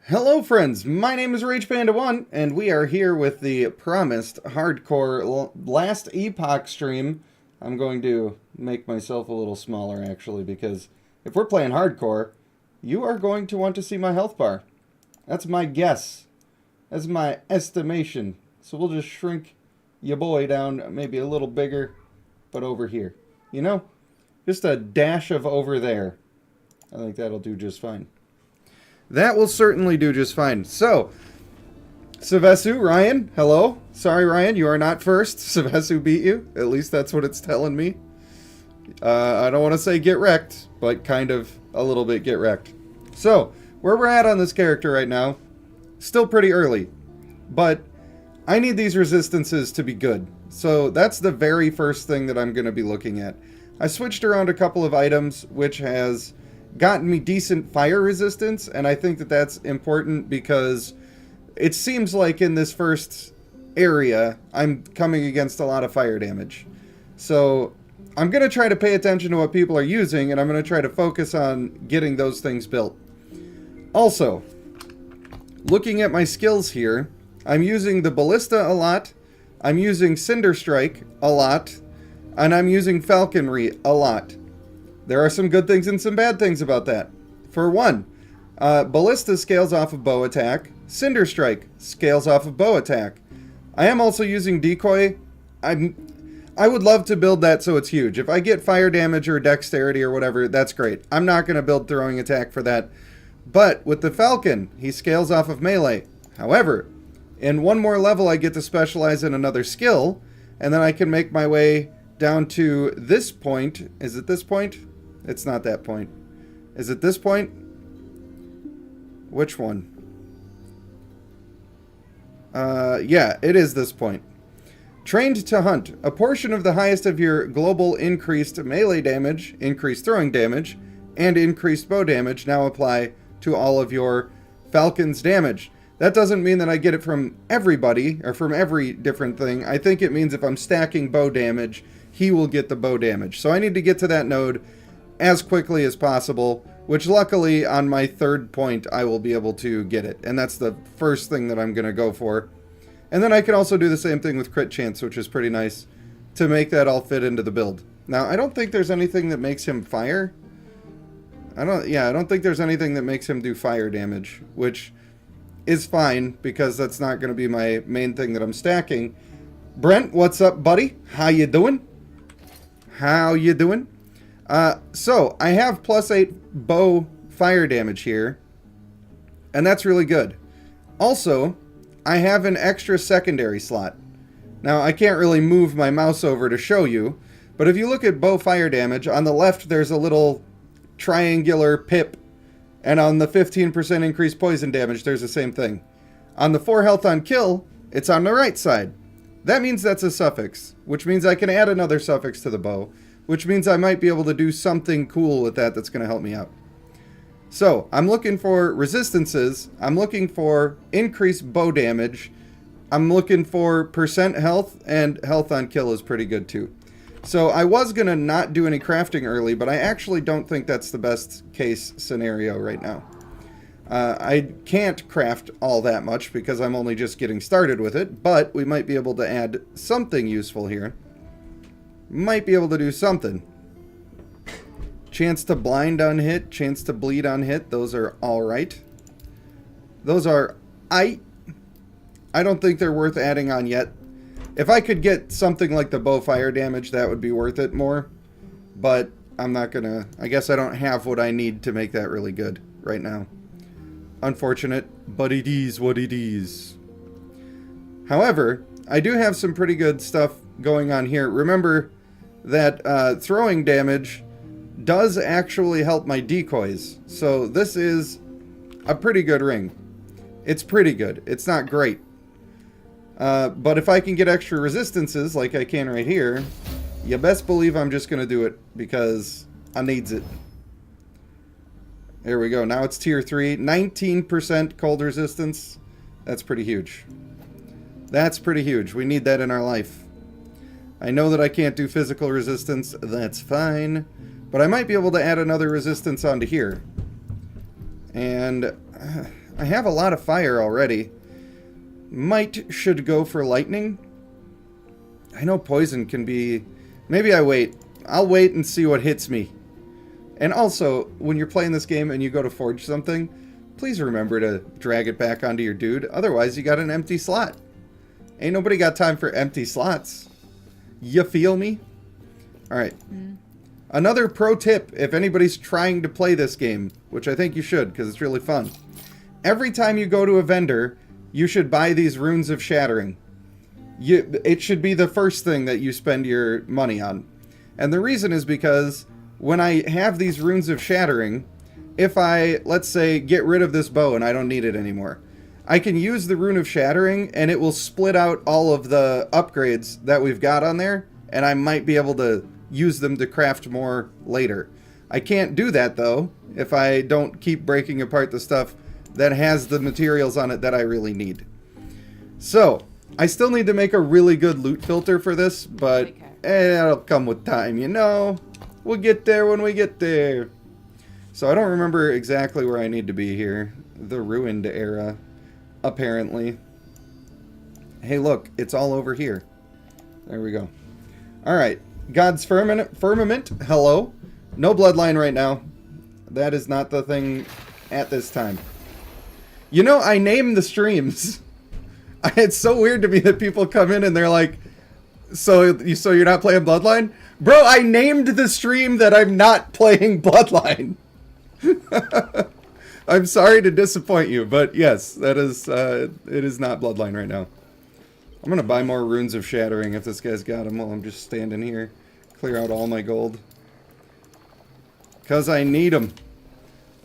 Hello friends, my name is RagePanda1, and we are here with the promised hardcore last Epoch stream. I'm going to make myself a little smaller actually, because if we're playing hardcore, you are going to want to see my health bar. That's my guess. That's my estimation. So we'll just shrink your boy down maybe a little bigger, but over here. You know? Just a dash of over there. I think that'll do just fine. That will certainly do just fine. So, Savesu, Ryan, hello. Sorry, Ryan, you are not first. Savesu beat you. At least that's what it's telling me. I don't want to say get wrecked, but kind of a little bit get wrecked. So, where we're at on this character right now, still pretty early. But I need these resistances to be good. So, that's the very first thing that I'm going to be looking at. I switched around a couple of items, which has gotten me decent fire resistance, and I think that that's important because it seems like in this first area I'm coming against a lot of fire damage. So I'm going to try to pay attention to what people are using, and I'm going to try to focus on getting those things built. Also, looking at my skills here, I'm using the Ballista a lot, I'm using Cinder Strike a lot, and I'm using Falconry a lot. There are some good things and some bad things about that. For one, Ballista scales off of bow attack. Cinder Strike scales off of bow attack. I am also using Decoy. I would love to build that so it's huge. If I get fire damage or dexterity or whatever, that's great. I'm not going to build throwing attack for that. But with the Falcon, he scales off of melee. However, in one more level I get to specialize in another skill, and then I can make my way down to this point. Is it this point? It's not that point. Is it this point? Which one? Yeah, it is this point. Trained to hunt. A portion of the highest of your global increased melee damage, increased throwing damage, and increased bow damage now apply to all of your Falcon's damage. That doesn't mean that I get it from everybody, or from every different thing. I think it means if I'm stacking bow damage, he will get the bow damage. So I need to get to that node as quickly as possible, which luckily on my third point I will be able to get it. And that's the first thing that I'm going to go for. And then I can also do the same thing with crit chance, which is pretty nice to make that all fit into the build. Now, I don't think there's anything that makes him fire. I don't think there's anything that makes him do fire damage, which is fine because that's not going to be my main thing that I'm stacking. Brent, what's up, buddy? How you doing? How you doing? So, I have +8 bow fire damage here, and that's really good. Also, I have an extra secondary slot. Now, I can't really move my mouse over to show you, but if you look at bow fire damage, on the left there's a little triangular pip, and on the 15% increased poison damage, there's the same thing. On the 4 health on kill, it's on the right side. That means that's a suffix, which means I can add another suffix to the bow, which means I might be able to do something cool with that that's going to help me out. So, I'm looking for resistances, I'm looking for increased bow damage, I'm looking for percent health, and health on kill is pretty good too. So, I was going to not do any crafting early, but I actually don't think that's the best case scenario right now. I can't craft all that much because I'm only just getting started with it, but we might be able to add something useful here. Might be able to do something. Chance to blind on hit, chance to bleed on hit, those are alright. Those are I don't think they're worth adding on yet. If I could get something like the bow fire damage, that would be worth it more. But I'm not gonna, I guess I don't have what I need to make that really good right now. Unfortunate, but it is what it is. However, I do have some pretty good stuff going on here. Remember that throwing damage does actually help my decoys. So this is a pretty good ring. It's pretty good. It's not great. But if I can get extra resistances like I can right here, you best believe I'm just going to do it because I needs it. There we go. Now it's tier 3. 19% cold resistance. That's pretty huge. That's pretty huge. We need that in our life. I know that I can't do physical resistance. That's fine. But I might be able to add another resistance onto here. And I have a lot of fire already. Should go for lightning. I know poison can be... Maybe I wait. I'll wait and see what hits me. And also, when you're playing this game and you go to forge something, please remember to drag it back onto your dude. Otherwise, you got an empty slot. Ain't nobody got time for empty slots. You feel me? Alright. Another pro tip, if anybody's trying to play this game, which I think you should, because it's really fun. Every time you go to a vendor, you should buy these runes of shattering. It should be the first thing that you spend your money on. And the reason is because when I have these runes of shattering, if I, let's say, get rid of this bow and I don't need it anymore, I can use the rune of shattering and it will split out all of the upgrades that we've got on there, and I might be able to use them to craft more later. I can't do that though if I don't keep breaking apart the stuff that has the materials on it that I really need. So, I still need to make a really good loot filter for this, but it'll come with time, you know? We'll get there when we get there. So I don't remember exactly where I need to be here. The ruined era, apparently. Hey look, it's all over here. There we go. Alright, God's Firmament, hello. No bloodline right now. That is not the thing at this time. You know, I name the streams. It's so weird to me that people come in and they're like, so you're not playing Bloodline? Bro, I named the stream that I'm not playing Bloodline. I'm sorry to disappoint you, but yes, that is, it is not Bloodline right now. I'm gonna buy more runes of shattering if this guy's got them while I'm just standing here. Clear out all my gold. Because I need them.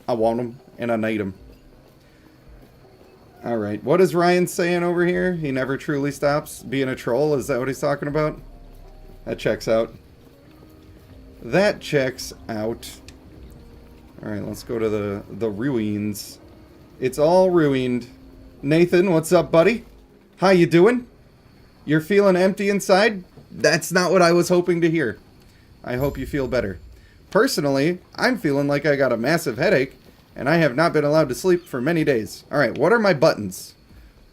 I want them, and I need them. Alright, what is Ryan saying over here? He never truly stops being a troll? Is that what he's talking about? That checks out. That checks out. Alright, let's go to the ruins. It's all ruined. Nathan, what's up, buddy? How you doing? You're feeling empty inside? That's not what I was hoping to hear. I hope you feel better. Personally, I'm feeling like I got a massive headache, and I have not been allowed to sleep for many days. Alright, what are my buttons?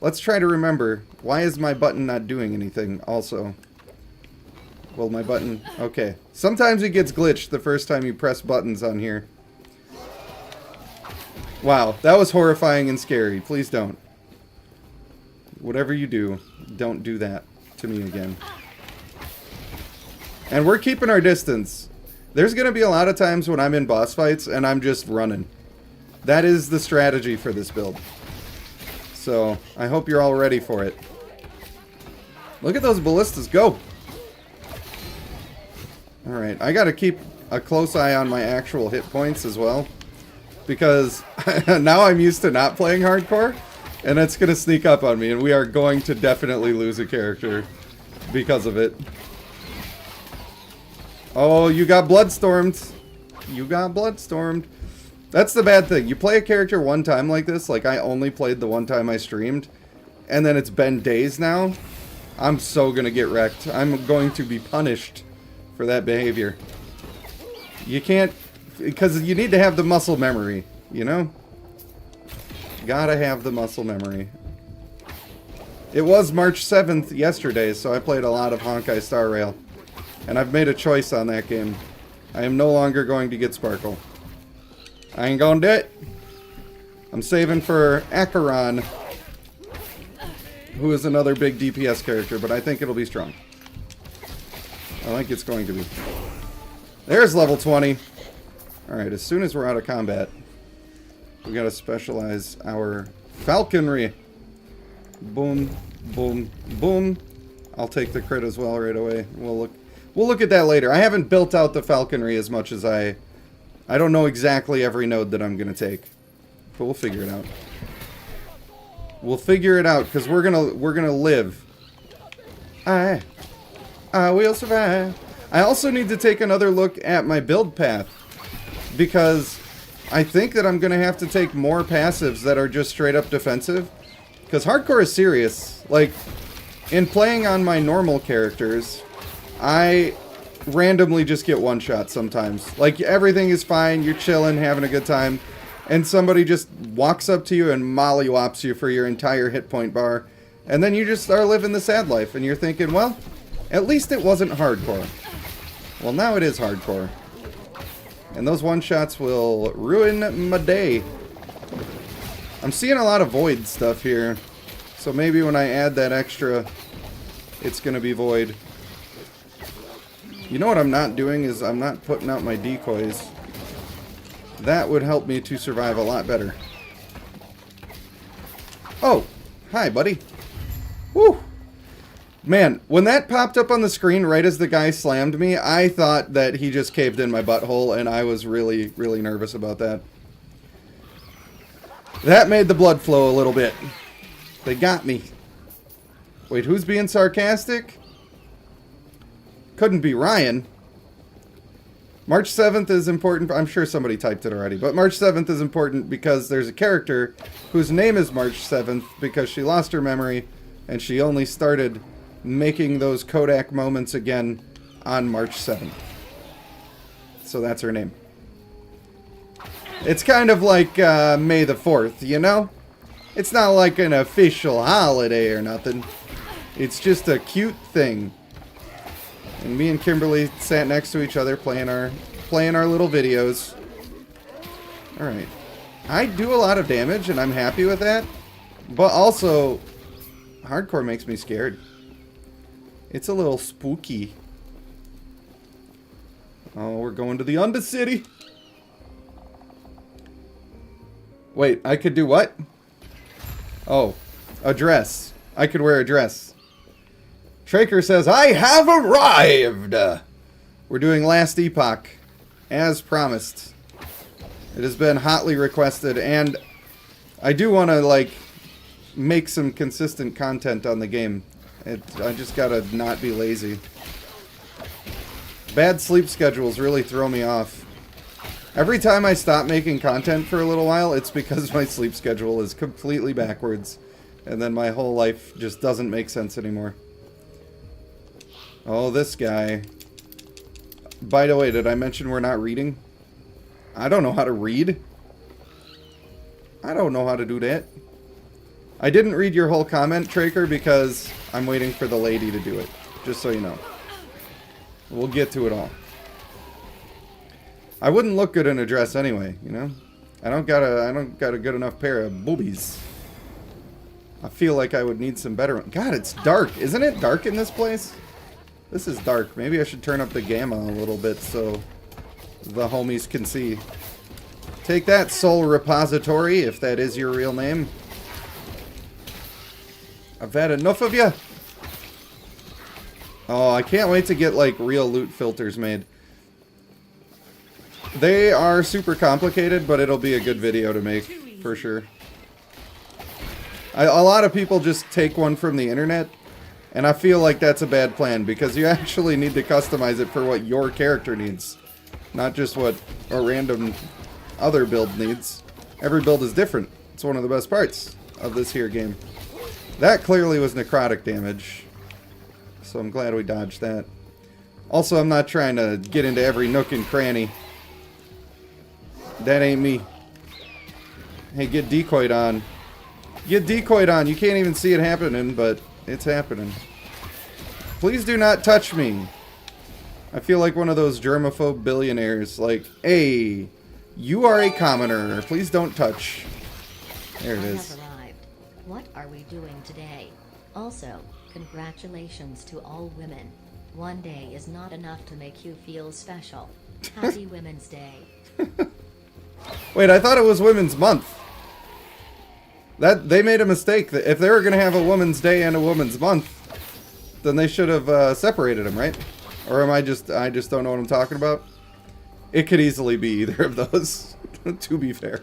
Let's try to remember. Why is my button not doing anything also? Well, my button... Okay. Sometimes it gets glitched the first time you press buttons on here. Wow, that was horrifying and scary. Please don't. Whatever you do, don't do that to me again. And we're keeping our distance. There's going to be a lot of times when I'm in boss fights and I'm just running. That is the strategy for this build. So, I hope you're all ready for it. Look at those ballistas go! Alright, I gotta keep a close eye on my actual hit points as well. Because now I'm used to not playing hardcore, and it's gonna sneak up on me, and we are going to definitely lose a character because of it. Oh, you got bloodstormed. You got bloodstormed. That's the bad thing. You play a character one time like this, like I only played the one time I streamed, and then it's been days now. I'm so gonna get wrecked. I'm going to be punished for that behavior. You can't, because you need to have the muscle memory, you know? Gotta have the muscle memory. It was March 7th yesterday, so I played a lot of Honkai Star Rail. And I've made a choice on that game. I am no longer going to get Sparkle. I ain't gonna do it. I'm saving for Acheron, who is another big DPS character, but I think it'll be strong. I think it's going to be. There's level 20. Alright, as soon as we're out of combat, we gotta specialize our falconry. Boom, boom, boom. I'll take the crit as well right away. We'll look at that later. I haven't built out the falconry as much as I don't know exactly every node that I'm gonna take. But we'll figure it out. We'll figure it out, because we're gonna live. I will survive. I also need to take another look at my build path, because I think that I'm gonna have to take more passives that are just straight up defensive. Because hardcore is serious. Like, in playing on my normal characters, I randomly just get one shot sometimes. Like, everything is fine, you're chilling, having a good time. and somebody just walks up to you and mollywops you for your entire hit point bar, and then you just are living the sad life, and you're thinking, well, at least it wasn't hardcore. Well, now it is hardcore. And those one-shots will ruin my day. I'm seeing a lot of void stuff here, so maybe when I add that extra, it's going to be void. You know what I'm not doing is I'm not putting out my decoys. That would help me to survive a lot better. Oh, hi, buddy. Woo! Man, when that popped up on the screen right as the guy slammed me, I thought that he just caved in my butthole, and I was really, really nervous about that. That made the blood flow a little bit. They got me. Wait, who's being sarcastic? Couldn't be Ryan. March 7th is important. I'm sure somebody typed it already, but March 7th is important because there's a character whose name is March 7th because she lost her memory and she only started making those Kodak moments again on March 7th. So that's her name. It's kind of like May the 4th, you know? It's not like an official holiday or nothing. It's just a cute thing. And me and Kimberly sat next to each other playing our little videos. Alright. I do a lot of damage and I'm happy with that. But also, hardcore makes me scared. It's a little spooky. Oh, we're going to the Undercity. Wait, I could do what? Oh, a dress. I could wear a dress. Traker says, I have arrived! We're doing Last Epoch, as promised. It has been hotly requested, and I do want to, like, make some consistent content on the game. I just gotta not be lazy. Bad sleep schedules really throw me off. Every time I stop making content for a little while, it's because my sleep schedule is completely backwards, and then my whole life just doesn't make sense anymore. Oh, this guy. By the way, did I mention we're not reading? I don't know how to read. I don't know how to do that. I didn't read your whole comment, Traker, because I'm waiting for the lady to do it. Just so you know. We'll get to it all. I wouldn't look good in a dress anyway, you know? I don't got a good enough pair of boobies. I feel like I would need some better... God, it's dark. Isn't it dark in this place? This is dark. Maybe I should turn up the gamma a little bit so the homies can see. Take that, Soul Repository, if that is your real name. I've had enough of you. Oh, I can't wait to get, like, real loot filters made. They are super complicated, but it'll be a good video to make, for sure. A lot of people just take one from the internet, and I feel like that's a bad plan, because you actually need to customize it for what your character needs. Not just what a random other build needs. Every build is different. It's one of the best parts of this here game. That clearly was necrotic damage, so I'm glad we dodged that. Also, I'm not trying to get into every nook and cranny. That ain't me. Hey, get decoyed on. Get decoyed on. You can't even see it happening, but it's happening. Please do not touch me. I feel like one of those germaphobe billionaires. Like, hey, you are a commoner. Please don't touch. There it is. I have arrived. What are we doing today? Also, congratulations to all women. One day is not enough to make you feel special. Happy Women's Day. Wait, I thought it was Women's Month. They made a mistake. If they were going to have a Women's Day and a Women's Month, then they should have separated them, right? Or I just don't know what I'm talking about? It could easily be either of those, to be fair.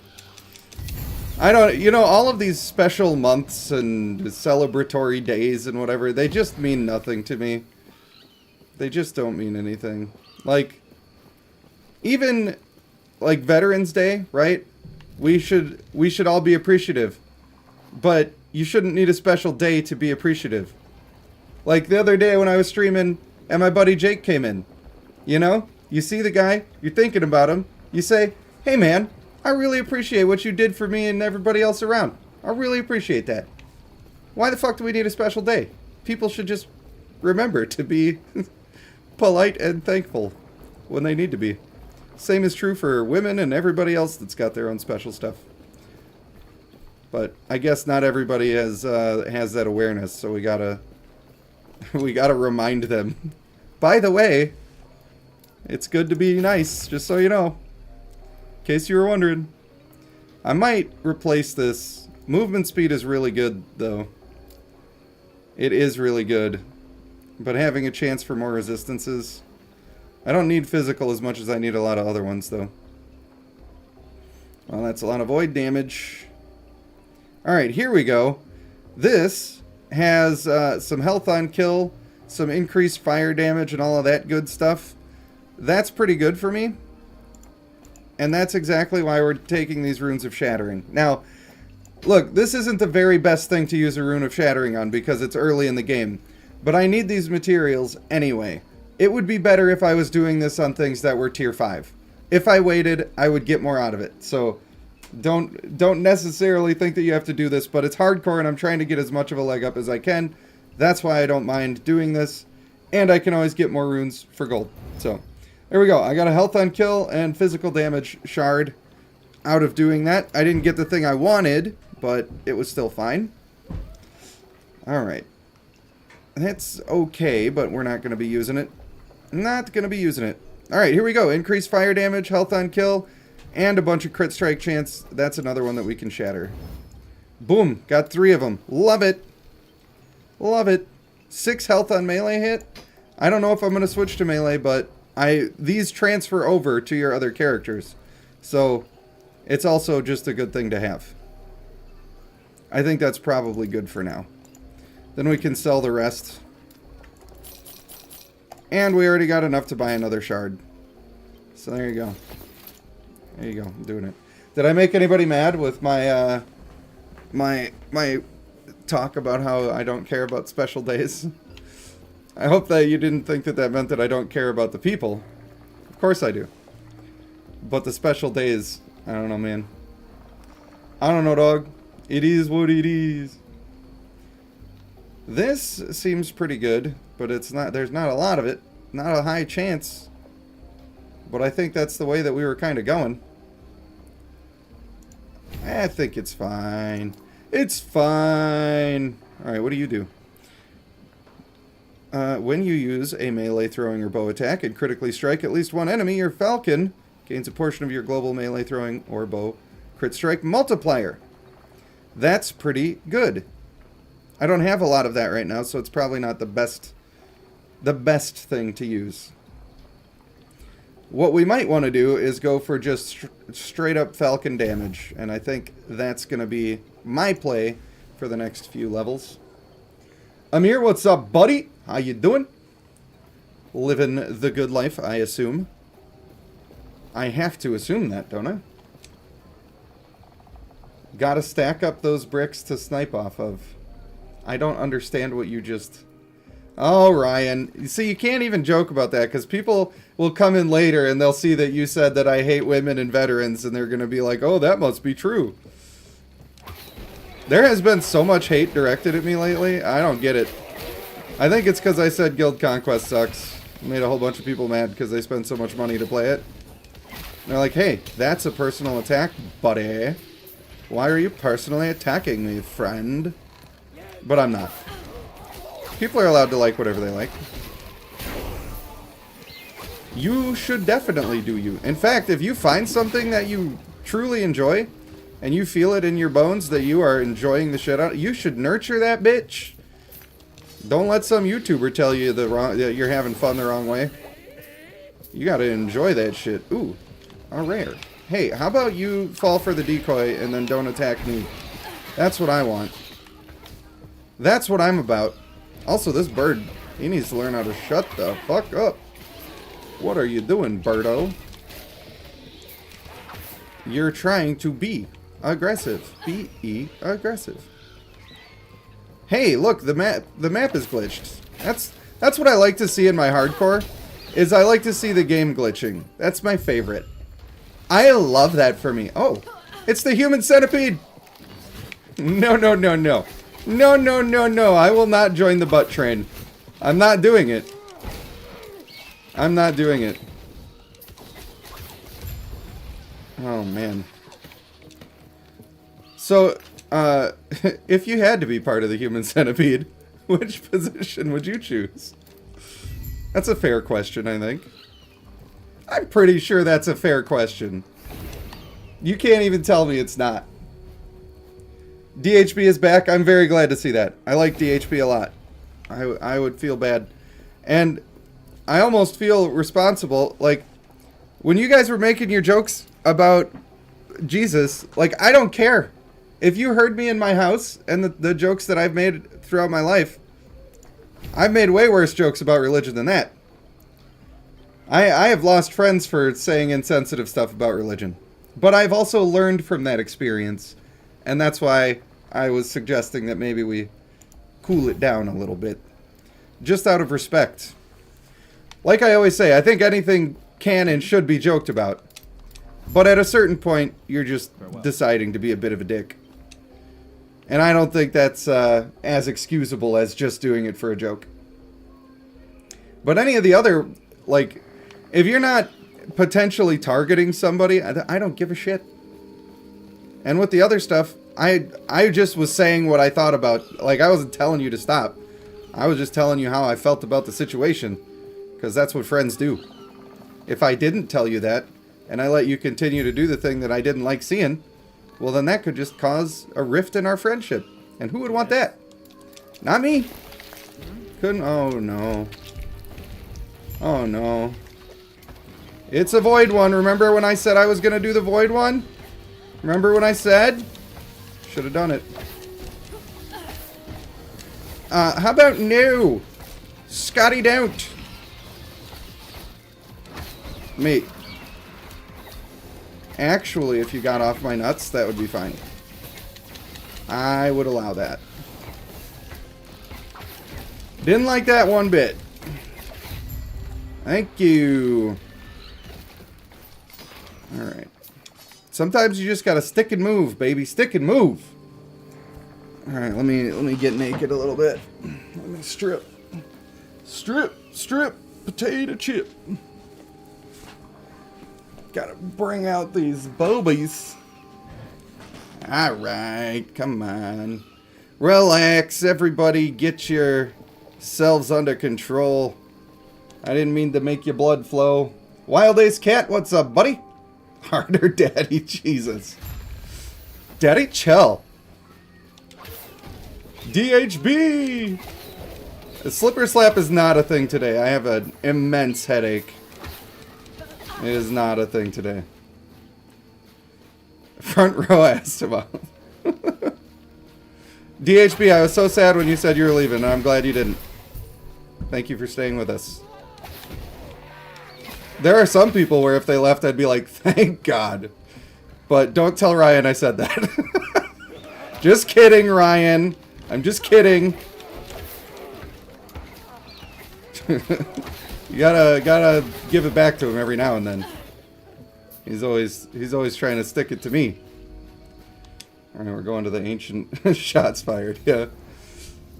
I don't, you know, all of these special months and celebratory days and whatever, they just mean nothing to me. They just don't mean anything. Like, even, like, Veterans Day, right? We should all be appreciative. But you shouldn't need a special day to be appreciative. Like, the other day when I was streaming and my buddy Jake came in. You know? You see the guy, you're thinking about him. You say, hey man, I really appreciate what you did for me and everybody else around. I really appreciate that. Why the fuck do we need a special day? People should just remember to be polite and thankful when they need to be. Same is true for women and everybody else that's got their own special stuff. But I guess not everybody has that awareness, so we gotta remind them. By the way, it's good to be nice, just so you know. In case you were wondering. I might replace this. Movement speed is really good, though. It is really good. But having a chance for more resistances... I don't need physical as much as I need a lot of other ones, though. Well, that's a lot of void damage. Alright, here we go. This has some health on kill, some increased fire damage, and all of that good stuff. That's pretty good for me. And that's exactly why we're taking these runes of shattering. Now, look, this isn't the very best thing to use a rune of shattering on because it's early in the game. But I need these materials anyway. It would be better if I was doing this on things that were tier 5. If I waited, I would get more out of it. So don't necessarily think that you have to do this, but it's hardcore and I'm trying to get as much of a leg up as I can. That's why I don't mind doing this. And I can always get more runes for gold. So, there we go. I got a health on kill and physical damage shard out of doing that. I didn't get the thing I wanted, but it was still fine. Alright. That's okay, but we're not going to be using it. Not going to be using it. Alright, here we go. Increased fire damage, health on kill, and a bunch of crit strike chance. That's another one that we can shatter. Boom. Got 3 of them. Love it. Love it. 6 health on melee hit. I don't know if I'm going to switch to melee, but these transfer over to your other characters. So, it's also just a good thing to have. I think that's probably good for now. Then we can sell the rest. And we already got enough to buy another shard. So there you go. There you go. I'm doing it. Did I make anybody mad with my my talk about how I don't care about special days? I hope that you didn't think that that meant that I don't care about the people. Of course I do. But the special days, I don't know, man. I don't know, dog. It is what it is. This seems pretty good, but it's not. There's not a lot of it. Not a high chance. But I think that's the way that we were kind of going. I think it's fine. It's fine. Alright, what do you do? When you use a melee throwing or bow attack and critically strike at least one enemy, your Falcon gains a portion of your global melee throwing or bow crit strike multiplier. That's pretty good. I don't have a lot of that right now, so it's probably not the best thing to use. What we might want to do is go for just straight up Falcon damage, and I think that's going to be my play for the next few levels. Amir, what's up, buddy? How you doing? Living the good life, I assume. I have to assume that, don't I? Gotta stack up those bricks to snipe off of. I don't understand what you just... Oh, Ryan. You see, you can't even joke about that, because people will come in later and they'll see that you said that I hate women and veterans, and they're going to be like, oh, that must be true. There has been so much hate directed at me lately. I don't get it. I think it's because I said Guild Conquest sucks. Made a whole bunch of people mad because they spend so much money to play it. And they're like, hey, that's a personal attack, buddy. Why are you personally attacking me, friend? But I'm not. People are allowed to like whatever they like. You should definitely do you. In fact, if you find something that you truly enjoy, and you feel it in your bones that you are enjoying the shit out, you should nurture that bitch. Don't let some YouTuber tell you that you're having fun the wrong way. You gotta enjoy that shit. Ooh, a rare. Hey, how about you fall for the decoy and then don't attack me? That's what I want. That's what I'm about. Also, this bird, he needs to learn how to shut the fuck up. What are you doing, birdo? You're trying to be aggressive. Be aggressive. Hey, look, the map is glitched. That's what I like to see in my hardcore, is I like to see the game glitching. That's my favorite. I love that for me. Oh, it's the human centipede. No, no, no, no. No, no, no, no. I will not join the butt train. I'm not doing it. I'm not doing it. Oh, man. So, if you had to be part of the human centipede, which position would you choose? That's a fair question, I think. I'm pretty sure that's a fair question. You can't even tell me it's not. DHB is back. I'm very glad to see that. I like DHB a lot. I would feel bad. And I almost feel responsible. Like, when you guys were making your jokes about Jesus, like, I don't care. If you heard me in my house and the jokes that I've made throughout my life, I've made way worse jokes about religion than that. I have lost friends for saying insensitive stuff about religion. But I've also learned from that experience. And that's why I was suggesting that maybe we cool it down a little bit. Just out of respect. Like I always say, I think anything can and should be joked about. But at a certain point, you're just deciding to be a bit of a dick. And I don't think that's as excusable as just doing it for a joke. But any of the other, like, if you're not potentially targeting somebody, I don't give a shit. And with the other stuff, I just was saying what I thought about. Like, I wasn't telling you to stop. I was just telling you how I felt about the situation. Because that's what friends do. If I didn't tell you that, and I let you continue to do the thing that I didn't like seeing, well, then that could just cause a rift in our friendship. And who would want that? Not me. Couldn't. Oh, no. Oh, no. It's a void one. Remember when I said I was going to do the void one? Remember when I said? Should have done it. How about no? Scotty, don't. Mate. Actually, if you got off my nuts, that would be fine. I would allow that. Didn't like that one bit. Thank you. Alright. Sometimes you just gotta stick and move, baby. Stick and move. Alright, let me get naked a little bit. Let me strip. Strip, potato chip. Gotta bring out these bobies. Alright, come on. Relax, everybody. Get yourselves under control. I didn't mean to make your blood flow. Wild Ace Cat, what's up, buddy? Harder, Daddy. Jesus. Daddy, chill. DHB! A slipper slap is not a thing today. I have an immense headache. It is not a thing today. Front row asked about. DHB, I was so sad when you said you were leaving, and I'm glad you didn't. Thank you for staying with us. There are some people where if they left, I'd be like, thank God. But don't tell Ryan I said that. Just kidding, Ryan. I'm just kidding. You gotta give it back to him every now and then. He's always trying to stick it to me. Alright, we're going to the ancient shots fired. Yeah.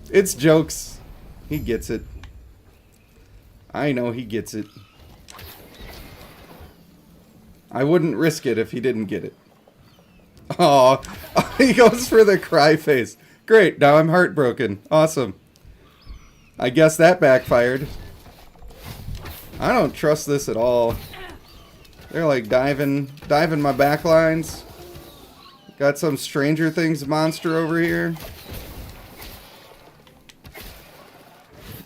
It's jokes. He gets it. I know he gets it. I wouldn't risk it if he didn't get it. Oh, he goes for the cry face. Great, now I'm heartbroken. Awesome. I guess that backfired. I don't trust this at all. They're like diving my back lines. Got some Stranger Things monster over here.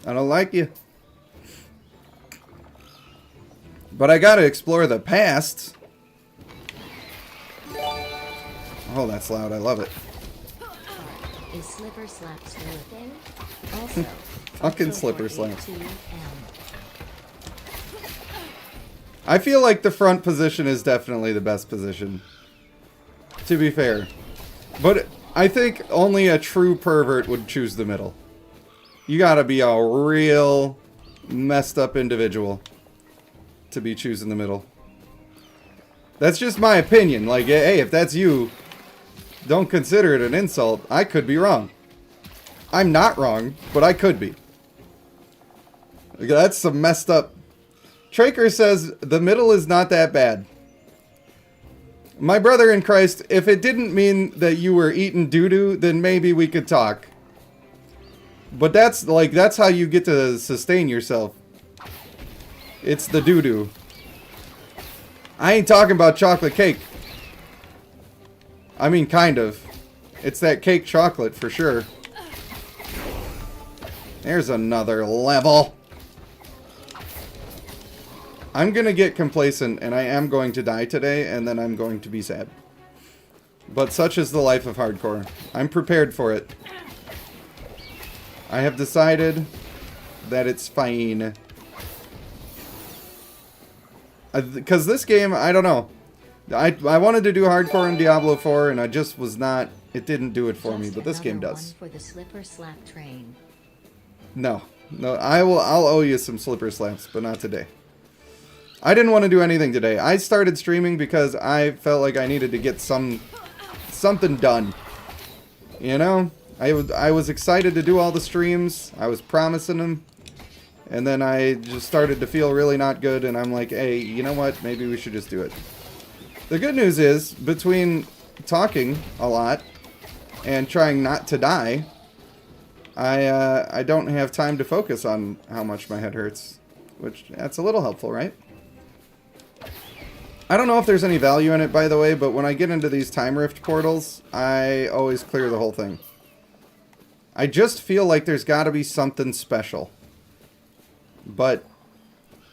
I don't like you. But I gotta explore the past. Oh, that's loud. I love it. Is slipper slap still a thing? Also, fucking slipper slap. I feel like the front position is definitely the best position. To be fair. But I think only a true pervert would choose the middle. You gotta be a real messed up individual to be choosing the middle. That's just my opinion. Like, hey, if that's you, don't consider it an insult. I could be wrong. I'm not wrong, but I could be. That's some messed up. Traker says, the middle is not that bad. My brother in Christ, if it didn't mean that you were eating doo-doo, then maybe we could talk. But that's how you get to sustain yourself. It's the doo-doo. I ain't talking about chocolate cake. I mean, kind of. It's that cake chocolate for sure. There's another level. I'm gonna get complacent, and I am going to die today, and then I'm going to be sad. But such is the life of hardcore. I'm prepared for it. I have decided that it's fine. Because this game, I don't know. I wanted to do hardcore in Diablo 4, and I just was not... It didn't do it for me, but this game does. For the slipper slap train. No. No, I'll owe you some slipper slaps, but not today. I didn't want to do anything today. I started streaming because I felt like I needed to get something done. You know? I was excited to do all the streams. I was promising them. And then I just started to feel really not good, and I'm like, hey, you know what? Maybe we should just do it. The good news is, between talking a lot and trying not to die, I don't have time to focus on how much my head hurts. Which, that's a little helpful, right? I don't know if there's any value in it, by the way, but when I get into these time rift portals, I always clear the whole thing. I just feel like there's got to be something special. But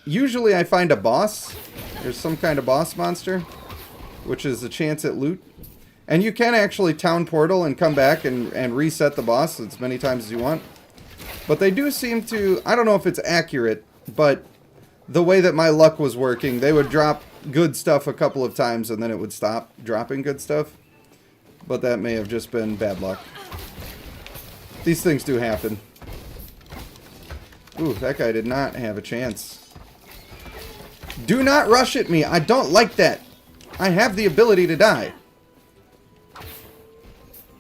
usually I find a boss. There's some kind of boss monster, which is a chance at loot. And you can actually town portal and come back and reset the boss as many times as you want. But they do seem to... I don't know if it's accurate, but the way that my luck was working, they would drop good stuff a couple of times and then it would stop dropping good stuff. But that may have just been bad luck. These things do happen. Ooh, that guy did not have a chance. Do not rush at me. I don't like that. I have the ability to die.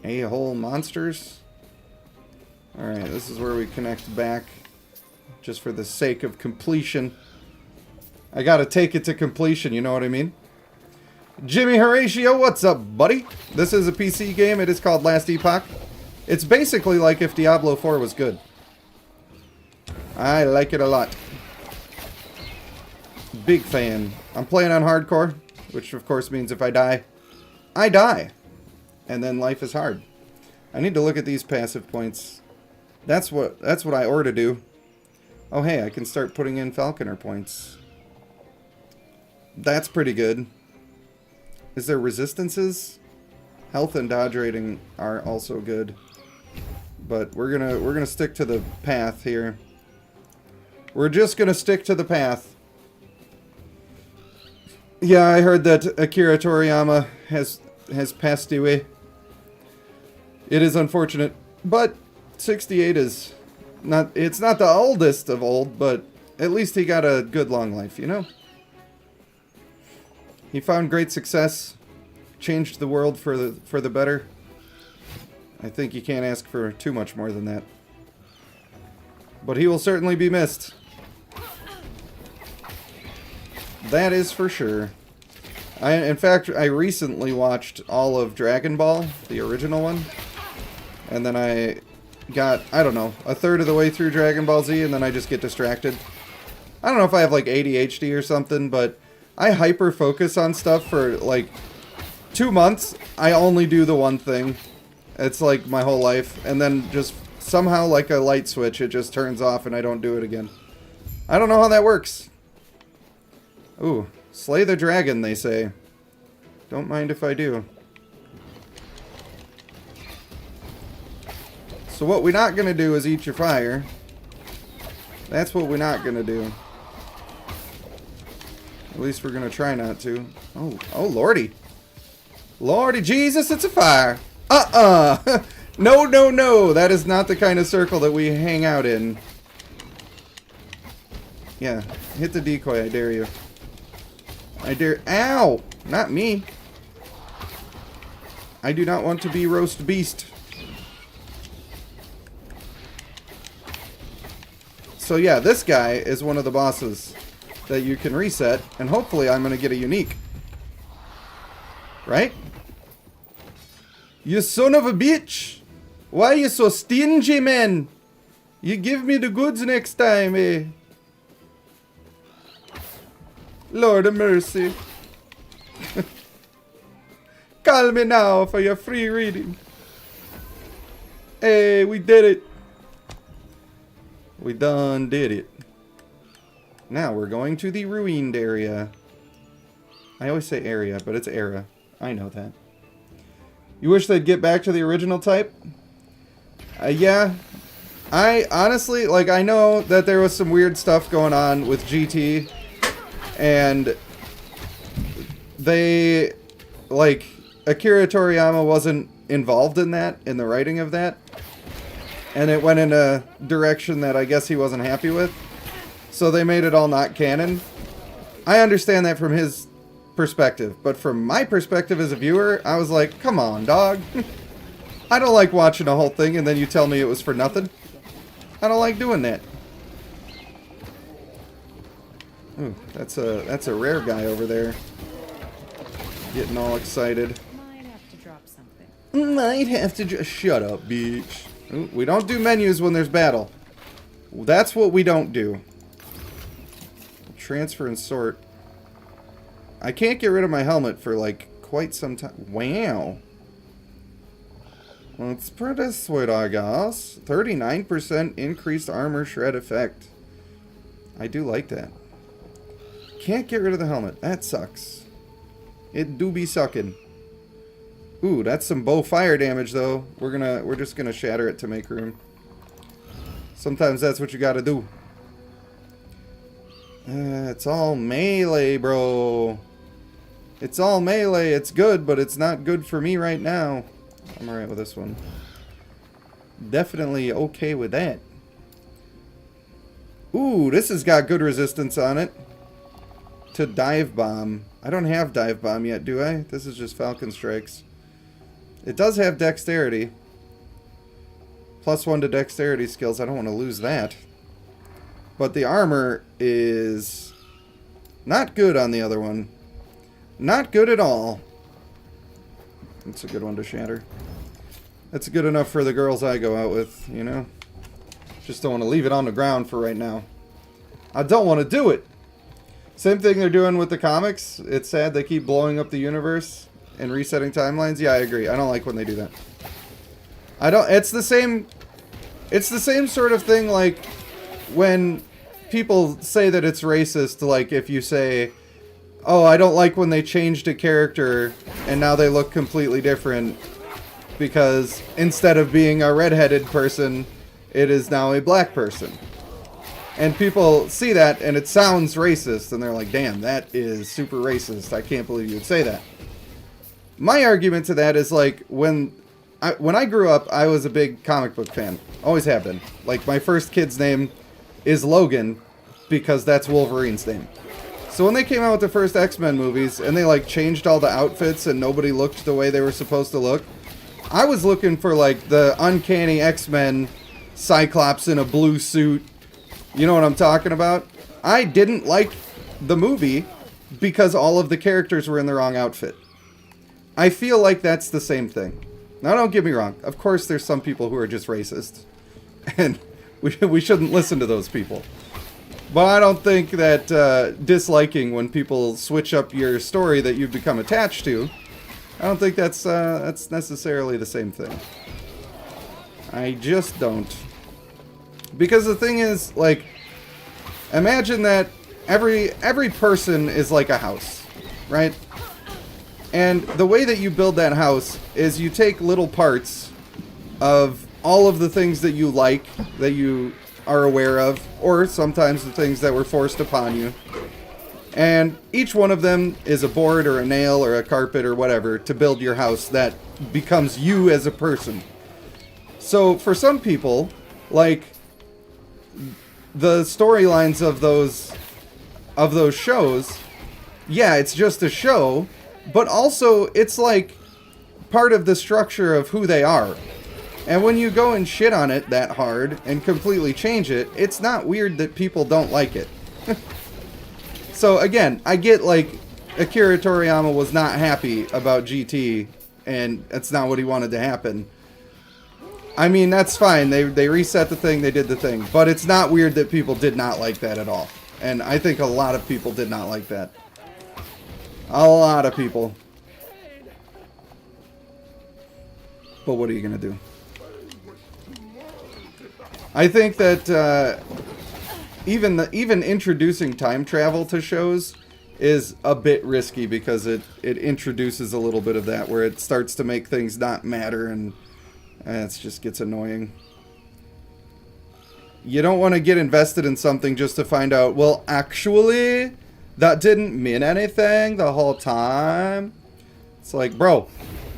A-hole monsters. Alright, this is where we connect back. Just for the sake of completion. I gotta take it to completion, you know what I mean? Jimmy Horatio, what's up, buddy? This is a PC game. It is called Last Epoch. It's basically like if Diablo 4 was good. I like it a lot. Big fan. I'm playing on hardcore, which of course means if I die, I die. And then life is hard. I need to look at these passive points. That's what I ought to do. Oh hey, I can start putting in Falconer points. That's pretty good. Is there resistances? Health and dodge rating are also good. But we're gonna stick to the path here. We're just gonna stick to the path. Yeah, I heard that Akira Toriyama has passed away. It is unfortunate, but 68 is not... It's not the oldest of old, but at least he got a good long life, you know? He found great success, changed the world for the better. I think you can't ask for too much more than that. But he will certainly be missed. That is for sure. In fact, I recently watched all of Dragon Ball, the original one. And then I got, I don't know, a third of the way through Dragon Ball Z, and then I just get distracted. I don't know if I have like ADHD or something, but I hyper-focus on stuff for like 2 months. I only do the one thing. It's like my whole life. And then just somehow like a light switch, it just turns off and I don't do it again. I don't know how that works. Ooh, slay the dragon, they say. Don't mind if I do. So what we're not going to do is eat your fire. That's what we're not going to do. At least we're going to try not to. Oh, lordy. Lordy Jesus, it's a fire. No, no, no. That is not the kind of circle that we hang out in. Yeah, hit the decoy, I dare you. I dare... Ow! Not me. I do not want to be roast beast. So yeah, this guy is one of the bosses that you can reset, and hopefully I'm going to get a unique. Right? You son of a bitch! Why are you so stingy, man? You give me the goods next time, eh? Lord of mercy. Call me now for your free reading. Hey, we did it. We done did it. Now we're going to the ruined area. I always say area, but it's era. I know that. You wish they'd get back to the original type? Yeah. I honestly, like, I know that there was some weird stuff going on with GT. And they, like, Akira Toriyama wasn't involved in that, in the writing of that. And it went in a direction that I guess he wasn't happy with. So they made it all not canon. I understand that from his perspective. But from my perspective as a viewer, I was like, come on, dog. I don't like watching a whole thing and then you tell me it was for nothing. I don't like doing that. Ooh, that's a rare guy over there. Getting all excited. Might have to drop something. Might have to just shut up, bitch. Ooh, we don't do menus when there's battle. That's what we don't do. Transfer and sort. I can't get rid of my helmet for like quite some time. Wow. Let's put it sweet, I guess. 39% increased armor shred effect. I do like that. Can't get rid of the helmet. That sucks. It do be sucking. Ooh, that's some bow fire damage though. We're just gonna shatter it to make room. Sometimes that's what you gotta do. It's all melee, bro. It's all melee. It's good, but it's not good for me right now. I'm alright with this one. Definitely okay with that. Ooh, this has got good resistance on it. To dive bomb. I don't have dive bomb yet, do I? This is just Falcon Strikes. It does have dexterity. +1 to dexterity skills. I don't want to lose that. But the armor is not good on the other one. Not good at all. That's a good one to shatter. That's good enough for the girls I go out with, you know? Just don't want to leave it on the ground for right now. I don't want to do it! Same thing they're doing with the comics. It's sad they keep blowing up the universe and resetting timelines. Yeah, I agree. I don't like when they do that. I don't... It's the same sort of thing like when people say that it's racist, like if you say, oh, I don't like when they changed a character and now they look completely different because instead of being a redheaded person, it is now a black person. And people see that and it sounds racist and they're like, damn, that is super racist. I can't believe you would say that. My argument to that is like when I grew up, I was a big comic book fan. Always have been. Like my first kid's name is Logan because that's Wolverine's name. So when they came out with the first X-Men movies and they like changed all the outfits and nobody looked the way they were supposed to look, I was looking for like the uncanny X-Men Cyclops in a blue suit. You know what I'm talking about? I didn't like the movie because all of the characters were in the wrong outfit. I feel like that's the same thing. Now don't get me wrong. Of course there's some people who are just racist. And we shouldn't listen to those people. But I don't think that disliking when people switch up your story that you've become attached to, I don't think that's necessarily the same thing. I just don't. Because the thing is, like, imagine that every person is like a house, right? And the way that you build that house is you take little parts of all of the things that you like, that you are aware of, or sometimes the things that were forced upon you. And each one of them is a board or a nail or a carpet or whatever to build your house that becomes you as a person. So for some people, like the storylines of those shows, yeah, it's just a show, but also it's like part of the structure of who they are. And when you go and shit on it that hard and completely change it, it's not weird that people don't like it. So again, I get like Akira Toriyama was not happy about GT and that's not what he wanted to happen. I mean, that's fine. They reset the thing, they did the thing. But it's not weird that people did not like that at all. And I think a lot of people did not like that. A lot of people. But what are you going to do? I think that even introducing time travel to shows is a bit risky because it introduces a little bit of that where it starts to make things not matter and it just gets annoying. You don't want to get invested in something just to find out, well, actually, that didn't mean anything the whole time. It's like, bro,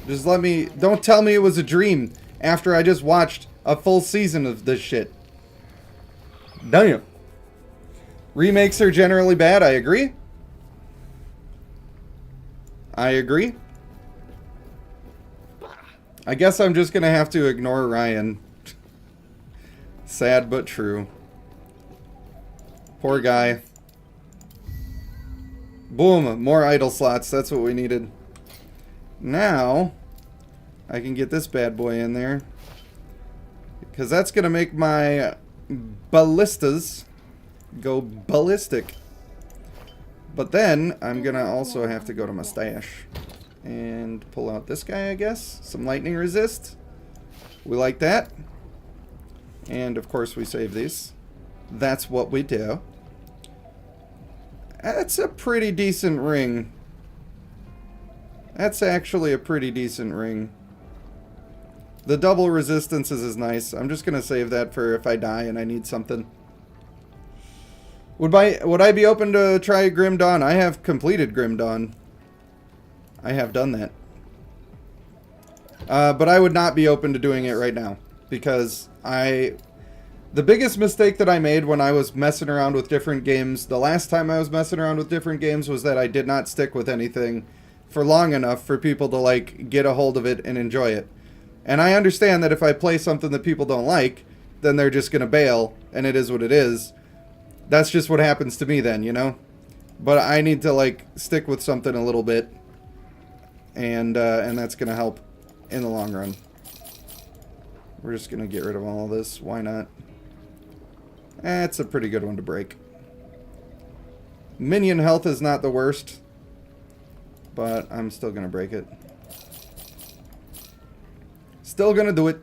just don't tell me it was a dream after I just watched a full season of this shit. Damn. Remakes are generally bad, I agree. I agree. I guess I'm just gonna have to ignore Ryan. Sad but true. Poor guy. Boom, more idle slots. That's what we needed. Now, I can get this bad boy in there. Because that's going to make my ballistas go ballistic. But then, I'm going to also have to go to my stash. And pull out this guy, I guess. Some lightning resist. We like that. And, of course, we save these. That's what we do. That's a pretty decent ring. That's actually a pretty decent ring. The double resistances is nice. I'm just going to save that for if I die and I need something. Would I be open to try Grim Dawn? I have completed Grim Dawn. I have done that. But I would not be open to doing it right now. Because the biggest mistake that I made when I was messing around with different games, the last time I was messing around with different games, was that I did not stick with anything for long enough for people to, like, get a hold of it and enjoy it. And I understand that if I play something that people don't like, then they're just going to bail, and it is what it is. That's just what happens to me then, you know? But I need to, like, stick with something a little bit, and that's going to help in the long run. We're just going to get rid of all of this. Why not? It's a pretty good one to break. Minion health is not the worst, but I'm still going to break it. Still going to do it.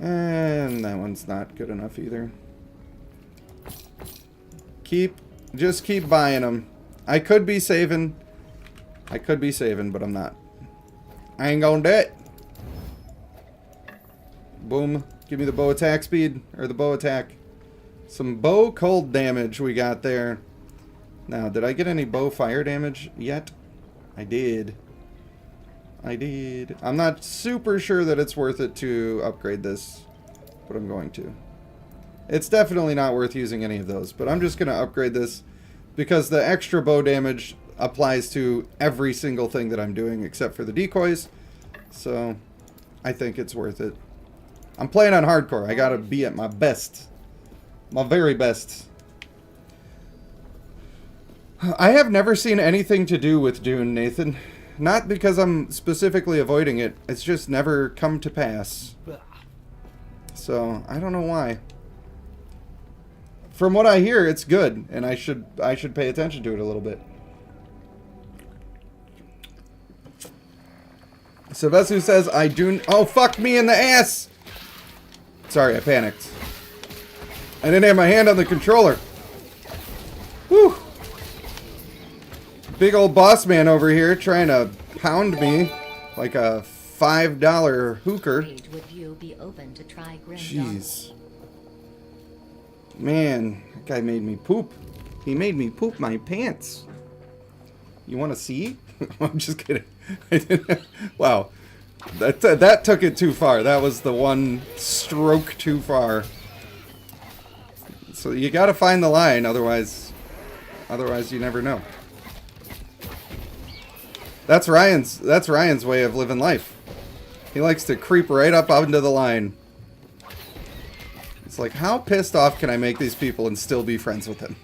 And that one's not good enough either. Just keep buying them. I could be saving, but I'm not. I ain't gonna do it. Boom. Give me the bow attack speed, or the bow attack. Some bow cold damage we got there. Now, did I get any bow fire damage yet? I did. I'm not super sure that it's worth it to upgrade this, but I'm going to. It's definitely not worth using any of those, but I'm just going to upgrade this because the extra bow damage applies to every single thing that I'm doing except for the decoys, so I think it's worth it. I'm playing on hardcore. I gotta be at my best. My very best. I have never seen anything to do with Dune, Nathan. Not because I'm specifically avoiding it. It's just never come to pass. So, I don't know why. From what I hear, it's good, and I should pay attention to it a little bit. Sylvestu says, I do... Oh, fuck me in the ass! Sorry, I panicked. I didn't have my hand on the controller. Whew. Big old boss man over here trying to pound me like a $5 hooker. Would you be open to try Grim Jeez. Man, that guy made me poop. He made me poop my pants. You want to see? I'm just kidding. Wow. That took it too far. That was the one stroke too far. So you gotta find the line, otherwise you never know. That's Ryan's way of living life. He likes to creep right up onto the line. It's like, how pissed off can I make these people and still be friends with them?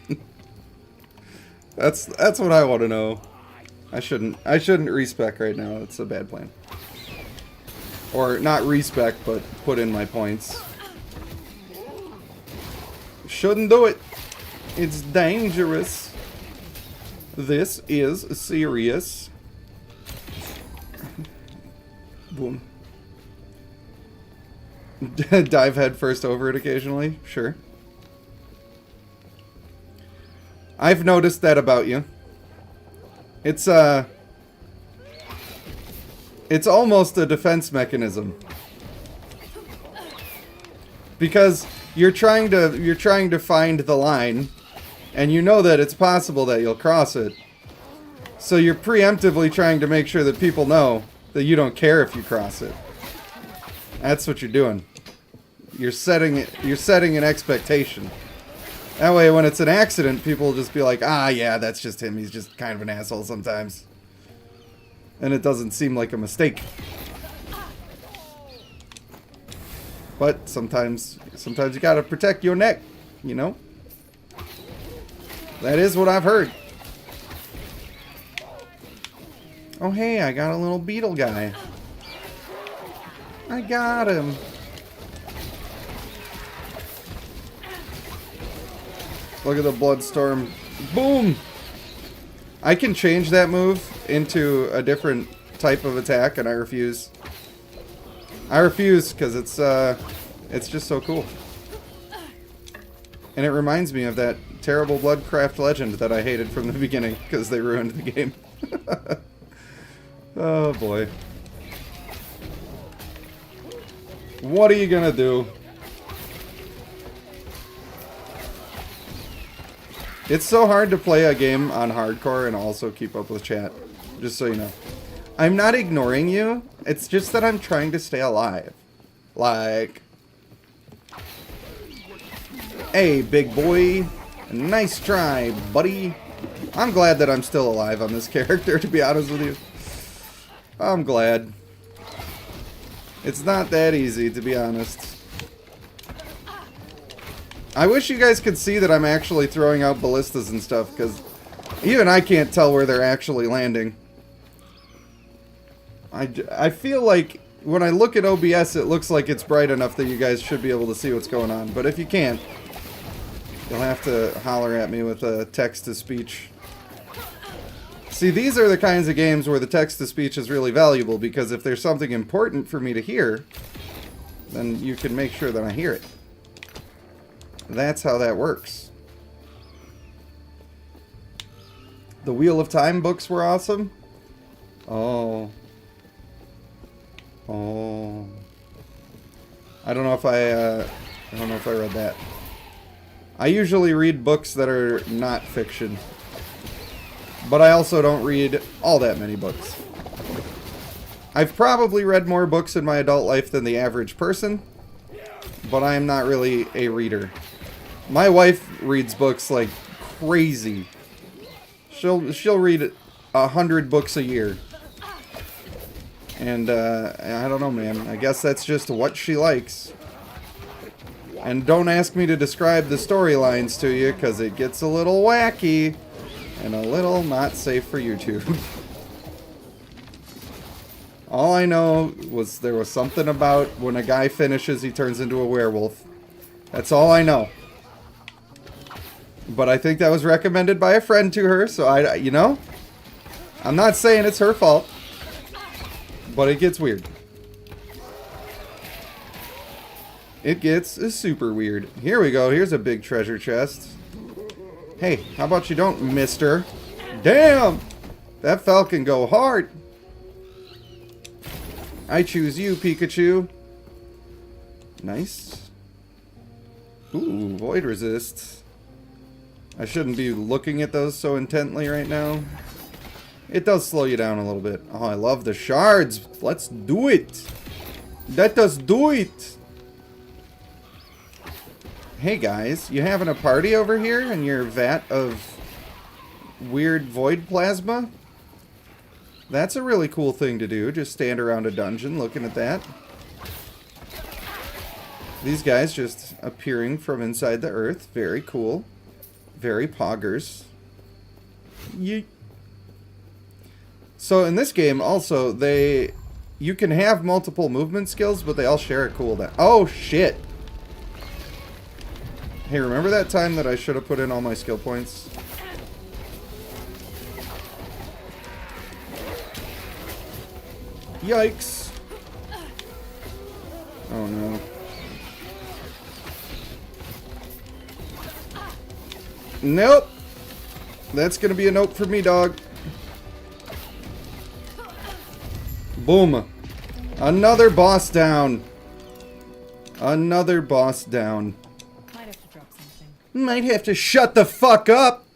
That's what I want to know. I shouldn't respec right now. It's a bad plan. Or not respec, but put in my points. Shouldn't do it. It's dangerous. This is serious. Boom. Dive head first over it occasionally? Sure. I've noticed that about you. It's almost a defense mechanism. Because you're trying to find the line, and you know that it's possible that you'll cross it. So you're preemptively trying to make sure that people know that you don't care if you cross it. That's what you're doing. You're setting an expectation. That way, when it's an accident, people will just be like, ah, yeah, that's just him. He's just kind of an asshole sometimes. And it doesn't seem like a mistake. But sometimes you gotta protect your neck, you know? That is what I've heard. Oh, hey, I got a little beetle guy. I got him. Look at the Bloodstorm. Boom! I can change that move into a different type of attack, and I refuse. I refuse, because it's just so cool. And it reminds me of that terrible Bloodcraft Legend that I hated from the beginning, because they ruined the game. Oh, boy. What are you gonna do? It's so hard to play a game on hardcore and also keep up with chat. Just so you know. I'm not ignoring you. It's just that I'm trying to stay alive. Like... Hey, big boy. Nice try, buddy. I'm glad that I'm still alive on this character, to be honest with you. I'm glad. It's not that easy, to be honest. I wish you guys could see that I'm actually throwing out ballistas and stuff, because even I can't tell where they're actually landing. I feel like when I look at OBS, it looks like it's bright enough that you guys should be able to see what's going on. But if you can't, you'll have to holler at me with a text-to-speech. See, these are the kinds of games where the text-to-speech is really valuable, because if there's something important for me to hear, then you can make sure that I hear it. That's how that works. The Wheel of Time books were awesome. Oh. Oh. I don't know if I read that. I usually read books that are not fiction. But I also don't read all that many books. I've probably read more books in my adult life than the average person, but I am not really a reader. My wife reads books like crazy. She'll read 100 books a year. And I don't know, man. I guess that's just what she likes. And don't ask me to describe the storylines to you, because it gets a little wacky. And a little not safe for YouTube. All I know was there was something about when a guy finishes, he turns into a werewolf. That's all I know. But I think that was recommended by a friend to her, so you know? I'm not saying it's her fault. But it gets weird. It gets super weird. Here we go. Here's a big treasure chest. Hey, how about you don't, mister? Damn! That Falcon go hard. I choose you, Pikachu. Nice. Ooh, void resist. I shouldn't be looking at those so intently right now. It does slow you down a little bit. Oh, I love the shards. Let's do it. Let us do it. Hey guys, you having a party over here in your vat of weird void plasma? That's a really cool thing to do. Just stand around a dungeon looking at that. These guys just appearing from inside the earth. Very cool. Very poggers. Yeet. So in this game, also, you can have multiple movement skills, but they all share a cooldown. Oh, shit. Hey, remember that time that I should have put in all my skill points? Yikes. Oh, no. Nope. That's gonna be a nope for me, dog. Boom. Another boss down. Another boss down. Might have to drop something. Might have to shut the fuck up.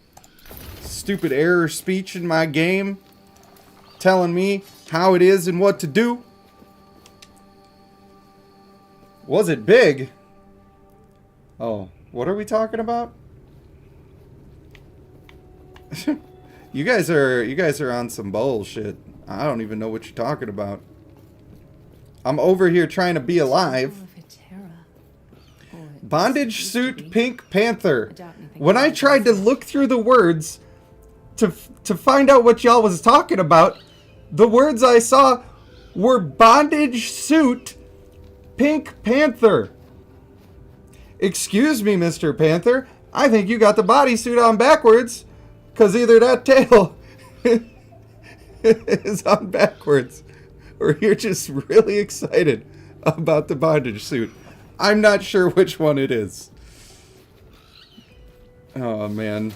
Stupid error speech in my game. Telling me how it is and what to do. Was it big? Oh, what are we talking about? You guys are on some bullshit. I don't even know what you're talking about. I'm over here trying to be alive. Bondage suit Pink Panther. When I tried to look through the words to find out what y'all was talking about, the words I saw were bondage suit Pink Panther. Excuse me, Mr. Panther. I think you got the bodysuit on backwards. Because either that tail is on backwards, or you're just really excited about the bondage suit. I'm not sure which one it is. Oh, man.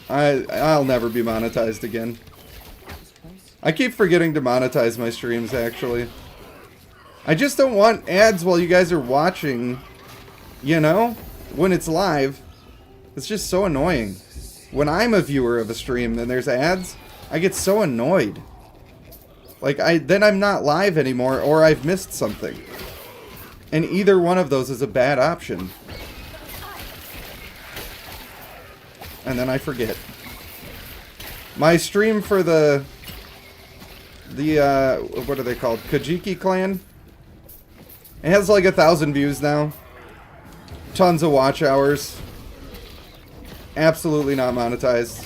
I'll never be monetized again. I keep forgetting to monetize my streams, actually. I just don't want ads while you guys are watching, you know? When it's live. It's just so annoying. When I'm a viewer of a stream and there's ads, I get so annoyed. Like, then I'm not live anymore, or I've missed something. And either one of those is a bad option. And then I forget. My stream for the what are they called? Kajiki Clan? It has like 1,000 views now. Tons of watch hours. Absolutely not monetized.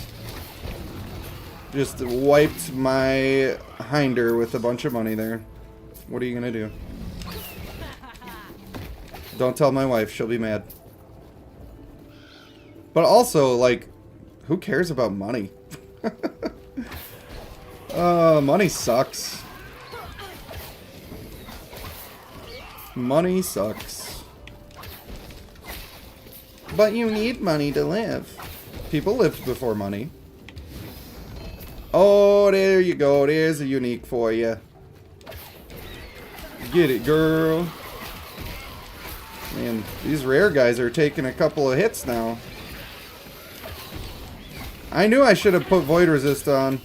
Just wiped my hinder with a bunch of money there. What are you gonna do? Don't tell my wife, she'll be mad. But also, like, who cares about money? Money sucks. Money sucks. But you need money to live. People lived before money. Oh, there you go. There's a unique for you. Get it, girl. Man, these rare guys are taking a couple of hits now. I knew I should have put Void Resist on.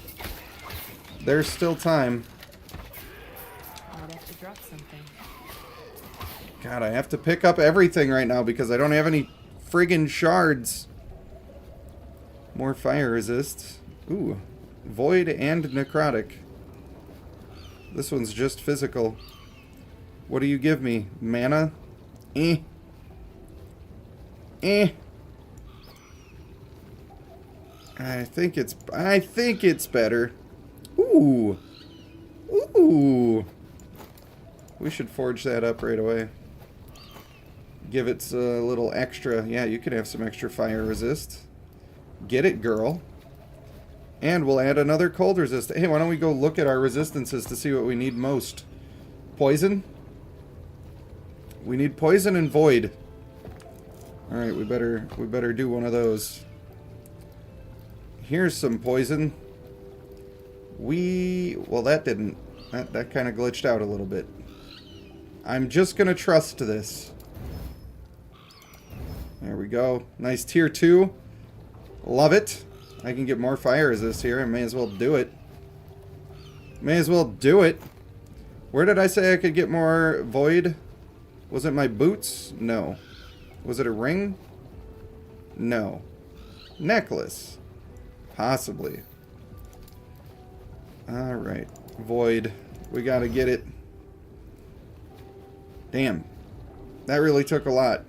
There's still time. Might have to drop something. God, I have to pick up everything right now because I don't have any friggin' shards. More fire resist. Ooh. Void and necrotic. This one's just physical. What do you give me? Mana? Eh. Eh. I think it's better. Ooh. Ooh. We should forge that up right away. Give it a little extra. Yeah, you can have some extra fire resist. Get it, girl. And we'll add another cold resist. Hey, why don't we go look at our resistances to see what we need most? Poison? We need poison and void. Alright, we better do one of those. Here's some poison. Well, that didn't... That kind of glitched out a little bit. I'm just gonna trust this. There we go. Nice tier 2. Love it. I can get more fire resist here. I may as well do it. May as well do it. Where did I say I could get more void? Was it my boots? No. Was it a ring? No. Necklace. Possibly. Alright. Void. We gotta get it. Damn. That really took a lot.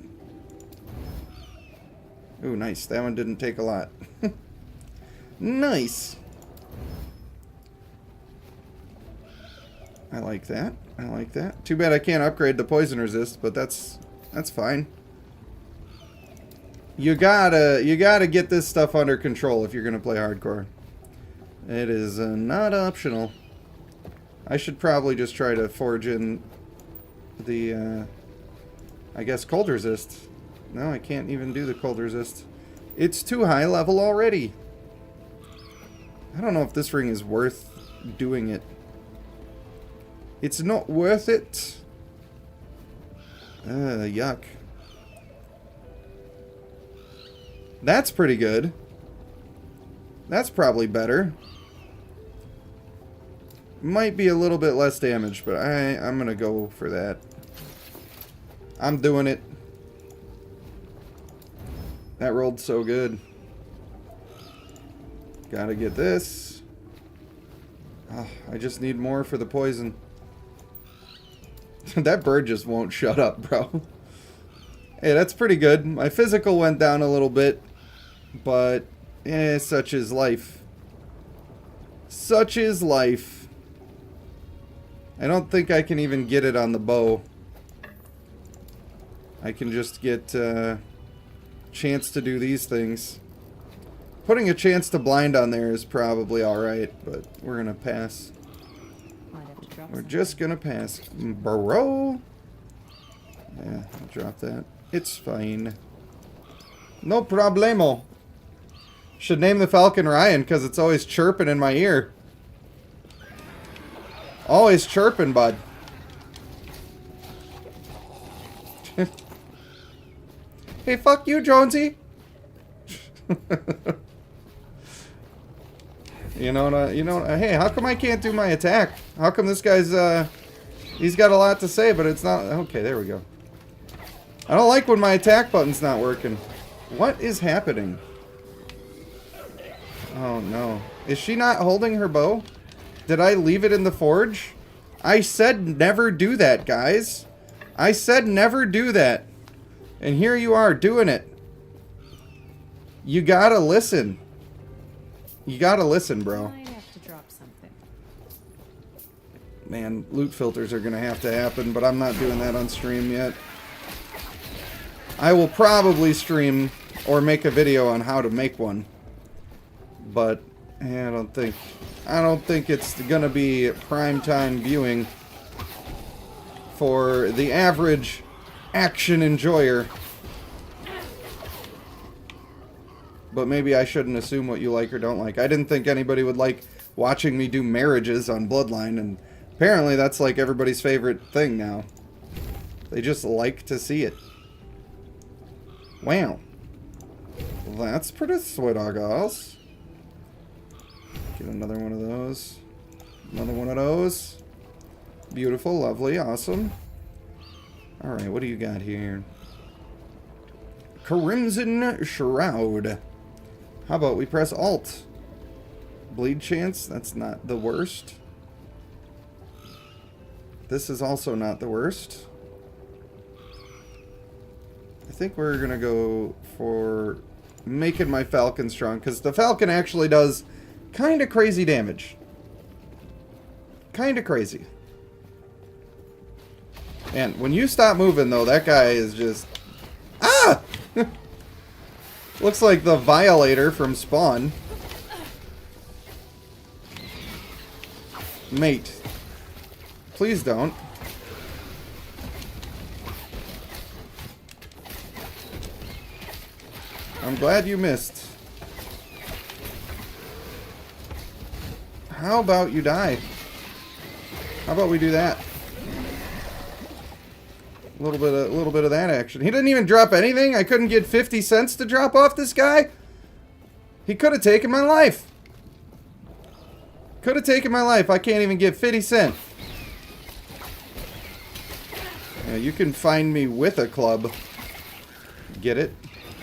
Ooh, nice. That one didn't take a lot. Nice. I like that. I like that. Too bad I can't upgrade the poison resist, but that's fine. You gotta get this stuff under control if you're gonna play hardcore. It is not optional. I should probably just try to forge in the, I guess, cold resist. No, I can't even do the cold resist. It's too high level already. I don't know if this ring is worth doing it. It's not worth it. Yuck. That's pretty good. That's probably better. Might be a little bit less damage, but I'm gonna go for that. I'm doing it. That rolled so good. Gotta get this. Oh, I just need more for the poison. That bird just won't shut up, bro. Hey, that's pretty good. My physical went down a little bit, but such is life. Such is life. I don't think I can even get it on the bow. I can just get chance to do these things. Putting a chance to blind on there is probably alright, but we're gonna pass. Might have to drop We're something. just gonna pass. Bro! Yeah, I'll drop that. It's fine. No problemo. Should name the Falcon Ryan, because it's always chirping in my ear. Always chirping, bud. Hey, fuck you, Jonesy. You know, hey, how come I can't do my attack? How come this guy's, he's got a lot to say, but it's not, okay, there we go. I don't like when my attack button's not working. What is happening? Oh, no. Is she not holding her bow? Did I leave it in the forge? I said never do that, guys. I said never do that. And here you are doing it. You gotta listen. You gotta listen, bro. Might have to drop something. Man, loot filters are gonna have to happen, but I'm not doing that on stream yet. I will probably stream or make a video on how to make one. But I don't think it's gonna be prime time viewing for the average action enjoyer. But maybe I shouldn't assume what you like or don't like. I didn't think anybody would like watching me do marriages on Bloodline, and apparently that's like everybody's favorite thing now. They just like to see it. Wow. That's pretty sweet, I guess. Get another one of those. Another one of those. Beautiful, lovely, awesome. Alright, what do you got here? Crimson Shroud. How about we press Alt? Bleed chance, that's not the worst. This is also not the worst. I think we're gonna go for making my Falcon strong, because the Falcon actually does kind of crazy damage. Kind of crazy. And when you stop moving, though, that guy is just... Ah! Looks like the Violator from Spawn. Mate. Please don't. I'm glad you missed. How about you die? How about we do that? A little bit of that action. He didn't even drop anything. I couldn't get 50 cents to drop off this guy. He could have taken my life. Could have taken my life. I can't even get 50 cents. Yeah, you can find me with a club. Get it?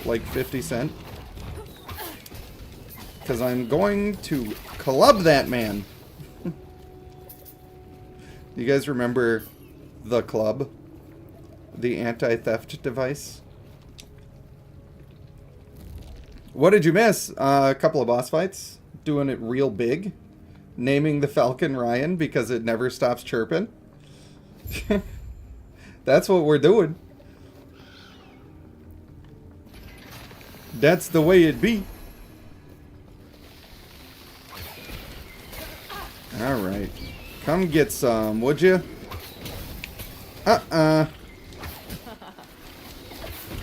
Like 50 cents. Because I'm going to club that man. You guys remember the club? The anti-theft device? What did you miss? A couple of boss fights. Doing it real big. Naming the Falcon Ryan because it never stops chirping. That's what we're doing. That's the way it be. Alright. Come get some, would you?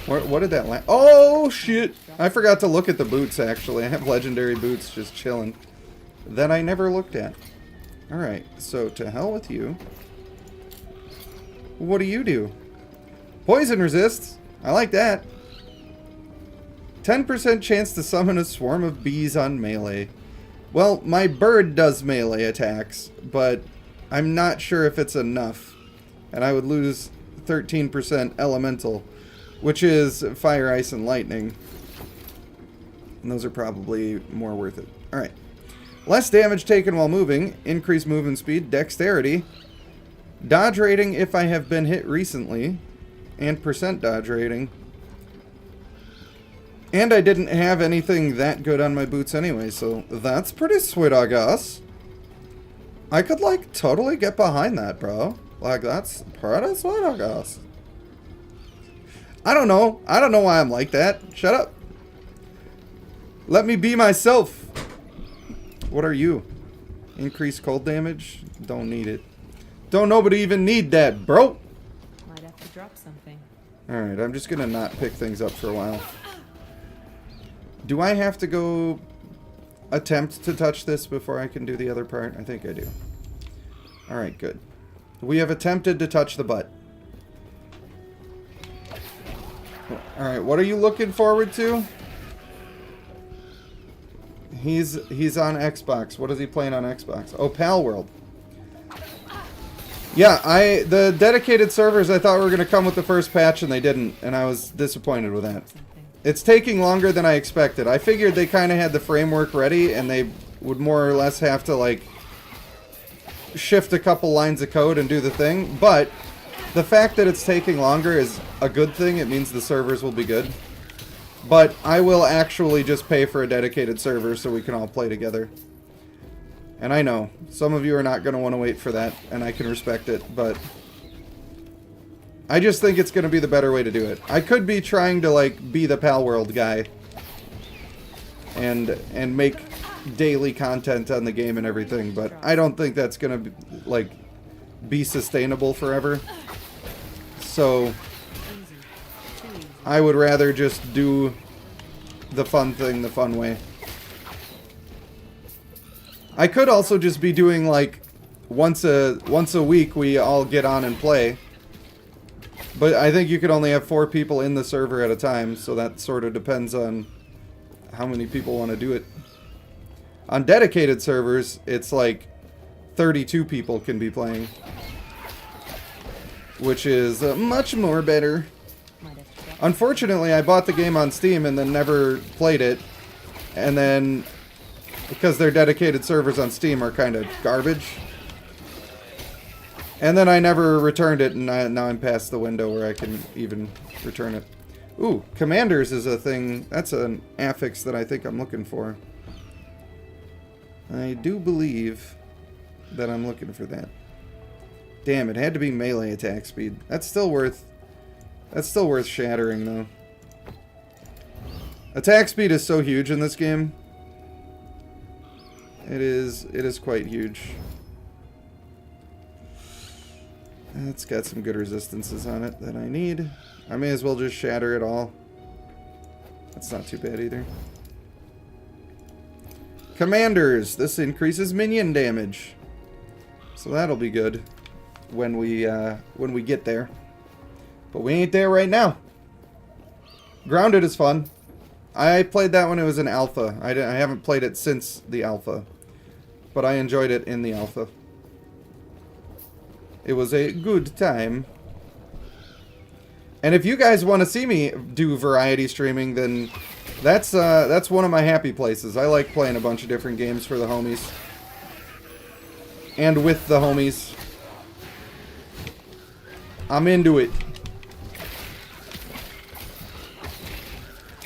What did that land? Oh, shit! I forgot to look at the boots, actually. I have legendary boots just chilling. That I never looked at. Alright, so to hell with you. What do you do? Poison resists. I like that. 10% chance to summon a swarm of bees on melee. Well, my bird does melee attacks, but I'm not sure if it's enough. And I would lose 13% elemental, which is fire, ice, and lightning. And those are probably more worth it. Alright. Less damage taken while moving. Increased movement speed. Dexterity. Dodge rating if I have been hit recently. And percent dodge rating. And I didn't have anything that good on my boots anyway, so that's pretty sweet, I guess. I could, like, totally get behind that, bro. Like, that's pretty sweet, I guess. I don't know. I don't know why I'm like that. Shut up. Let me be myself. What are you? Increased cold damage? Don't need it. Don't nobody even need that, bro. Might have to drop something. Alright, I'm just gonna not pick things up for a while. Do I have to go attempt to touch this before I can do the other part? I think I do. Alright, good. We have attempted to touch the butt. Alright, what are you looking forward to? He's on Xbox. What is he playing on Xbox? Oh, Pal World. Yeah, the dedicated servers I thought were going to come with the first patch and they didn't, and I was disappointed with that. It's taking longer than I expected. I figured they kind of had the framework ready and they would more or less have to, like, shift a couple lines of code and do the thing, but the fact that it's taking longer is a good thing. It means the servers will be good. But I will actually just pay for a dedicated server so we can all play together. And I know, some of you are not going to want to wait for that, and I can respect it, but I just think it's going to be the better way to do it. I could be trying to, like, be the Pal World guy and make daily content on the game and everything, but I don't think that's going to, like, be sustainable forever. So I would rather just do the fun thing the fun way. I could also just be doing, like, once a week we all get on and play. But I think you could only have 4 people in the server at a time, so that sort of depends on how many people want to do it. On dedicated servers, it's like 32 people can be playing, which is much more better. Unfortunately, I bought the game on Steam and then never played it, and then because their dedicated servers on Steam are kind of garbage. And then I never returned it, and now I'm past the window where I can even return it. Ooh, Commanders is a thing. That's an affix that I think I'm looking for. I do believe that I'm looking for that. Damn, it had to be melee attack speed. That's still worth shattering, though. Attack speed is so huge in this game. It is quite huge. It's got some good resistances on it that I need. I may as well just shatter it all. That's not too bad either. Commanders. This increases minion damage. So that'll be good when we get there. But we ain't there right now. Grounded is fun. I played that when it was in alpha. I haven't played it since the alpha. But I enjoyed it in the alpha. It was a good time. And if you guys want to see me do variety streaming, then that's one of my happy places. I like playing a bunch of different games for the homies. And with the homies. I'm into it.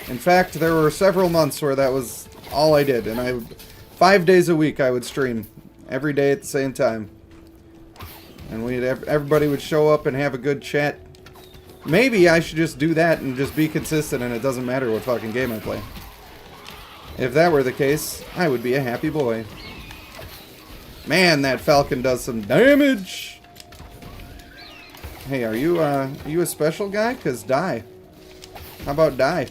In fact, there were several months where that was all I did, and 5 days a week I would stream every day at the same time, and everybody would show up and have a good chat. Maybe I should just do that and just be consistent, and it doesn't matter what fucking game I play. If that were the case, I would be a happy boy. Man, that Falcon does some damage. Hey, are you a special guy? 'Cause die. How about die?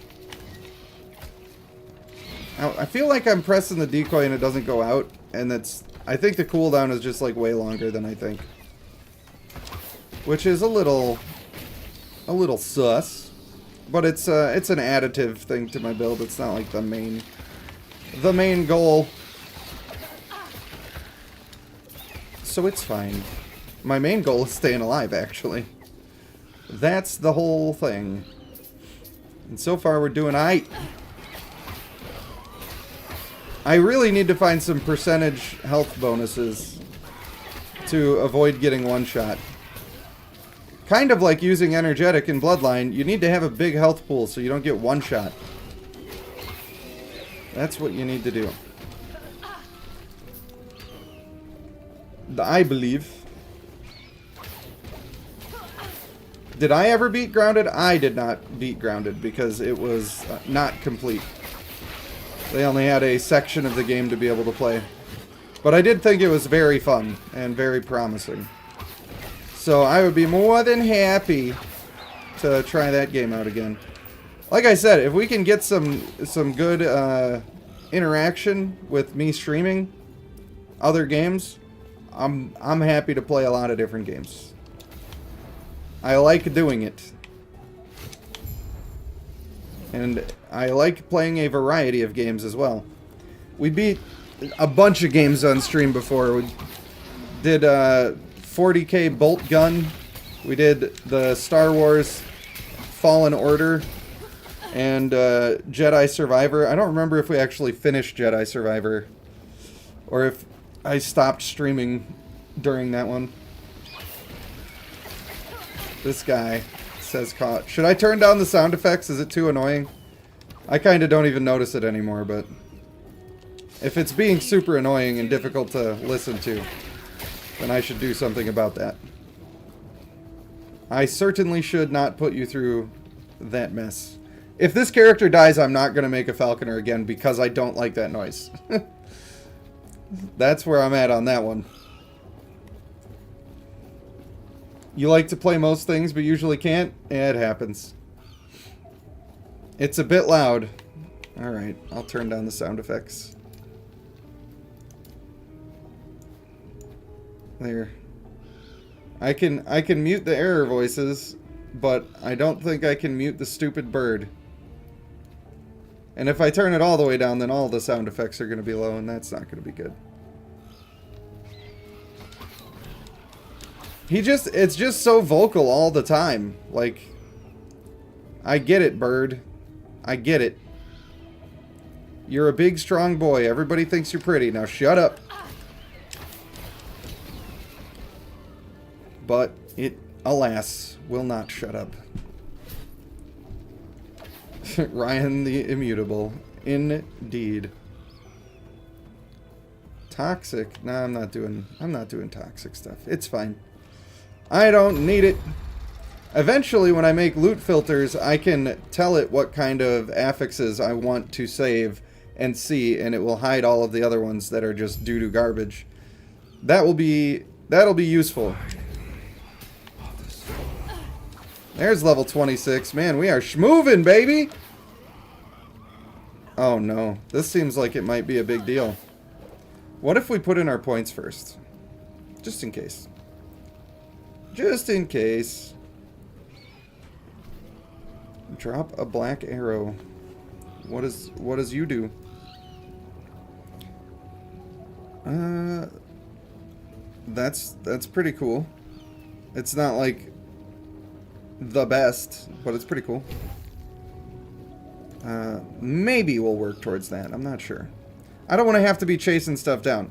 I feel like I'm pressing the decoy and it doesn't go out, and I think the cooldown is just like way longer than I think. Which is a little sus. But it's an additive thing to my build. It's not like the main goal. So it's fine. My main goal is staying alive, actually. That's the whole thing. And so far we're doing aight. I really need to find some percentage health bonuses to avoid getting one shot. Kind of like using energetic in Bloodline, you need to have a big health pool so you don't get one shot. That's what you need to do. I believe. Did I ever beat Grounded? I did not beat Grounded because it was not complete. They only had a section of the game to be able to play. But I did think it was very fun and very promising. So I would be more than happy to try that game out again. Like I said, if we can get some good interaction with me streaming other games, I'm happy to play a lot of different games. I like doing it. And I like playing a variety of games as well. We beat a bunch of games on stream before. We did 40k Bolt Gun. We did the Star Wars Fallen Order and Jedi Survivor. I don't remember if we actually finished Jedi Survivor or if I stopped streaming during that one. This guy says caught. Should I turn down the sound effects? Is it too annoying? I kind of don't even notice it anymore, but if it's being super annoying and difficult to listen to, then I should do something about that. I certainly should not put you through that mess. If this character dies, I'm not going to make a Falconer again because I don't like that noise. That's where I'm at on that one. You like to play most things, but usually can't? Yeah, it happens. It's a bit loud. Alright, I'll turn down the sound effects. There. I can mute the error voices, but I don't think I can mute the stupid bird. And if I turn it all the way down, then all the sound effects are going to be low, and that's not going to be good. It's just so vocal all the time. Like, I get it, bird. I get it. You're a big, strong boy. Everybody thinks you're pretty. Now shut up. But it, alas, will not shut up. Ryan the Immutable. Indeed. Toxic. Nah, I'm not doing toxic stuff. It's fine. I don't need it. Eventually, when I make loot filters, I can tell it what kind of affixes I want to save and see, and it will hide all of the other ones that are just doo-doo garbage. That'll be useful. There's level 26. Man, we are schmoovin', baby! Oh no, this seems like it might be a big deal. What if we put in our points first? Just in case. Just in case. Drop a black arrow. What does you do? That's pretty cool. It's not like the best, but it's pretty cool. Maybe we'll work towards that. I'm not sure. I don't want to have to be chasing stuff down.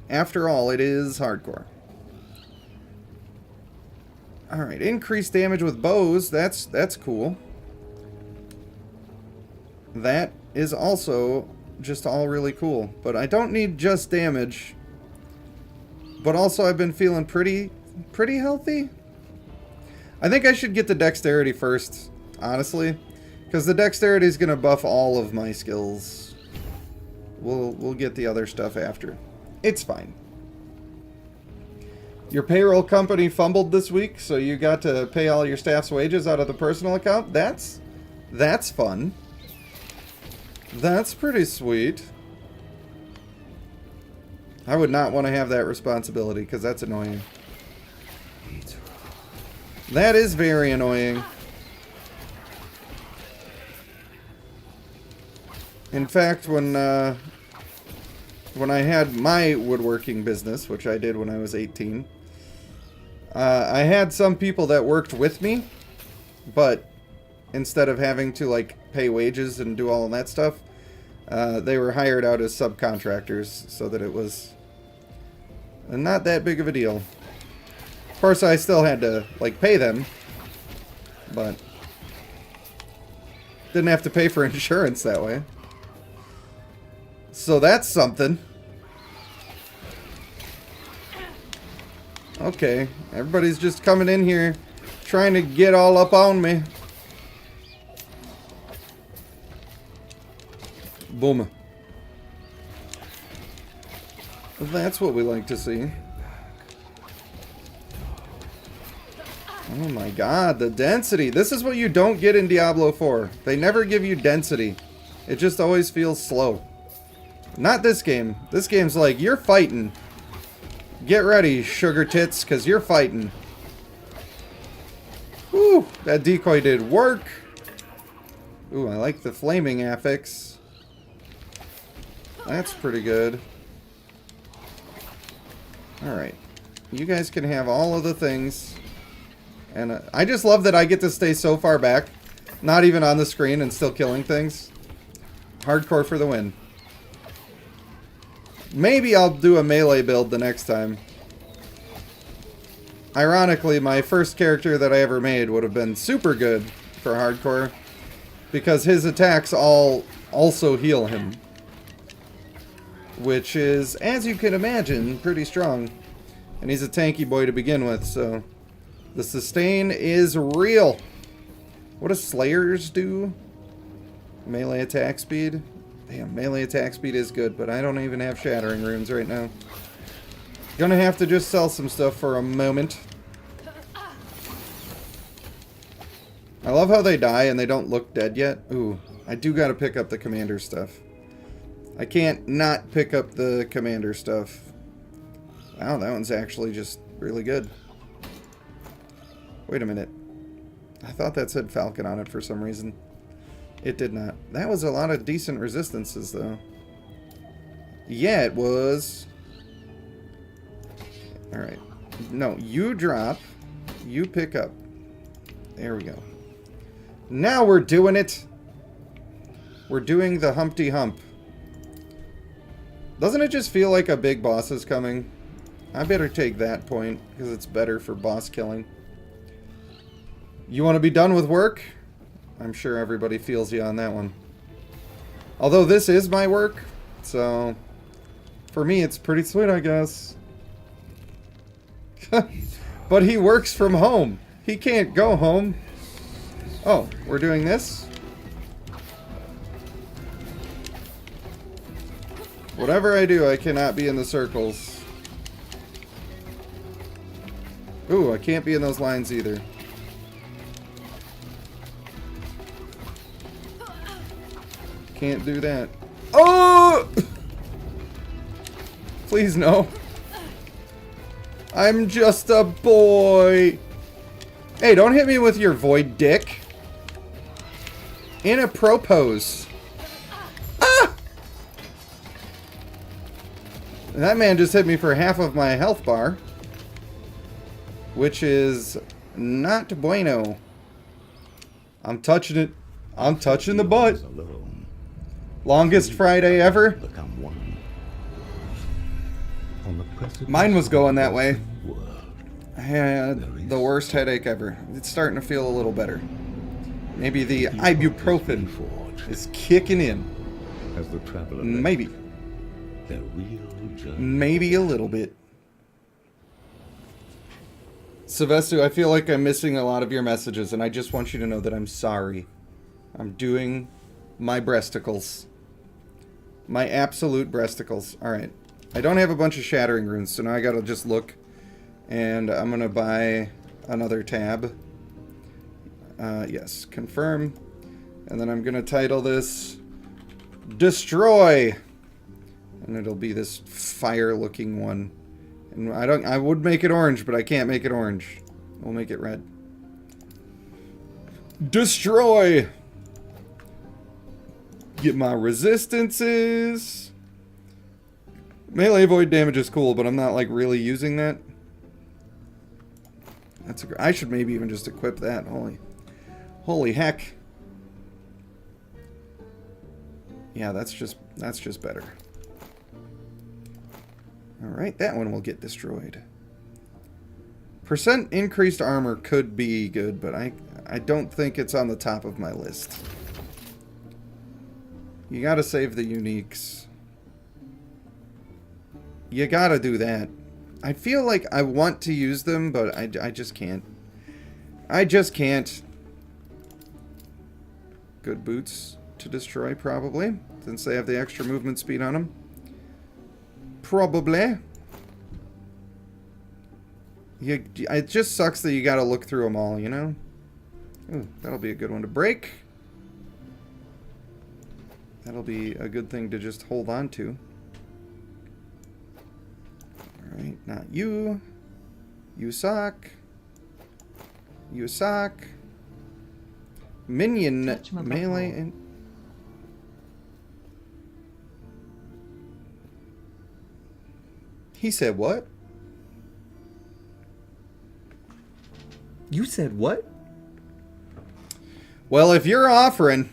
After all, it is hardcore. Alright, increased damage with bows. That's cool. That is also just all really cool. But I don't need just damage. But also I've been feeling pretty healthy. I think I should get the dexterity first, honestly. Because the dexterity is going to buff all of my skills. We'll get the other stuff after. It's fine. Your payroll company fumbled this week, so you got to pay all your staff's wages out of the personal account. That's fun. That's pretty sweet. I would not want to have that responsibility, because that's annoying. That is very annoying. In fact, when I had my woodworking business, which I did when I was 18, I had some people that worked with me, but instead of having to like pay wages and do all of that stuff, they were hired out as subcontractors, so that it was not that big of a deal. Of course, I still had to like pay them, but didn't have to pay for insurance that way. So that's something. Okay, everybody's just coming in here trying to get all up on me. Boom. That's what we like to see. Oh my god, the density. This is what you don't get in Diablo 4. They never give you density. It just always feels slow. Not this game. This game's like, you're fighting. Get ready, sugar tits, because you're fighting. Whew, that decoy did work. Ooh, I like the flaming affix. That's pretty good. Alright. You guys can have all of the things. And I just love that I get to stay so far back. Not even on the screen and still killing things. Hardcore for the win. Maybe I'll do a melee build the next time. Ironically, my first character that I ever made would have been super good for hardcore, because his attacks all also heal him. Which is, as you can imagine, pretty strong. And he's a tanky boy to begin with, so the sustain is real. What do Slayers do? Melee attack speed? Damn, melee attack speed is good, but I don't even have shattering runes right now. Gonna have to just sell some stuff for a moment. I love how they die and they don't look dead yet. Ooh, I do gotta pick up the commander stuff. I can't not pick up the commander stuff. Wow, that one's actually just really good. Wait a minute. I thought that said Falcon on it for some reason. It did not. That was a lot of decent resistances, though. Yeah, it was. Alright. No, you drop. You pick up. There we go. Now we're doing it. We're doing the Humpty Hump. Doesn't it just feel like a big boss is coming? I better take that point, because it's better for boss killing. You want to be done with work? I'm sure everybody feels you on that one. Although this is my work, so for me it's pretty sweet, I guess. But he works from home. He can't go home. Oh, we're doing this? Whatever I do, I cannot be in the circles. Ooh, I can't be in those lines either. Can't do that. Oh! Please no. I'm just a boy. Hey, don't hit me with your void dick. Inapropos. Ah! That man just hit me for half of my health bar. Which is not bueno. I'm touching it. I'm touching the butt. Longest Friday ever? Mine was going that way. I had the worst headache ever. It's starting to feel a little better. Maybe the ibuprofen is kicking in. As the traveler Maybe. their real journey. Maybe a little bit. Sylvestu, I feel like I'm missing a lot of your messages, and I just want you to know that I'm sorry. I'm doing my breasticles. My absolute breasticles. Alright. I don't have a bunch of shattering runes, so now I gotta just look. And I'm gonna buy another tab. Yes, confirm. And then I'm gonna title this Destroy. And it'll be this fire-looking one. And I would make it orange, but I can't make it orange. We'll make it red. Destroy! Get my resistances. Melee void damage is cool, but I'm not like really using that. I should maybe even just equip that. Holy heck. Yeah, that's just better. Alright, that one will get destroyed. Percent increased armor could be good, but I don't think it's on the top of my list. You gotta save the uniques. You gotta do that. I feel like I want to use them, but I just can't. I just can't. Good boots to destroy, probably. Since they have the extra movement speed on them. Probably. It just sucks that you gotta look through them all, you know? Ooh, that'll be a good one to break. That'll be a good thing to just hold on to. Alright, not you. You suck. You suck. Minion melee and... He said what? You said what? Well, if you're offering,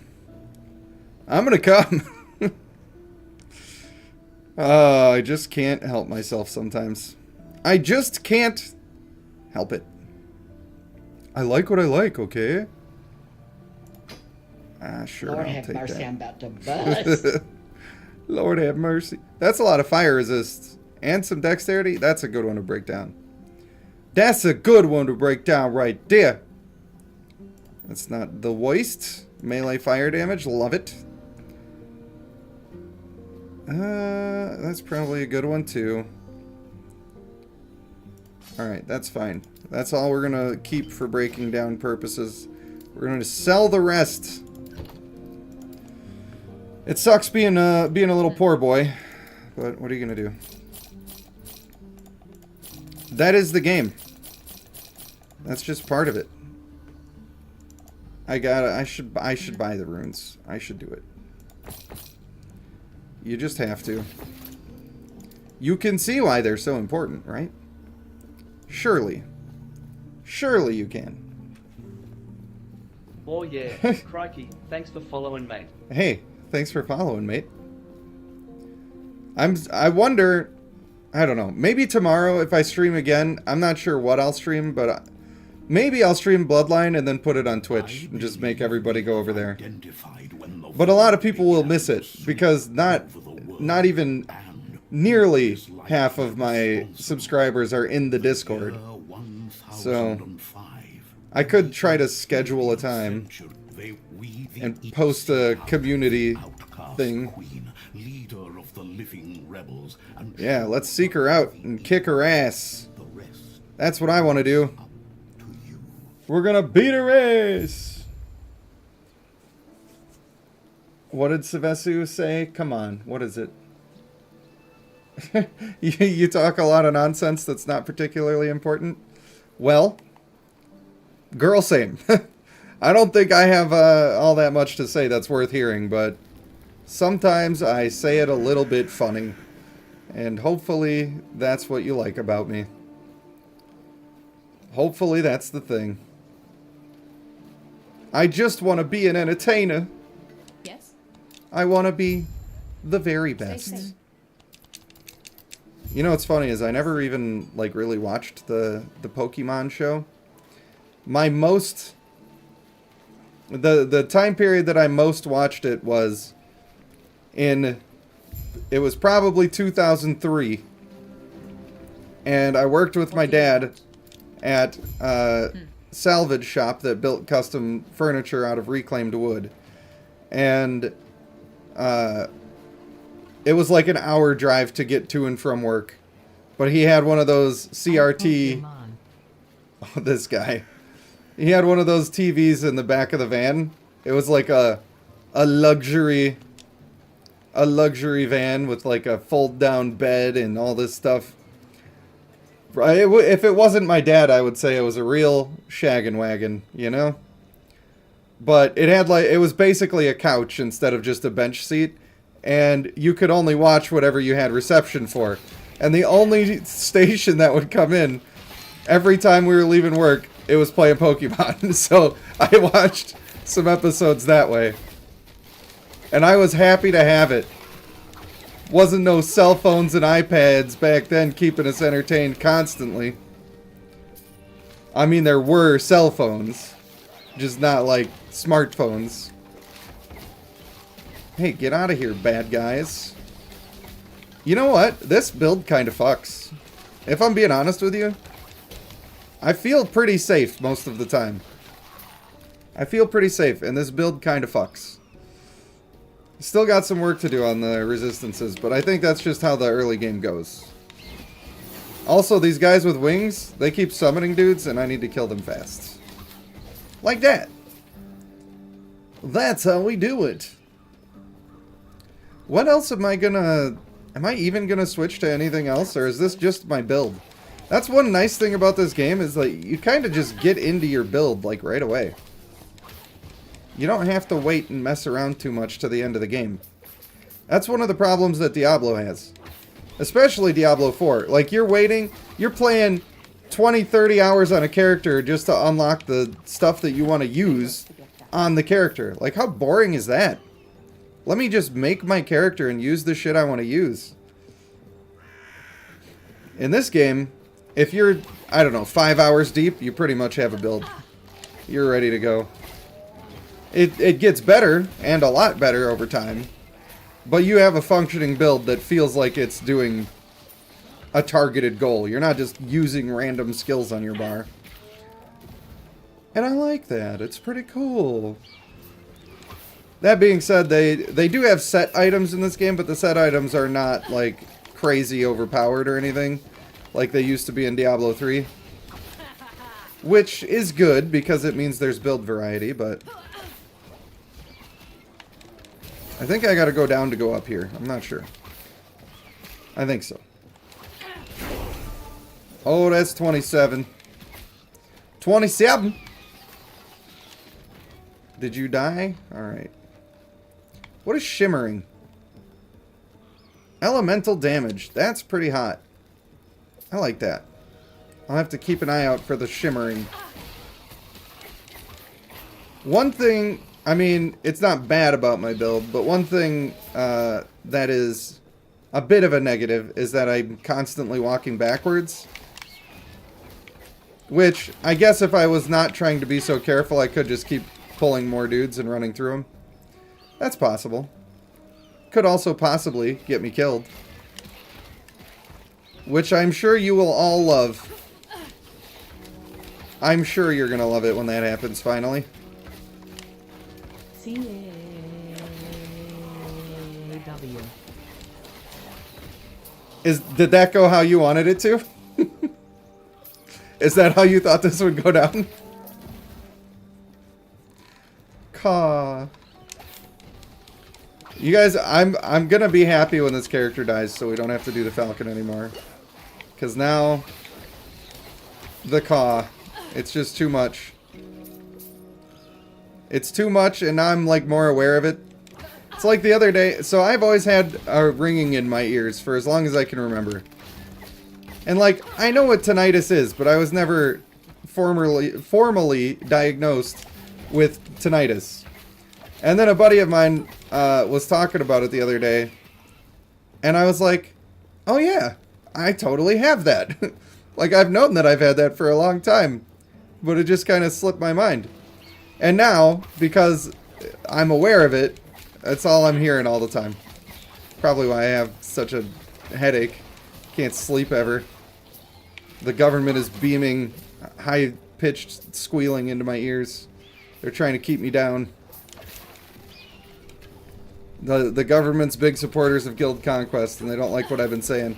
I'm gonna come. I just can't help myself sometimes. I just can't help it. I like what I like, okay? Sure, Lord I'll have take mercy, that. I'm about to bust. Lord have mercy. That's a lot of fire resist. And some dexterity. That's a good one to break down. That's a good one to break down right there. That's not the worst. Melee fire damage. Love it. That's probably a good one too. Alright, that's fine. That's all we're going to keep for breaking down purposes. We're going to sell the rest. It sucks being a little poor boy, but what are you going to do? That is the game. That's just part of it. I should buy the runes. I should do it. You just have to. You can see why they're so important, right? Surely. Surely you can. Oh yeah, crikey, thanks for following, mate. Hey, thanks for following, mate. I wonder, I don't know, maybe tomorrow if I stream again, I'm not sure what I'll stream, but maybe I'll stream Bloodline and then put it on Twitch and just make everybody go over there. But a lot of people will miss it because not even nearly half of my subscribers are in the Discord. So I could try to schedule a time and post a community thing. Yeah, let's seek her out and kick her ass. That's what I want to do. We're gonna beat her ass. What did Savesu say? Come on, what is it? You talk a lot of nonsense that's not particularly important. Well, girl, same. I don't think I have all that much to say that's worth hearing, but sometimes I say it a little bit funny. And hopefully that's what you like about me. Hopefully that's the thing. I just want to be an entertainer. Yes? I want to be the very best. You know what's funny is I never even like really watched the Pokemon show. My most the time period that I most watched it was it was probably 2003. And I worked with my dad at a salvage shop that built custom furniture out of reclaimed wood. And it was like an hour drive to get to and from work. But he had one of those CRT... Oh, this guy. He had one of those TVs in the back of the van. It was like a luxury van with like a fold-down bed and all this stuff. If it wasn't my dad, I would say it was a real shaggin' wagon, you know? But it had like, it was basically a couch instead of just a bench seat. And you could only watch whatever you had reception for. And the only station that would come in every time we were leaving work, it was playing Pokemon. So I watched some episodes that way. And I was happy to have it. Wasn't no cell phones and iPads back then keeping us entertained constantly. I mean, there were cell phones, just not like smartphones. Hey, get out of here, bad guys. You know what? This build kind of fucks. If I'm being honest with you, I feel pretty safe most of the time. I feel pretty safe, and this build kind of fucks. Still got some work to do on the resistances, but I think that's just how the early game goes. Also, these guys with wings, they keep summoning dudes, and I need to kill them fast. Like that. That's how we do it. What else am I gonna... Am I even gonna switch to anything else, or is this just my build? That's one nice thing about this game, is like, you kind of just get into your build, like, right away. You don't have to wait and mess around too much to the end of the game. That's one of the problems that Diablo has. Especially Diablo 4. Like, you're waiting, you're playing 20, 30 hours on a character just to unlock the stuff that you want to use on the character. Like, how boring is that? Let me just make my character and use the shit I want to use. In this game, if you're, I don't know, 5 hours deep, you pretty much have a build. You're ready to go. It gets better, and a lot better over time. But you have a functioning build that feels like it's doing a targeted goal. You're not just using random skills on your bar. And I like that. It's pretty cool. That being said, they do have set items in this game, but the set items are not, like, crazy overpowered or anything, like they used to be in Diablo 3. Which is good, because it means there's build variety, but... I think I gotta go down to go up here. I'm not sure. I think so. Oh, that's 27. 27! Did you die? Alright. What is shimmering? Elemental damage. That's pretty hot. I like that. I'll have to keep an eye out for the shimmering. One thing, I mean, it's not bad about my build, but one thing that is a bit of a negative is that I'm constantly walking backwards. Which, I guess if I was not trying to be so careful, I could just keep pulling more dudes and running through them. That's possible. Could also possibly get me killed. Which I'm sure you will all love. I'm sure you're gonna love it when that happens finally. C-A-W. Did that go how you wanted it to? Is that how you thought this would go down? Caw. You guys, I'm gonna be happy when this character dies, so we don't have to do the Falcon anymore. Cause now the caw. It's just too much. It's too much, and now I'm like more aware of it. It's like the other day, so I've always had a ringing in my ears for as long as I can remember. And like, I know what tinnitus is, but I was never formally diagnosed with tinnitus. And then a buddy of mine was talking about it the other day, and I was like, oh yeah, I totally have that. Like, I've known that I've had that for a long time, but it just kind of slipped my mind. And now, because I'm aware of it, that's all I'm hearing all the time. Probably why I have such a headache. Can't sleep ever. The government is beaming high-pitched squealing into my ears. They're trying to keep me down. The government's big supporters of Guild Conquest, and they don't like what I've been saying.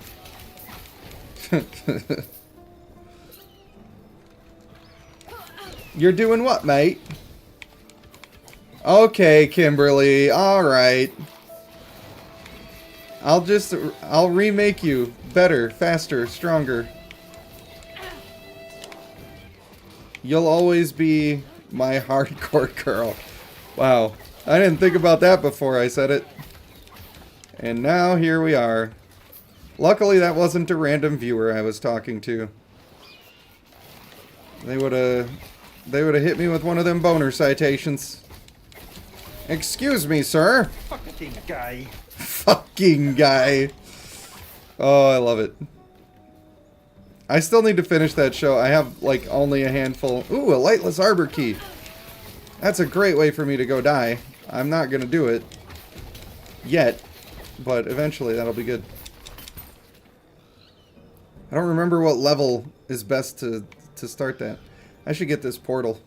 You're doing what, mate? Okay, Kimberly. Alright. I'll remake you better, faster, stronger. You'll always be my hardcore girl. Wow. I didn't think about that before I said it. And now here we are. Luckily that wasn't a random viewer I was talking to. They would have hit me with one of them boner citations. Excuse me, sir. Fucking guy. Fucking guy. Oh, I love it. I still need to finish that show. I have, like, only a handful. Ooh, a lightless arbor key. That's a great way for me to go die. I'm not gonna do it. Yet. But eventually that'll be good. I don't remember what level is best to start that. I should get this portal.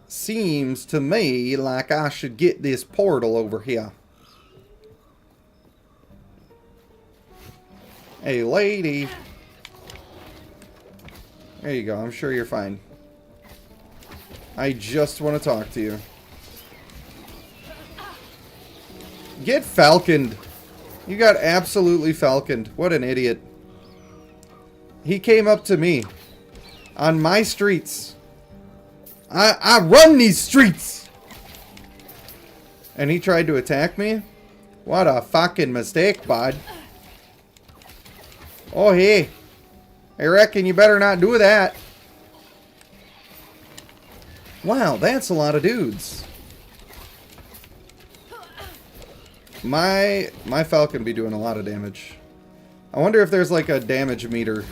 Seems to me like I should get this portal over here. Hey, lady. There you go. I'm sure you're fine. I just want to talk to you. Get falconed. You got absolutely falconed. What an idiot. He came up to me. On my streets. I run these streets! And he tried to attack me? What a fucking mistake, bud. Oh, hey. I reckon you better not do that. Wow, that's a lot of dudes. My falcon be doing a lot of damage. I wonder if there's like a damage meter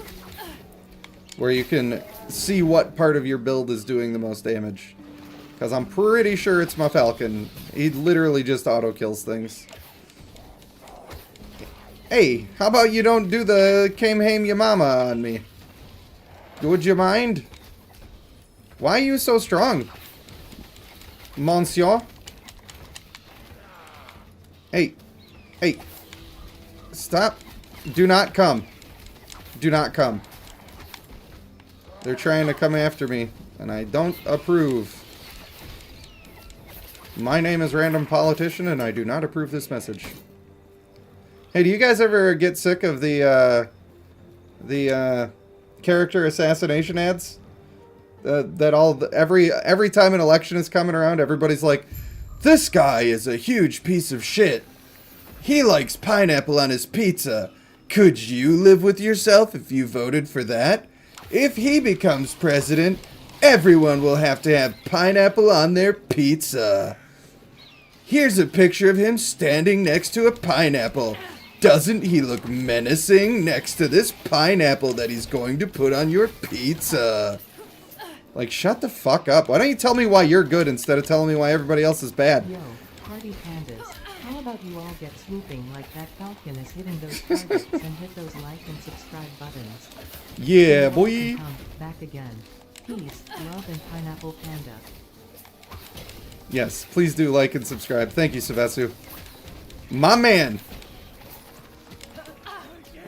where you can see what part of your build is doing the most damage. Because I'm pretty sure it's my falcon. He literally just auto-kills things. Hey, how about you don't do the came hame ya mama on me? Would you mind? Why are you so strong? Monsieur? Hey. Hey. Stop. Do not come. Do not come. They're trying to come after me, and I don't approve. My name is Random Politician, and I do not approve this message. Hey, do you guys ever get sick of the character assassination ads? Every time an election is coming around, everybody's like, this guy is a huge piece of shit. He likes pineapple on his pizza. Could you live with yourself if you voted for that? If he becomes president, everyone will have to have pineapple on their pizza. Here's a picture of him standing next to a pineapple. Doesn't he look menacing next to this pineapple that he's going to put on your pizza? Like, shut the fuck up. Why don't you tell me why you're good instead of telling me why everybody else is bad? Yo, party pandas. How about you all get swooping like that falcon is hitting those targets and hit those like and subscribe buttons. Yeah, boy. Come back again. Peace, love, and pineapple panda. Yes, please do like and subscribe. Thank you, Savesu. My man.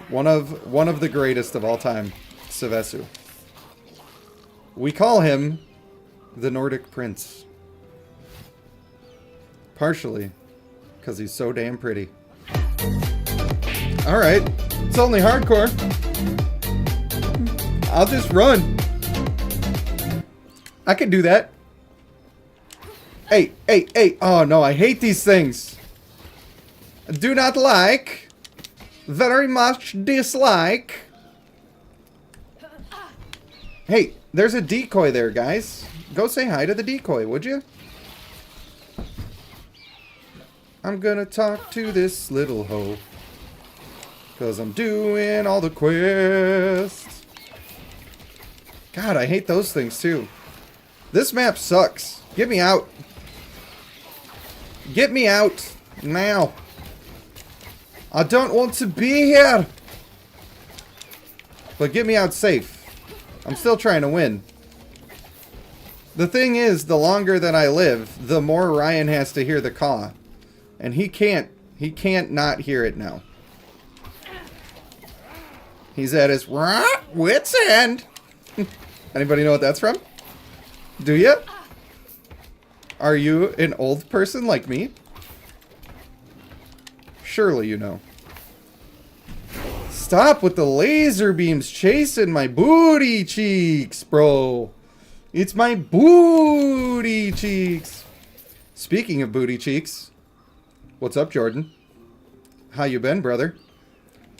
One of the greatest of all time, Savesu. We call him the Nordic Prince. Partially because he's so damn pretty. Alright, it's only hardcore. I'll just run. I can do that. Hey, hey, hey. Oh no, I hate these things. Do not like. Very much dislike. Hey, there's a decoy there, guys. Go say hi to the decoy, would you? I'm gonna talk to this little hoe. Because I'm doing all the quests. God, I hate those things too. This map sucks. Get me out. Get me out. Now. I don't want to be here. But get me out safe. I'm still trying to win. The thing is, the longer that I live, the more Ryan has to hear the caw. And he can't not hear it now. He's at his wit's end. Anybody know what that's from? Do you? Are you an old person like me? Surely you know. Stop with the laser beams chasing my booty cheeks, bro. It's my booty cheeks. Speaking of booty cheeks, what's up, Jordan? How you been, brother?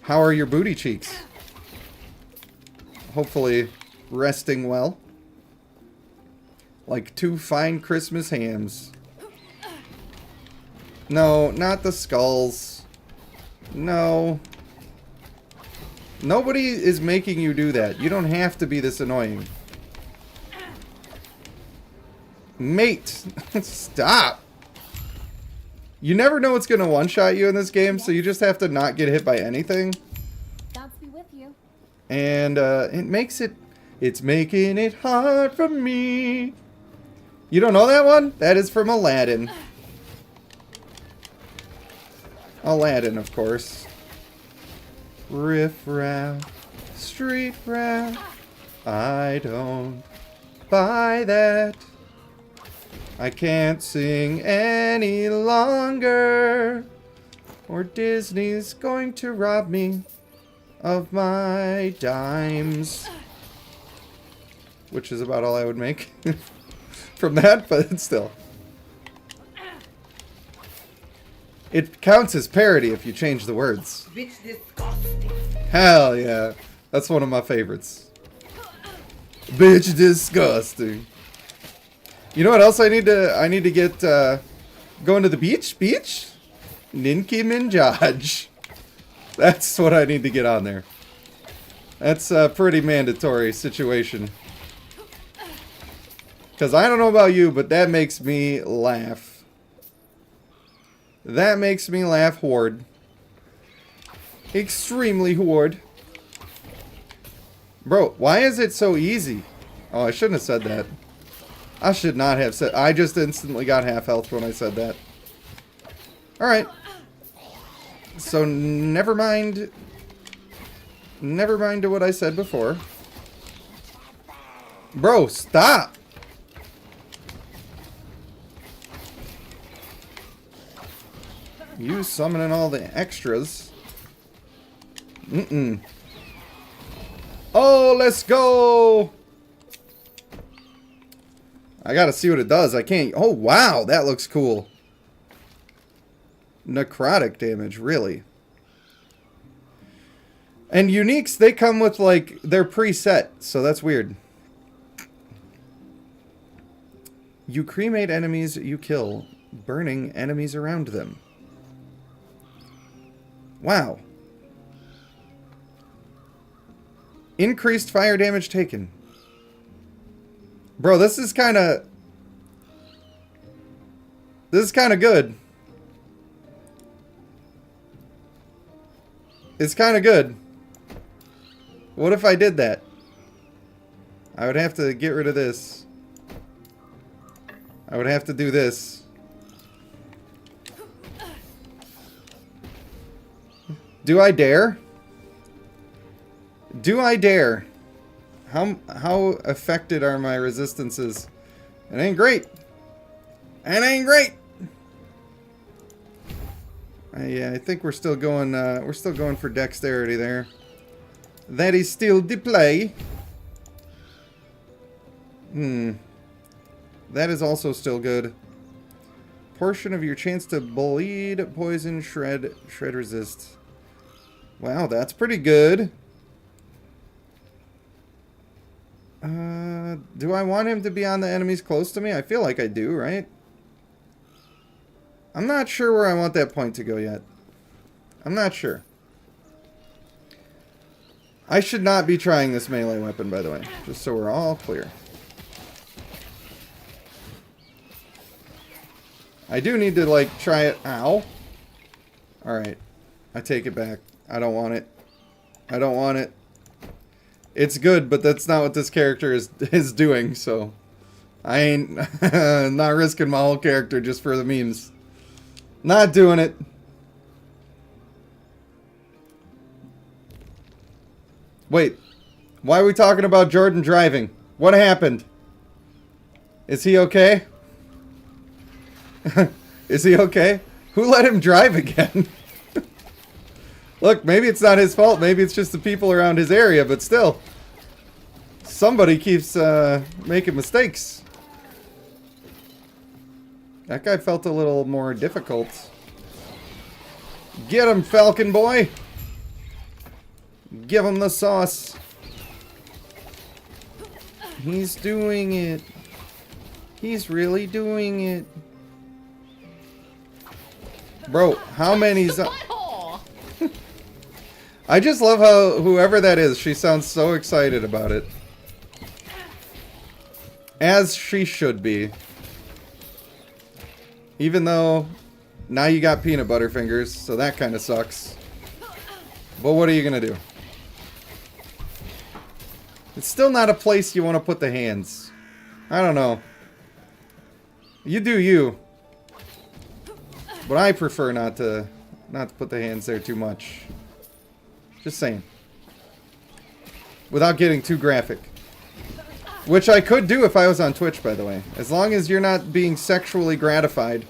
How are your booty cheeks? Hopefully resting well. Like two fine Christmas hams. No, not the skulls. No. Nobody is making you do that. You don't have to be this annoying. Mate, stop. You never know what's going to one-shot you in this game, so you just have to not get hit by anything. Gods be with you. And it's making it hard for me. You don't know that one? That is from Aladdin. Aladdin, of course. Riff raff, street raff. I don't buy that. I can't sing any longer, or Disney's going to rob me of my dimes. Which is about all I would make from that, but still. It counts as parody if you change the words. Bitch disgusting. Hell yeah. That's one of my favorites. Bitch disgusting. You know what else I need to get going to the beach? Beach? Ninki Minjaj. That's what I need to get on there. That's a pretty mandatory situation. Because I don't know about you, but that makes me laugh. That makes me laugh hard. Extremely hard. Bro, why is it so easy? Oh, I shouldn't have said that. I should not have said... I just instantly got half health when I said that. Alright. So, never mind... Never mind to what I said before. Bro, stop! You summoning all the extras. Mm-mm. Oh, let's go! I gotta see what it does. I can't... Oh, wow! That looks cool. Necrotic damage, really. And uniques, they come with, like, they're preset, so that's weird. You cremate enemies you kill, burning enemies around them. Wow. Increased fire damage taken. Bro, this is kind of... This is kind of good. It's kind of good. What if I did that? I would have to get rid of this. I would have to do this. Do I dare? Do I dare? How affected are my resistances? It ain't great. It ain't great. Yeah, I think we're still going for dexterity there. That is still the play. That is also still good. Portion of your chance to bleed, poison, shred resist. Wow, that's pretty good. Do I want him to be on the enemies close to me? I feel like I do, right? I'm not sure where I want that point to go yet. I'm not sure. I should not be trying this melee weapon, by the way. Just so we're all clear. I do need to, like, try it. Ow. Alright. I take it back. I don't want it. I don't want it. It's good, but that's not what this character is doing, so... I ain't not risking my whole character just for the memes. Not doing it. Wait. Why are we talking about Jordan driving? What happened? Is he okay? Is he okay? Who let him drive again? Look, maybe it's not his fault. Maybe it's just the people around his area, but still. Somebody keeps making mistakes. That guy felt a little more difficult. Get him, Falcon boy! Give him the sauce. He's doing it. He's really doing it. Bro, how many's... I just love how whoever that is, she sounds so excited about it. As she should be. Even though now you got peanut butter fingers, so that kind of sucks. But what are you going to do? It's still not a place you want to put the hands. I don't know. You do you. But I prefer not to put the hands there too much. Just saying. Without getting too graphic. Which I could do if I was on Twitch, by the way. As long as you're not being sexually gratified.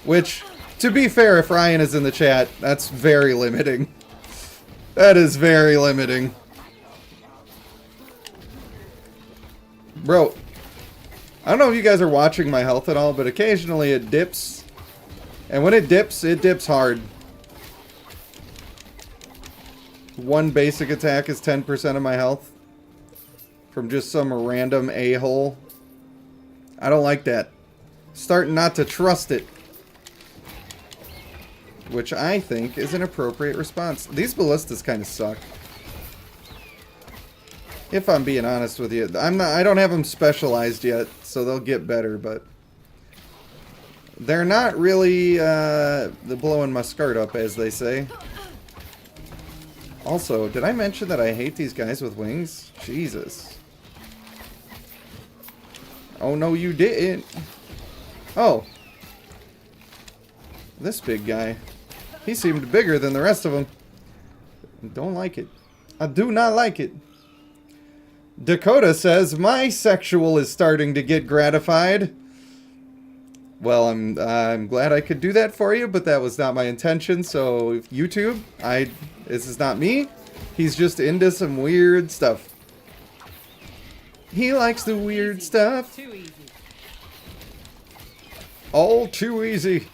Which, to be fair, if Ryan is in the chat, that's very limiting. That is very limiting. Bro, I don't know if you guys are watching my health at all, but occasionally it dips. And when it dips hard. One basic attack is 10% of my health. From just some random a-hole. I don't like that. Starting not to trust it. Which I think is an appropriate response. These ballistas kind of suck. If I'm being honest with you. I don't have them specialized yet, so they'll get better, but... They're not really blowing my skirt up, as they say. Also, did I mention that I hate these guys with wings? Jesus. Oh, no, you didn't. Oh. This big guy. He seemed bigger than the rest of them. Don't like it. I do not like it. Dakota says, my sexual is starting to get gratified. Well, I'm glad I could do that for you, but that was not my intention. So, YouTube, this is not me. He's just into some weird stuff. He likes the weird stuff. Too easy. All too easy.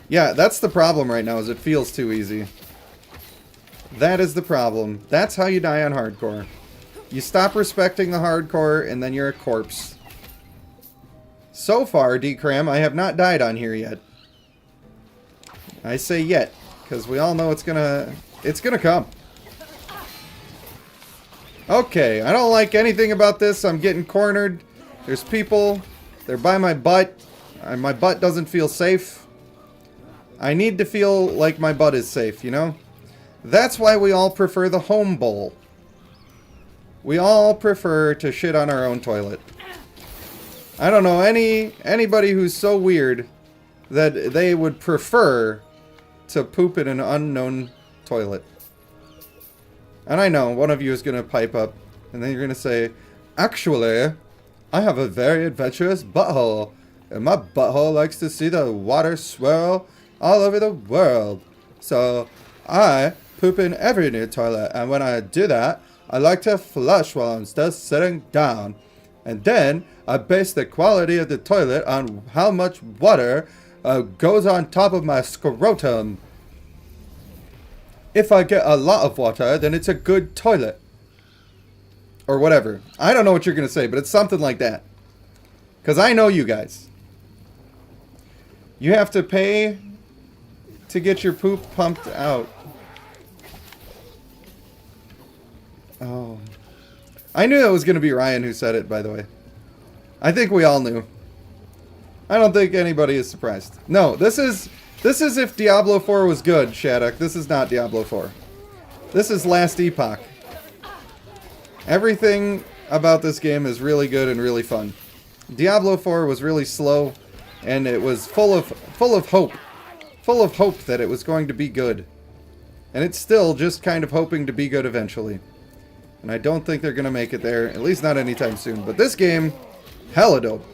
Yeah, that's the problem right now, is it feels too easy. That is the problem. That's how you die on hardcore. You stop respecting the hardcore, and then you're a corpse. So far, D-Cram, I have not died on here yet. I say yet, because we all know it's gonna come. Okay, I don't like anything about this. I'm getting cornered. There's people. They're by my butt. My butt doesn't feel safe. I need to feel like my butt is safe, you know? That's why we all prefer the home bowl. We all prefer to shit on our own toilet. I don't know anybody who's so weird that they would prefer to poop in an unknown toilet. And I know one of you is going to pipe up, and then you're going to say, actually, I have a very adventurous butthole, and my butthole likes to see the water swirl all over the world. So I poop in every new toilet, and when I do that, I like to flush while I'm still sitting down. And then I base the quality of the toilet on how much water goes on top of my scrotum. If I get a lot of water, then it's a good toilet. Or whatever. I don't know what you're going to say, but it's something like that. Because I know you guys. You have to pay to get your poop pumped out. Oh. I knew that was going to be Ryan who said it, by the way. I think we all knew. I don't think anybody is surprised. No, this is if Diablo 4 was good, Shattuck. This is not Diablo 4. This is last Epoch. Everything about this game is really good and really fun. Diablo 4 was really slow, and it was full of hope. Full of hope that it was going to be good. And it's still just kind of hoping to be good eventually. And I don't think they're going to make it there, at least not anytime soon. But this game, hella dope.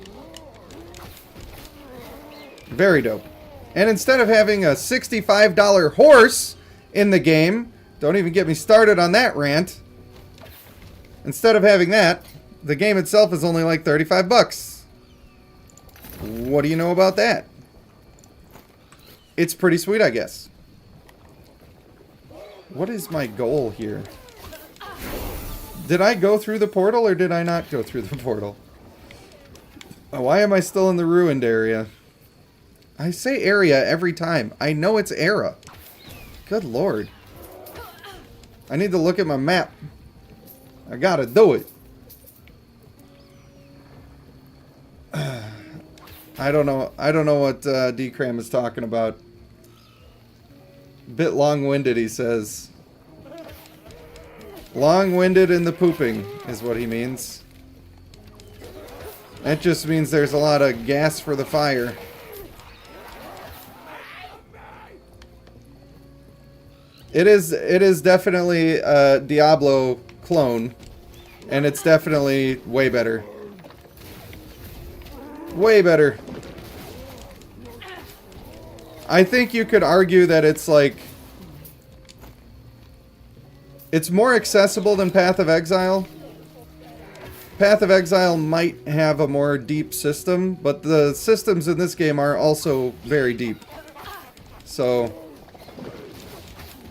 Very dope. And instead of having a $65 horse in the game, don't even get me started on that rant. Instead of having that, the game itself is only like 35 bucks. What do you know about that? It's pretty sweet, I guess. What is my goal here? Did I go through the portal or did I not go through the portal? Why am I still in the ruined area? I say area every time. I know it's era. Good lord. I need to look at my map. I gotta do it. I don't know what D-Cram is talking about. Bit long-winded, he says. Long-winded in the pooping is what he means. That just means there's a lot of gas for the fire. It is definitely a Diablo clone, and it's definitely way better. Way better. I think you could argue that it's like... It's more accessible than Path of Exile. Path of Exile might have a more deep system, but the systems in this game are also very deep. So...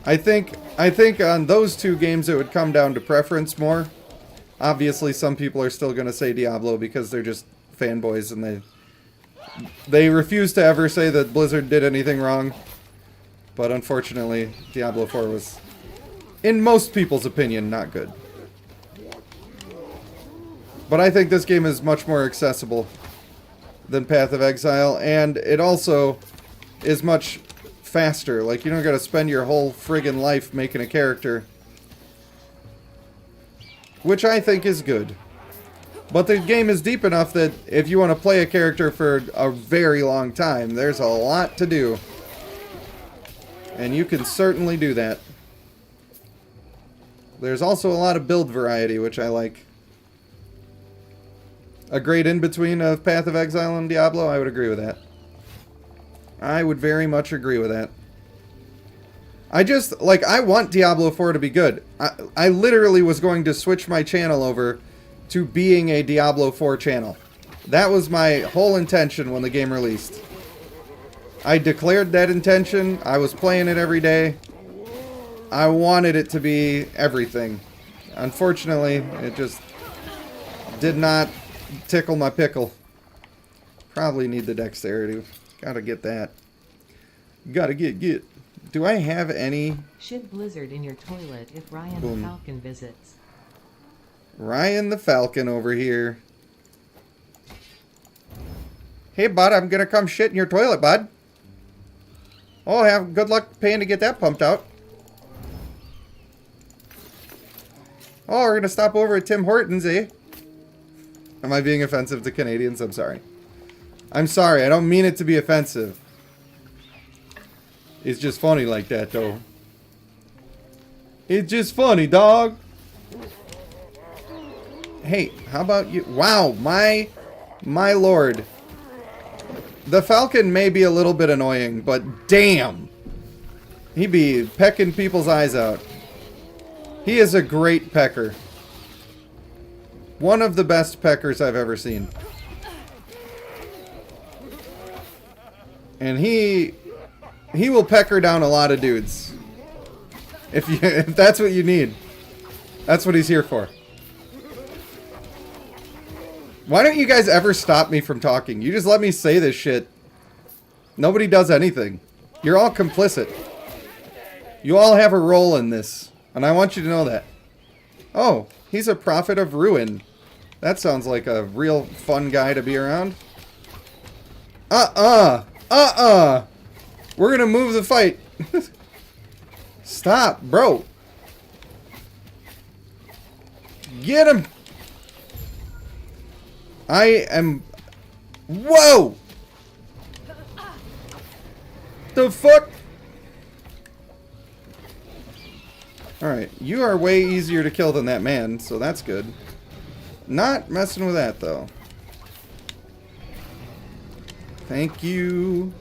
I think on those two games it would come down to preference more. Obviously some people are still going to say Diablo because they're just fanboys and they refuse to ever say that Blizzard did anything wrong. But unfortunately, Diablo 4 was, in most people's opinion, not good. But I think this game is much more accessible than Path of Exile, and it also is much faster. Like, you don't gotta spend your whole friggin' life making a character. Which I think is good. But the game is deep enough that if you want to play a character for a very long time, there's a lot to do. And you can certainly do that. There's also a lot of build variety, which I like. A great in-between of Path of Exile and Diablo, I would agree with that. I would very much agree with that. I want Diablo 4 to be good. I literally was going to switch my channel over to being a Diablo 4 channel. That was my whole intention when the game released. I declared that intention. I was playing it every day. I wanted it to be everything. Unfortunately, it just did not tickle my pickle. Probably need the dexterity. Gotta get that. Gotta get. Do I have any? Shit Blizzard in your toilet if Ryan Boom. the Falcon visits. Ryan the Falcon over here. Hey, bud, I'm gonna come shit in your toilet, bud. Oh, have good luck paying to get that pumped out. Oh, we're gonna stop over at Tim Hortons, eh? Am I being offensive to Canadians? I'm sorry. I'm sorry, I don't mean it to be offensive. It's just funny like that, though. It's just funny, dog. Hey, how about you? Wow, my lord. The Falcon may be a little bit annoying, but damn. He be pecking people's eyes out. He is a great pecker. One of the best peckers I've ever seen. And he will pecker down a lot of dudes. If that's what you need. That's what he's here for. Why don't you guys ever stop me from talking? You just let me say this shit. Nobody does anything. You're all complicit. You all have a role in this. And I want you to know that. Oh, he's a prophet of ruin. That sounds like a real fun guy to be around. We're gonna move the fight. Stop, bro. Get him. I am... Whoa! The fuck? Alright, you are way easier to kill than that man, so that's good. Not messing with that, though. Thank you.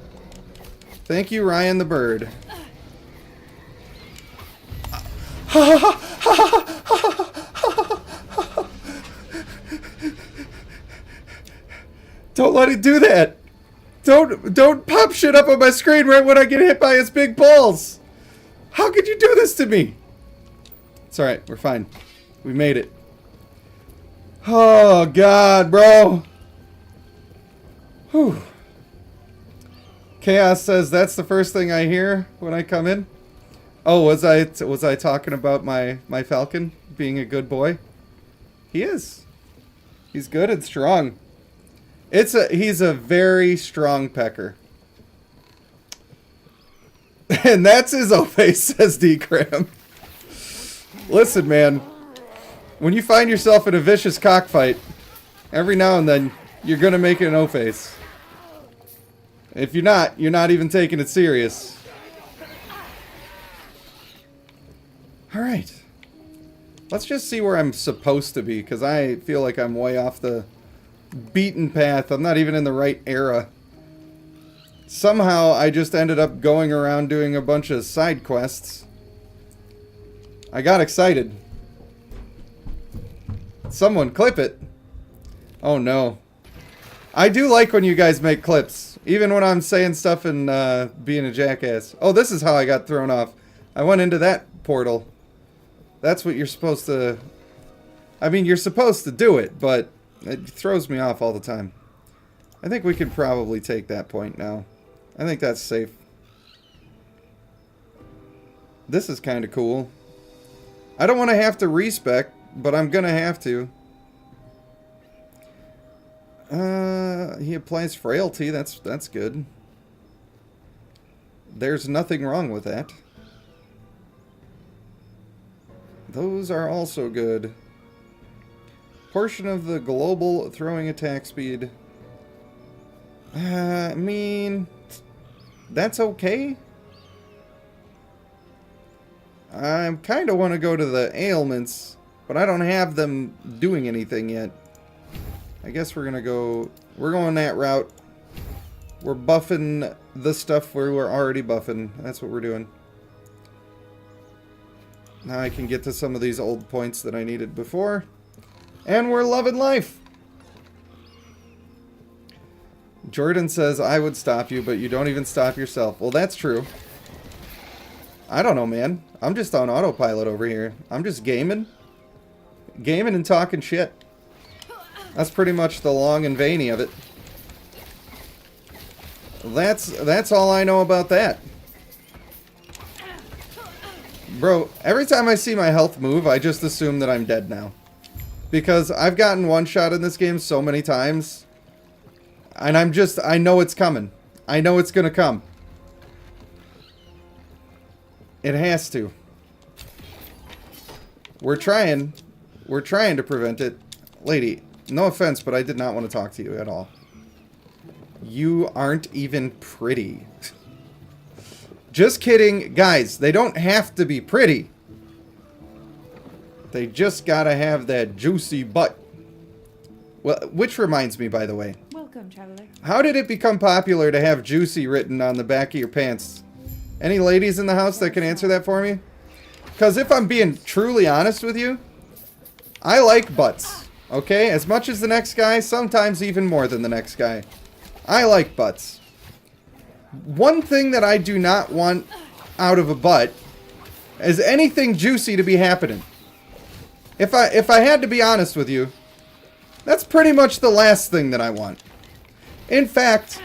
Thank you, Ryan the Bird. Don't let it do that! Don't pop shit up on my screen right when I get hit by his big balls! How could you do this to me? It's alright, we're fine. We made it. Oh, God, bro. Whew. Chaos says that's the first thing I hear when I come in. Oh, was I talking about my Falcon being a good boy? He is. He's good and strong. He's a very strong pecker. And that's his O-face, says D-Cram. Listen, man. When you find yourself in a vicious cockfight, every now and then, you're gonna make it an O-face. If you're not even taking it serious. Alright. Let's just see where I'm supposed to be, because I feel like I'm way off the beaten path. I'm not even in the right era. Somehow, I just ended up going around doing a bunch of side quests. I got excited. Someone clip it. Oh no. I do like when you guys make clips. Even when I'm saying stuff and being a jackass. Oh, this is how I got thrown off. I went into that portal. That's what you're supposed to... I mean, you're supposed to do it, but it throws me off all the time. I think we can probably take that point now. I think that's safe. This is kind of cool. I don't want to have to respec, but I'm gonna have to. He applies frailty. That's good. There's nothing wrong with that. Those are also good. Portion of the global throwing attack speed. I mean, that's okay. I kind of want to go to the ailments, but I don't have them doing anything yet. I guess we're going that route. We're buffing the stuff where we're already buffing. That's what we're doing. Now I can get to some of these old points that I needed before. And we're loving life. Jordan says, I would stop you, but you don't even stop yourself. Well, that's true. I don't know, man. I'm just on autopilot over here. I'm just gaming. Gaming and talking shit. That's pretty much the long and veiny of it. That's all I know about that. Bro, every time I see my health move, I just assume that I'm dead now. Because I've gotten one shot in this game so many times. And I know it's coming. I know it's gonna come. It has to. We're trying to prevent it. Lady, no offense, but I did not want to talk to you at all. You aren't even pretty. Just kidding. Guys, they don't have to be pretty. They just gotta have that juicy butt. Well, which reminds me, by the way. Welcome, traveler. How did it become popular to have juicy written on the back of your pants? Any ladies in the house that can answer that for me? Because if I'm being truly honest with you, I like butts. Okay? As much as the next guy, sometimes even more than the next guy. I like butts. One thing that I do not want out of a butt is anything juicy to be happening. If I had to be honest with you, that's pretty much the last thing that I want. In fact,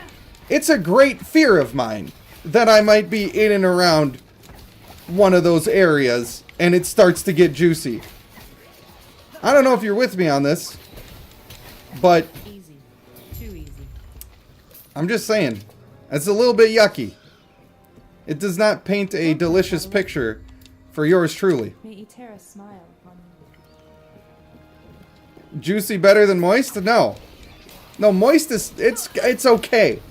it's a great fear of mine that I might be in and around one of those areas and it starts to get juicy. I don't know if you're with me on this, but Easy. Too easy. I'm just saying, it's a little bit yucky. It does not paint a delicious picture for yours truly. May Eterra smile upon you. Juicy better than moist? No. No, moist is, it's okay.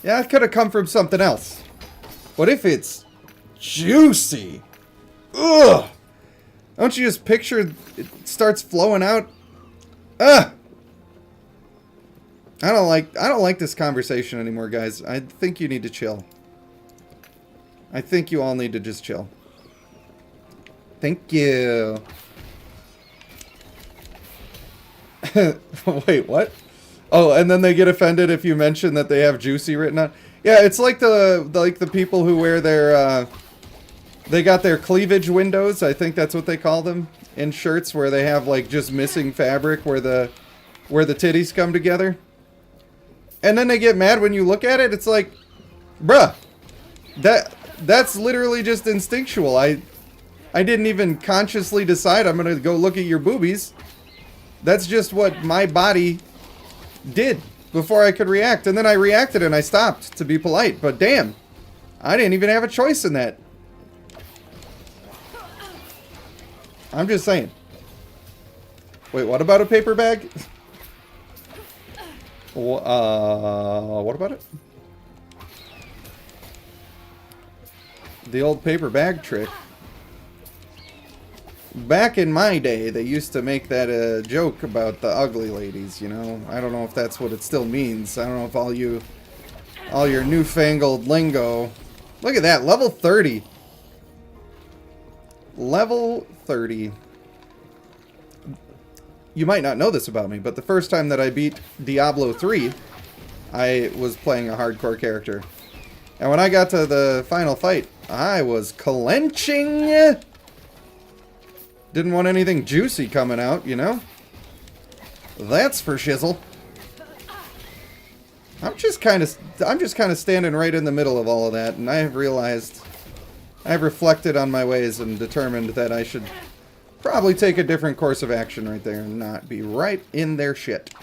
Yeah, it could have come from something else. But if it's juicy, ugh. Don't you just picture it starts flowing out? Ugh. I don't like this conversation anymore, guys. I think you need to chill. I think you all need to just chill. Thank you. Wait, what? Oh, and then they get offended if you mention that they have juicy written on. Yeah, it's like the people who wear their they got their cleavage windows, I think that's what they call them, in shirts where they have like just missing fabric where the titties come together. And then they get mad when you look at it. It's like, bruh, that's literally just instinctual. I didn't even consciously decide I'm gonna go look at your boobies. That's just what my body did before I could react. And then I reacted and I stopped to be polite. But damn, I didn't even have a choice in that. I'm just saying. Wait, what about a paper bag? What about it? The old paper bag trick. Back in my day, they used to make that joke about the ugly ladies, you know? I don't know if that's what it still means. I don't know if all your newfangled lingo... Look at that, level 30. Level 30. You might not know this about me, but the first time that I beat Diablo 3, I was playing a hardcore character. And when I got to the final fight, I was clenching. Didn't want anything juicy coming out, you know? That's for shizzle. I'm just kind of standing right in the middle of all of that, and I have realized, I've reflected on my ways and determined that I should probably take a different course of action right there and not be right in their shit.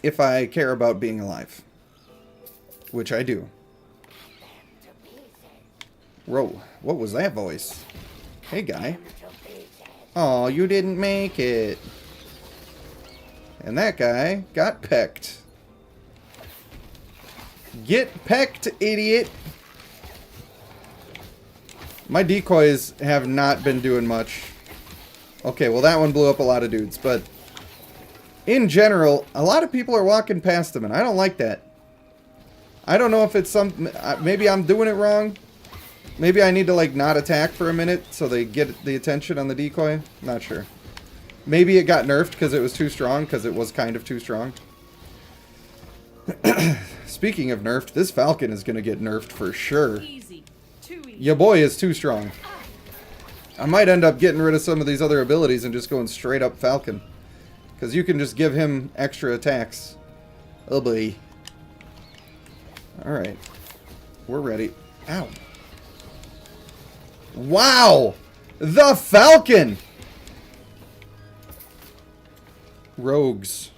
If I care about being alive. Which I do. Whoa, what was that voice? Hey, guy. Aw, you didn't make it. And that guy got pecked. Get pecked, idiot. My decoys have not been doing much. Okay, well that one blew up a lot of dudes, but in general, a lot of people are walking past them, and I don't like that. I don't know if it's some... Maybe I'm doing it wrong. Maybe I need to, like, not attack for a minute so they get the attention on the decoy. Not sure. Maybe it got nerfed because it was too strong, because it was kind of too strong. Speaking of nerfed, this Falcon is going to get nerfed for sure. Easy. Too easy. Your boy is too strong. I might end up getting rid of some of these other abilities and just going straight up Falcon. Because you can just give him extra attacks. Oh boy. Alright. We're ready. Ow. Wow! The Falcon! Rogues.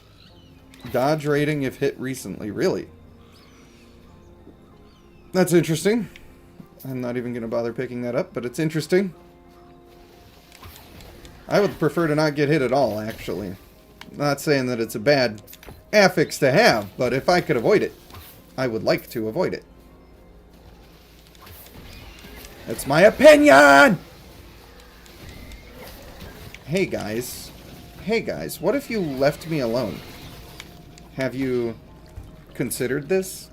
Dodge rating if hit recently. Really? That's interesting. I'm not even going to bother picking that up, but it's interesting. I would prefer to not get hit at all, actually. Not saying that it's a bad affix to have, but if I could avoid it, I would like to avoid it. That's my opinion! Hey guys. Hey guys, what if you left me alone? Have you considered this?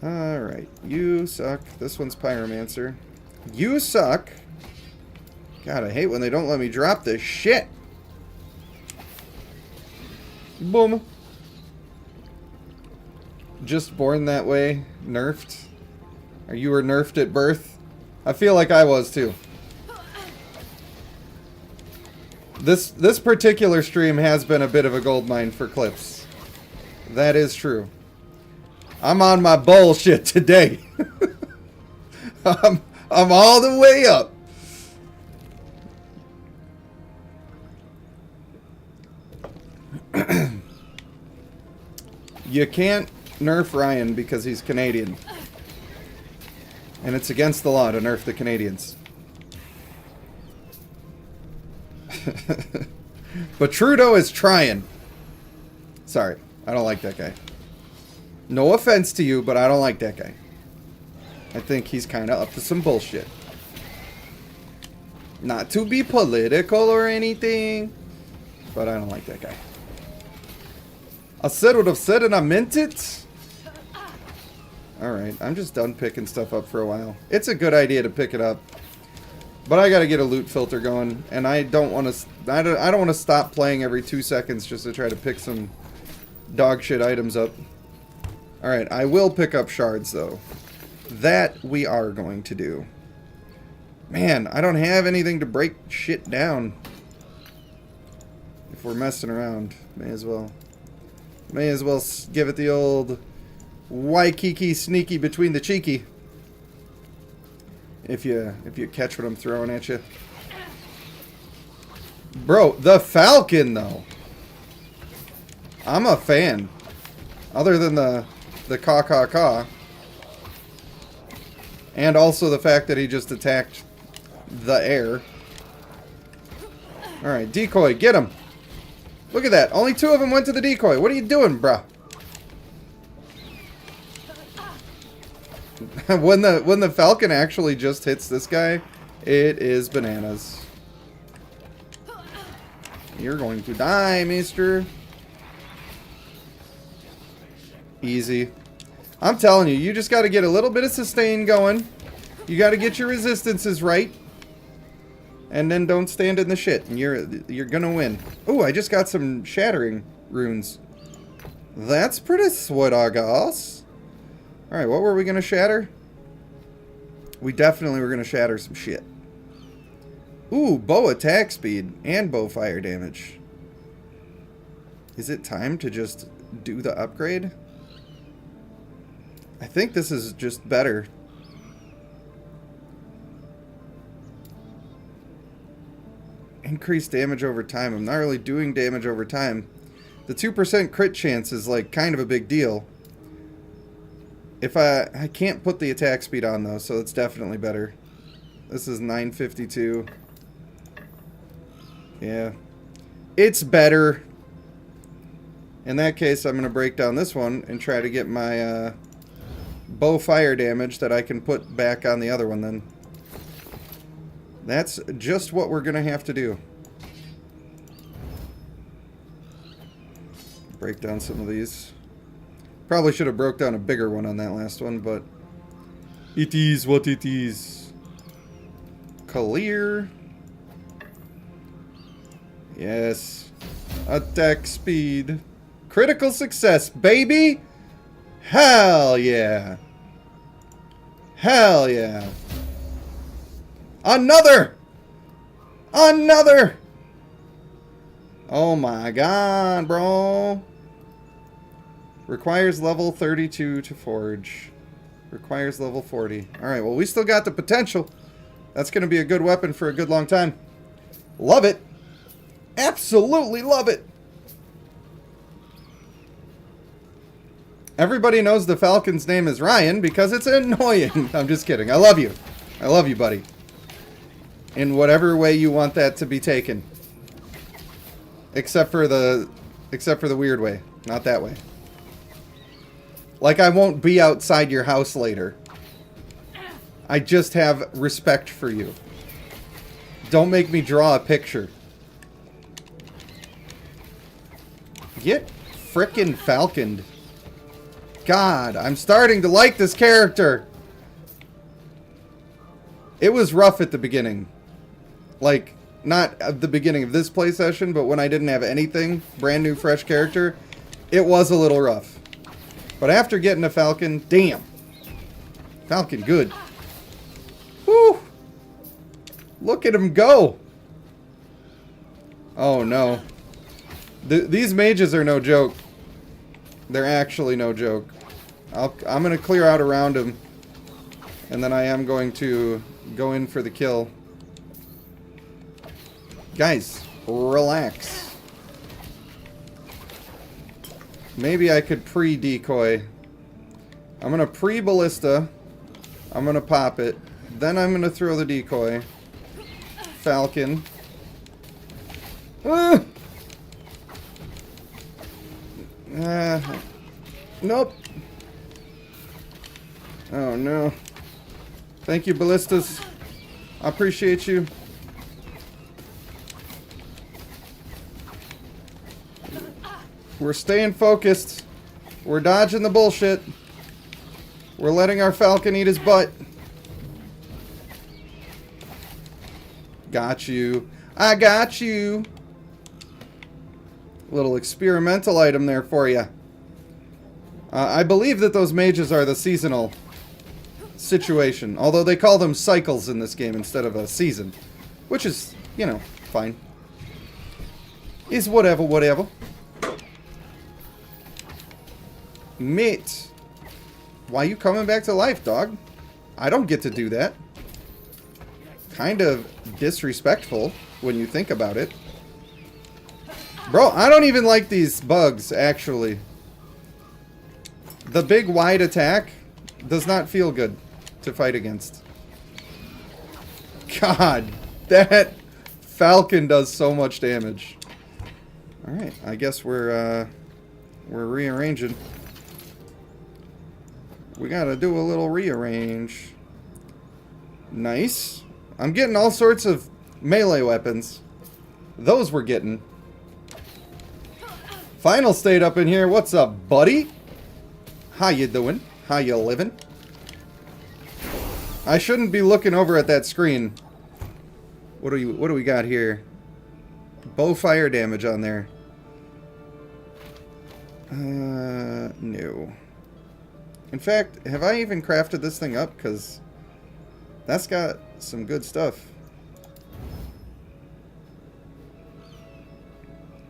Alright, you suck. This one's Pyromancer. You suck. God, I hate when they don't let me drop this shit. Boom. Just born that way? Nerfed? Or you were nerfed at birth? I feel like I was too. This particular stream has been a bit of a goldmine for clips. That is true. I'm on my bullshit today. I'm all the way up. You can't nerf Ryan because he's Canadian. And it's against the law to nerf the Canadians. But Trudeau is trying. Sorry, I don't like that guy. No offense to you, but I don't like that guy. I think he's kind of up to some bullshit. Not to be political or anything, but I don't like that guy. I said what I've said and I meant it. Alright, I'm just done picking stuff up for a while. It's a good idea to pick it up. But I gotta get a loot filter going, and I don't want to. I don't want to stop playing every 2 seconds just to try to pick some dog shit items up. All right, I will pick up shards though. That we are going to do. Man, I don't have anything to break shit down. If we're messing around, may as well. May as well give it the old Waikiki sneaky between the cheeky. If you catch what I'm throwing at you. Bro, the Falcon though. I'm a fan. Other than the caw. And also the fact that he just attacked the air. Alright, decoy, get him. Look at that. Only 2 of them went to the decoy. What are you doing, bruh? when the Falcon actually just hits this guy, it is bananas. You're going to die, mister. Easy. I'm telling you, you just got to get a little bit of sustain going. You got to get your resistances right. And then don't stand in the shit, and you're gonna win. Oh, I just got some shattering runes. That's pretty sweet, I guess. Alright, what were we gonna shatter? We definitely were gonna shatter some shit. Ooh, bow attack speed and bow fire damage. Is it time to just do the upgrade? I think this is just better. Increased damage over time. I'm not really doing damage over time. The 2% crit chance is like kind of a big deal. If I can't put the attack speed on though, so it's definitely better. This is 952. Yeah. It's better. In that case, I'm going to break down this one and try to get my bow fire damage that I can put back on the other one then. That's just what we're going to have to do. Break down some of these. Probably should have broke down a bigger one on that last one, but it is what it is. Clear. Yes. Attack speed. Critical success, baby! Hell yeah! Hell yeah! Another! Another! Oh my god, bro. Requires level 32 to forge. Requires level 40. Alright, well, we still got the potential. That's going to be a good weapon for a good long time. Love it. Absolutely love it. Everybody knows the Falcon's name is Ryan because it's annoying. I'm just kidding. I love you. I love you, buddy. In whatever way you want that to be taken. Except for the weird way. Not that way. Like I won't be outside your house later. I just have respect for you. Don't make me draw a picture. Get frickin' falconed. God, I'm starting to like this character. It was rough at the beginning. Like, not at the beginning of this play session, but when I didn't have anything, brand new, fresh character, it was a little rough. But after getting a Falcon, damn. Falcon, good. Woo! Look at him go. Oh, no. These mages are no joke. They're actually no joke. I'm going to clear out around him. And then I am going to go in for the kill. Guys, relax. Maybe I could pre-decoy. I'm going to pre-ballista. I'm going to pop it. Then I'm going to throw the decoy. Falcon. Ah! Nope. Oh, no. Thank you, ballistas. I appreciate you. We're staying focused. We're dodging the bullshit. We're letting our Falcon eat his butt. Got you. I got you. Little experimental item there for you. I believe that those mages are the seasonal situation. Although they call them cycles in this game instead of a season. Which is, you know, fine. Is whatever, whatever. Mate. Why you coming back to life, dog? I don't get to do that. Kind of disrespectful when you think about it. Bro, I don't even like these bugs, actually. The big wide attack does not feel good to fight against. God, that Falcon does so much damage. Alright, I guess we're rearranging. We gotta do a little rearrange. Nice. I'm getting all sorts of melee weapons. Those we're getting. Final state up in here. What's up, buddy? How you doing? How you living? I shouldn't be looking over at that screen. What do we got here? Bow fire damage on there. No. In fact, have I even crafted this thing up? Because that's got some good stuff.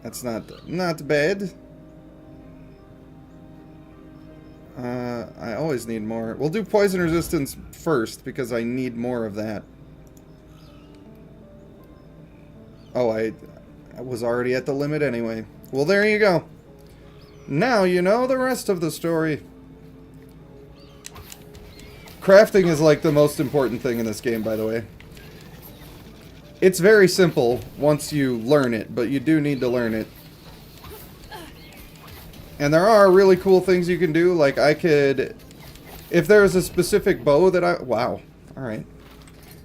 That's not bad. I always need more. We'll do poison resistance first because I need more of that. Oh, I was already at the limit anyway. Well, there you go. Now you know the rest of the story. Crafting is like the most important thing in this game, by the way. It's very simple once you learn it, but you do need to learn it. And there are really cool things you can do, like I could... If there was a specific bow that I... Wow. Alright.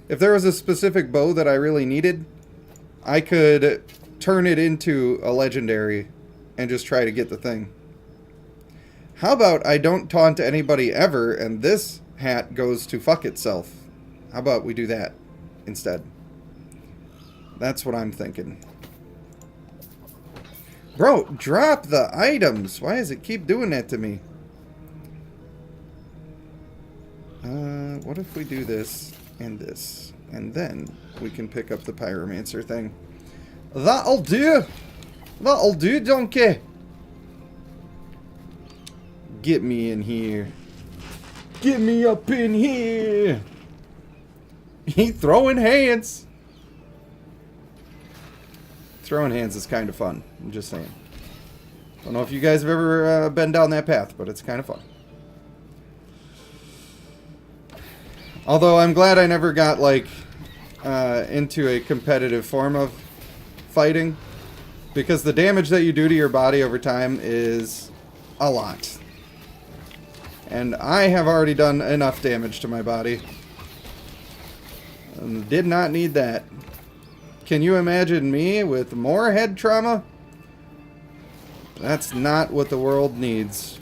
If there was a specific bow that I really needed, I could turn it into a legendary and just try to get the thing. How about I don't taunt anybody ever, and this hat goes to fuck itself? How about we do that instead? That's what I'm thinking. Bro, drop the items. Why does it keep doing that to me? What if we do this and this? And then we can pick up the pyromancer thing. That'll do. That'll do, donkey. Get me in here. Get me up in here. He throwing hands. Throwing hands is kind of fun. I'm just saying. Don't know if you guys have ever been down that path, but it's kind of fun. Although I'm glad I never got like into a competitive form of fighting, because the damage that you do to your body over time is a lot. And I have already done enough damage to my body. And did not need that. Can you imagine me with more head trauma? That's not what the world needs.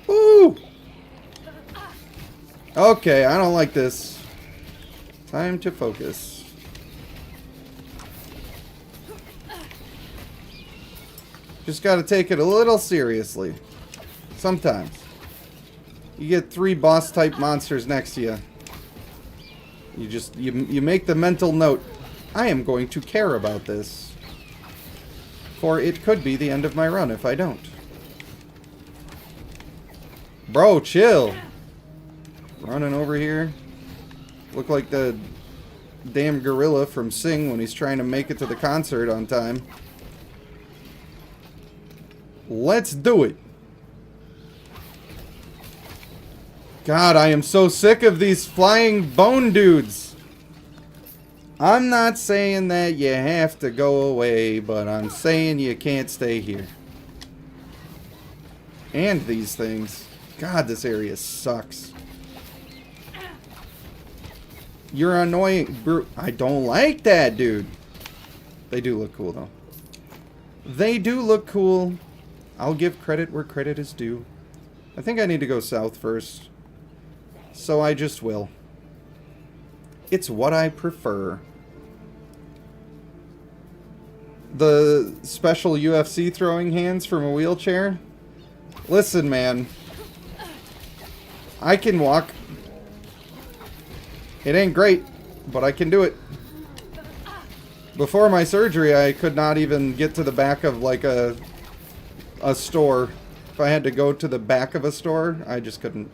Woo! Okay, I don't like this. Time to focus. Just gotta take it a little seriously. Sometimes. You get 3 boss type monsters next to you. You make the mental note, I am going to care about this. For it could be the end of my run if I don't. Bro, chill. Running over here. Look like the damn gorilla from Sing when he's trying to make it to the concert on time. Let's do it. God, I am so sick of these flying bone dudes. I'm not saying that you have to go away, but I'm saying you can't stay here. And these things. God, this area sucks. You're annoying. I don't like that, dude. They do look cool, though. They do look cool. I'll give credit where credit is due. I think I need to go south first. So I just will. It's what I prefer. The special UFC throwing hands from a wheelchair. Listen, man. I can walk. It ain't great, but I can do it. Before my surgery, I could not even get to the back of like a store. If I had to go to the back of a store, I just couldn't.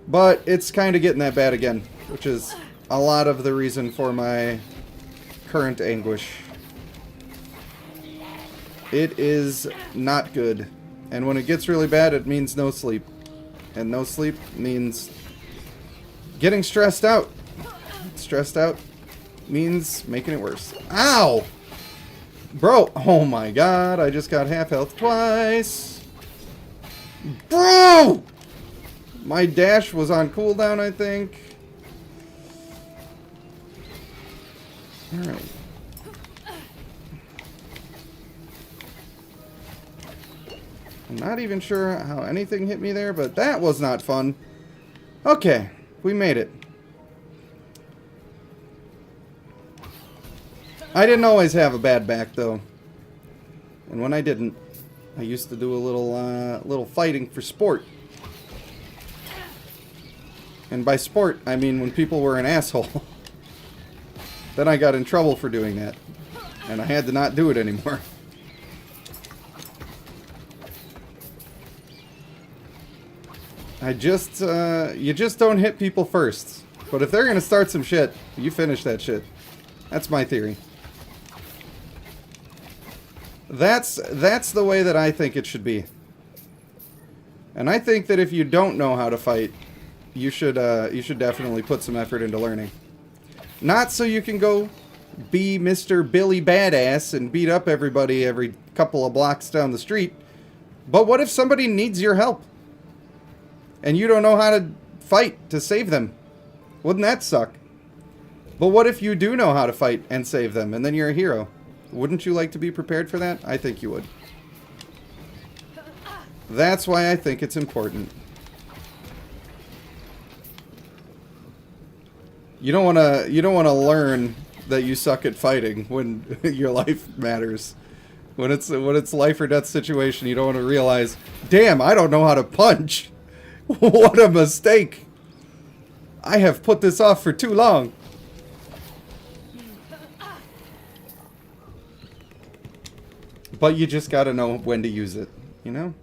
But it's kind of getting that bad again, which is a lot of the reason for my current anguish. It is not good. And when it gets really bad, it means no sleep. And no sleep means getting stressed out. Stressed out means making it worse. Ow! Bro, oh my god, I just got half health twice. Bro! My dash was on cooldown, I think. Alright. I'm not even sure how anything hit me there, but that was not fun. Okay, we made it. I didn't always have a bad back, though. And when I didn't, I used to do a little fighting for sport. And by sport, I mean when people were an asshole. Then I got in trouble for doing that. And I had to not do it anymore. You just don't hit people first. But if they're gonna start some shit, you finish that shit. That's my theory. That's the way that I think it should be. And I think that if you don't know how to fight, you should definitely put some effort into learning. Not so you can go be Mr. Billy Badass and beat up everybody every couple of blocks down the street. But what if somebody needs your help? And you don't know how to fight to save them? Wouldn't that suck? But what if you do know how to fight and save them, and then you're a hero? Wouldn't you like to be prepared for that? I think you would. That's why I think it's important. You don't wanna learn that you suck at fighting when your life matters. When it's life or death situation, you don't want to realize, damn, I don't know how to punch. What a mistake. I have put this off for too long. But you just gotta know when to use it, you know?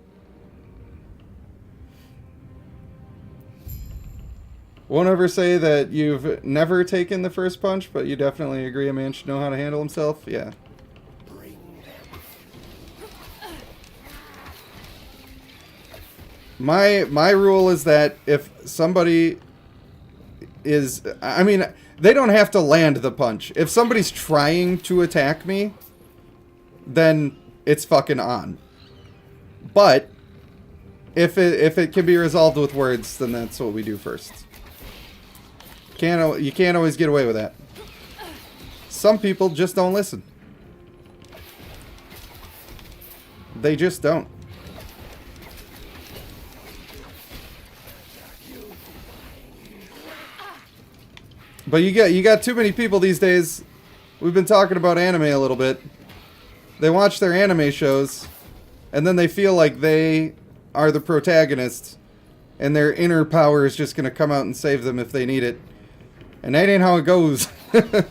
Won't ever say that you've never taken the first punch, but you definitely agree a man should know how to handle himself? Yeah. My rule is that if somebody is... I mean, they don't have to land the punch. If somebody's trying to attack me, then it's fucking on. But if it can be resolved with words, then that's what we do first. You can't always get away with that. Some people just don't listen. They just don't. But you got too many people these days. We've been talking about anime a little bit. They watch their anime shows, and then they feel like they are the protagonists, and their inner power is just gonna come out and save them if they need it. And that ain't how it goes. That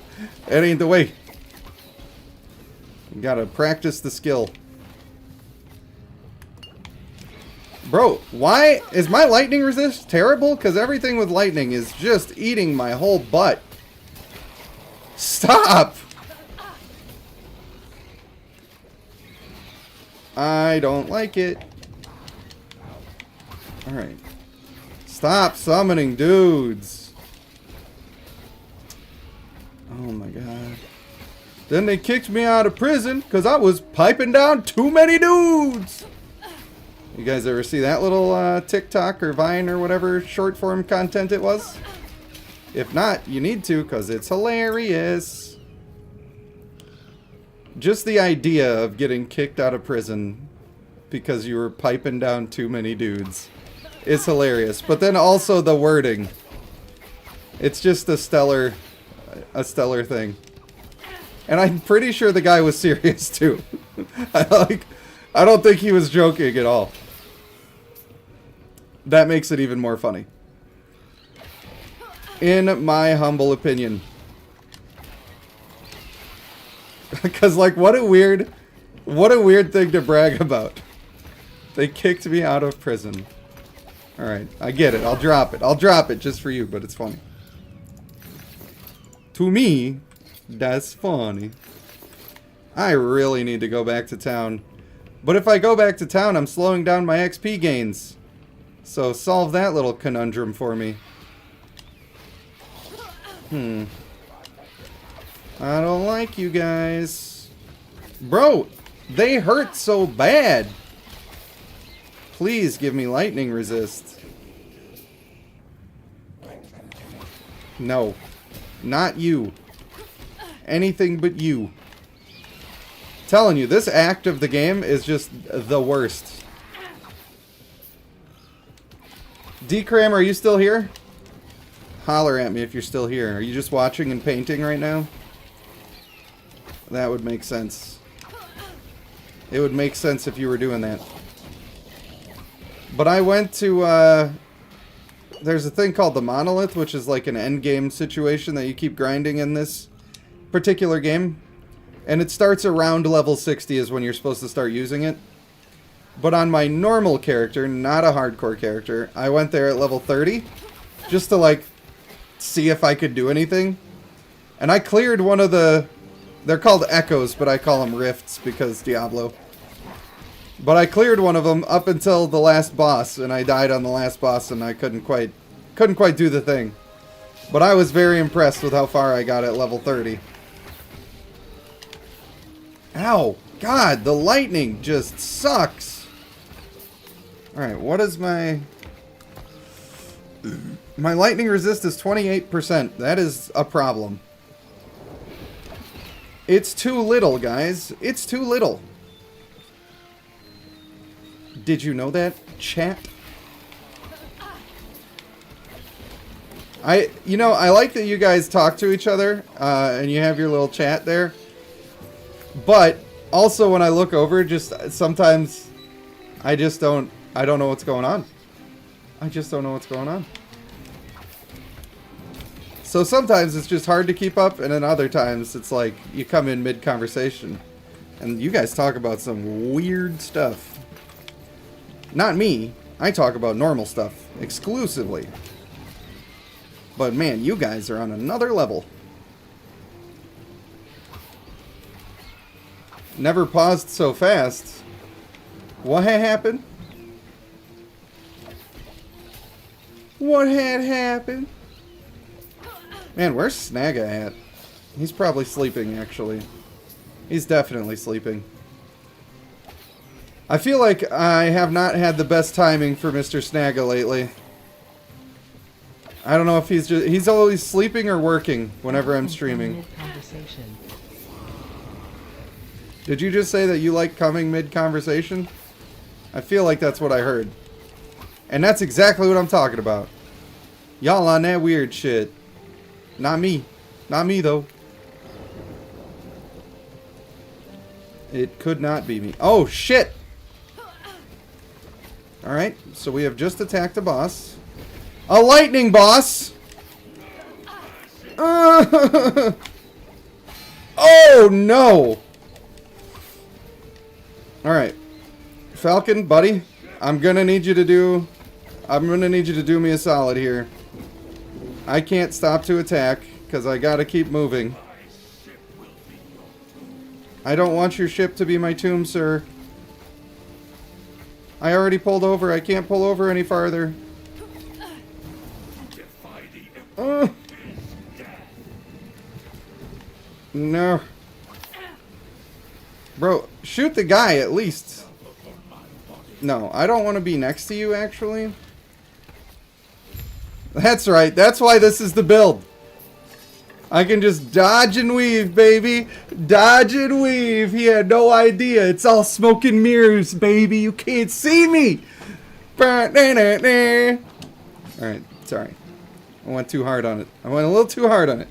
ain't the way. You gotta practice the skill. Bro, why is my lightning resist terrible? Because everything with lightning is just eating my whole butt. Stop! I don't like it. Alright. Stop summoning dudes. Oh my god. Then they kicked me out of prison because I was piping down too many dudes. You guys ever see that little TikTok or Vine or whatever short form content it was? If not, you need to because it's hilarious. Just the idea of getting kicked out of prison because you were piping down too many dudes is hilarious. But then also the wording. It's just a stellar thing. And I'm pretty sure the guy was serious too. I don't think he was joking at all. That makes it even more funny. In my humble opinion. Because, like, what a weird thing to brag about. They kicked me out of prison. Alright, I get it. I'll drop it. I'll drop it just for you, but it's funny. To me, that's funny. I really need to go back to town. But if I go back to town, I'm slowing down my XP gains. So solve that little conundrum for me. I don't like you guys. Bro, they hurt so bad. Please give me lightning resist. No. Not you. Anything but you. Telling you, this act of the game is just the worst. D-Cram, are you still here? Holler at me if you're still here. Are you just watching and painting right now? That would make sense. It would make sense if you were doing that. But I went to, there's a thing called the Monolith, which is like an endgame situation that you keep grinding in this particular game. And it starts around level 60 is when you're supposed to start using it. But on my normal character, not a hardcore character, I went there at level 30. Just to, like, see if I could do anything. And I cleared one of the... They're called echoes, but I call them rifts because Diablo. But I cleared one of them up until the last boss, and I died on the last boss, and I couldn't quite do the thing. But I was very impressed with how far I got at level 30. Ow! God, the lightning just sucks! Alright, what is my... My lightning resist is 28%. That is a problem. It's too little, guys. It's too little. Did you know that, chat? I like that you guys talk to each other, and you have your little chat there. But, also when I look over, just sometimes I don't know what's going on. I just don't know what's going on. So sometimes it's just hard to keep up, and then other times it's like you come in mid-conversation and you guys talk about some weird stuff. Not me. I talk about normal stuff exclusively. But man, you guys are on another level. Never paused so fast. What had happened? What had happened? Man, where's Snagga at? He's probably sleeping, actually. He's definitely sleeping. I feel like I have not had the best timing for Mr. Snagga lately. I don't know if he's always sleeping or working whenever I'm streaming. Did you just say that you like coming mid-conversation? I feel like that's what I heard. And that's exactly what I'm talking about. Y'all on that weird shit. Not me. Not me, though. It could not be me. Oh, shit! Alright, so we have just attacked a boss. A lightning boss! Oh, no! Alright. Falcon, buddy, I'm gonna need you to do me a solid here. I can't stop to attack, because I gotta keep moving. I don't want your ship to be my tomb, sir. I already pulled over. I can't pull over any farther. No. Bro, shoot the guy at least. No, I don't want to be next to you, actually. That's right. That's why this is the build. I can just dodge and weave, baby. Dodge and weave. He had no idea. It's all smoke and mirrors, baby. You can't see me. Alright, sorry. I went too hard on it. I went a little too hard on it.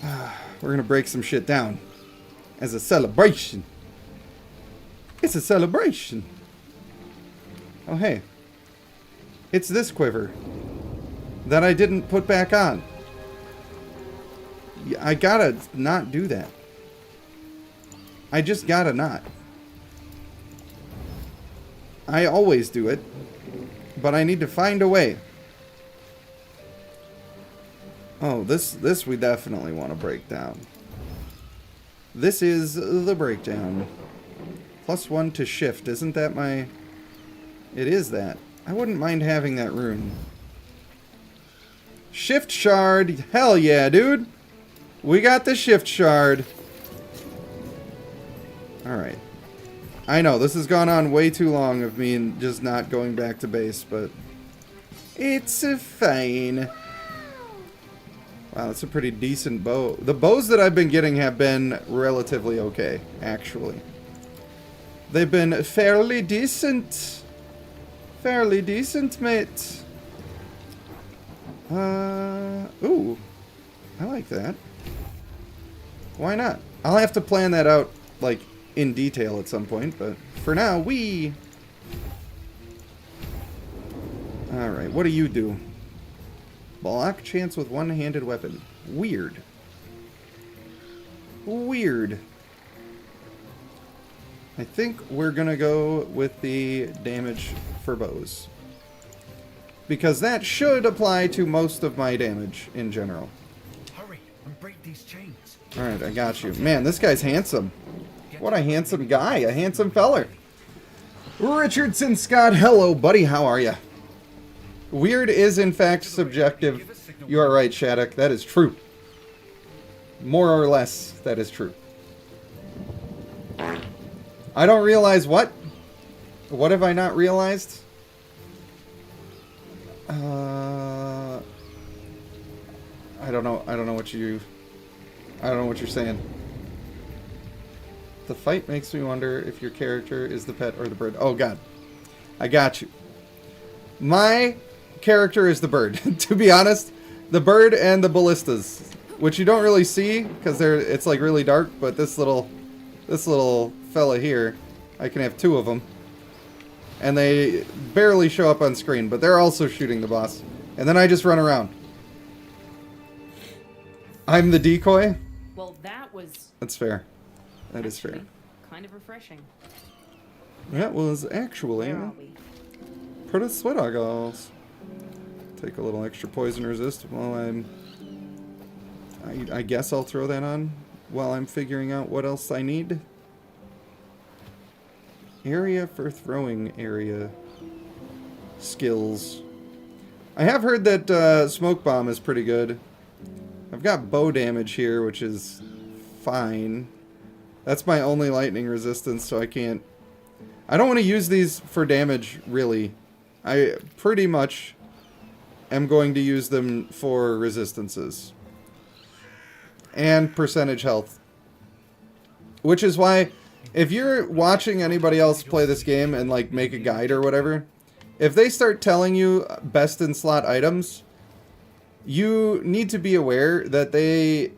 We're going to break some shit down. As a celebration. It's a celebration. Oh, hey. It's this quiver that I didn't put back on. I gotta not do that. I just gotta not. I always do it, but I need to find a way. Oh, this we definitely want to break down. This is the breakdown. +1 to shift. Isn't that my... It is that. I wouldn't mind having that rune. Shift shard. Hell yeah, dude. We got the shift shard. Alright. I know, this has gone on way too long of me just not going back to base, but... It's fine. Wow, that's a pretty decent bow. The bows that I've been getting have been relatively okay, actually. They've been fairly decent. Fairly decent, mate. Ooh. I like that. Why not? I'll have to plan that out, like, in detail at some point, but for now, Alright, what do you do? Block chance with one-handed weapon. Weird. Weird. I think we're gonna go with the damage for bows. Because that should apply to most of my damage in general. Hurry and break these chains. Alright, I got you. Man, this guy's handsome. What a handsome guy. A handsome feller. Richardson Scott, hello, buddy. How are ya? Weird is, in fact, subjective. You are right, Shattuck. That is true. More or less, that is true. I don't realize what? What have I not realized? I don't know. I don't know what you're saying. The fight makes me wonder if your character is the pet or the bird. Oh, God. I got you. My character is the bird. To be honest, the bird and the ballistas, which you don't really see because it's like really dark, but this little fella here, I can have 2 of them. And they barely show up on screen, but they're also shooting the boss. And then I just run around. I'm the decoy? Well, that was... That's fair. That is fair. Kind of refreshing. That was actually Where are we? pretty sweet, I guess. Take a little extra poison resist while I guess I'll throw that on while I'm figuring out what else I need. Area for throwing area skills. I have heard that smoke bomb is pretty good. I've got bow damage here, which is fine. That's my only lightning resistance, so I can't... I don't want to use these for damage, really. I pretty much am going to use them for resistances. And percentage health. Which is why, if you're watching anybody else play this game and, like, make a guide or whatever, if they start telling you best in slot items, you need to be aware that they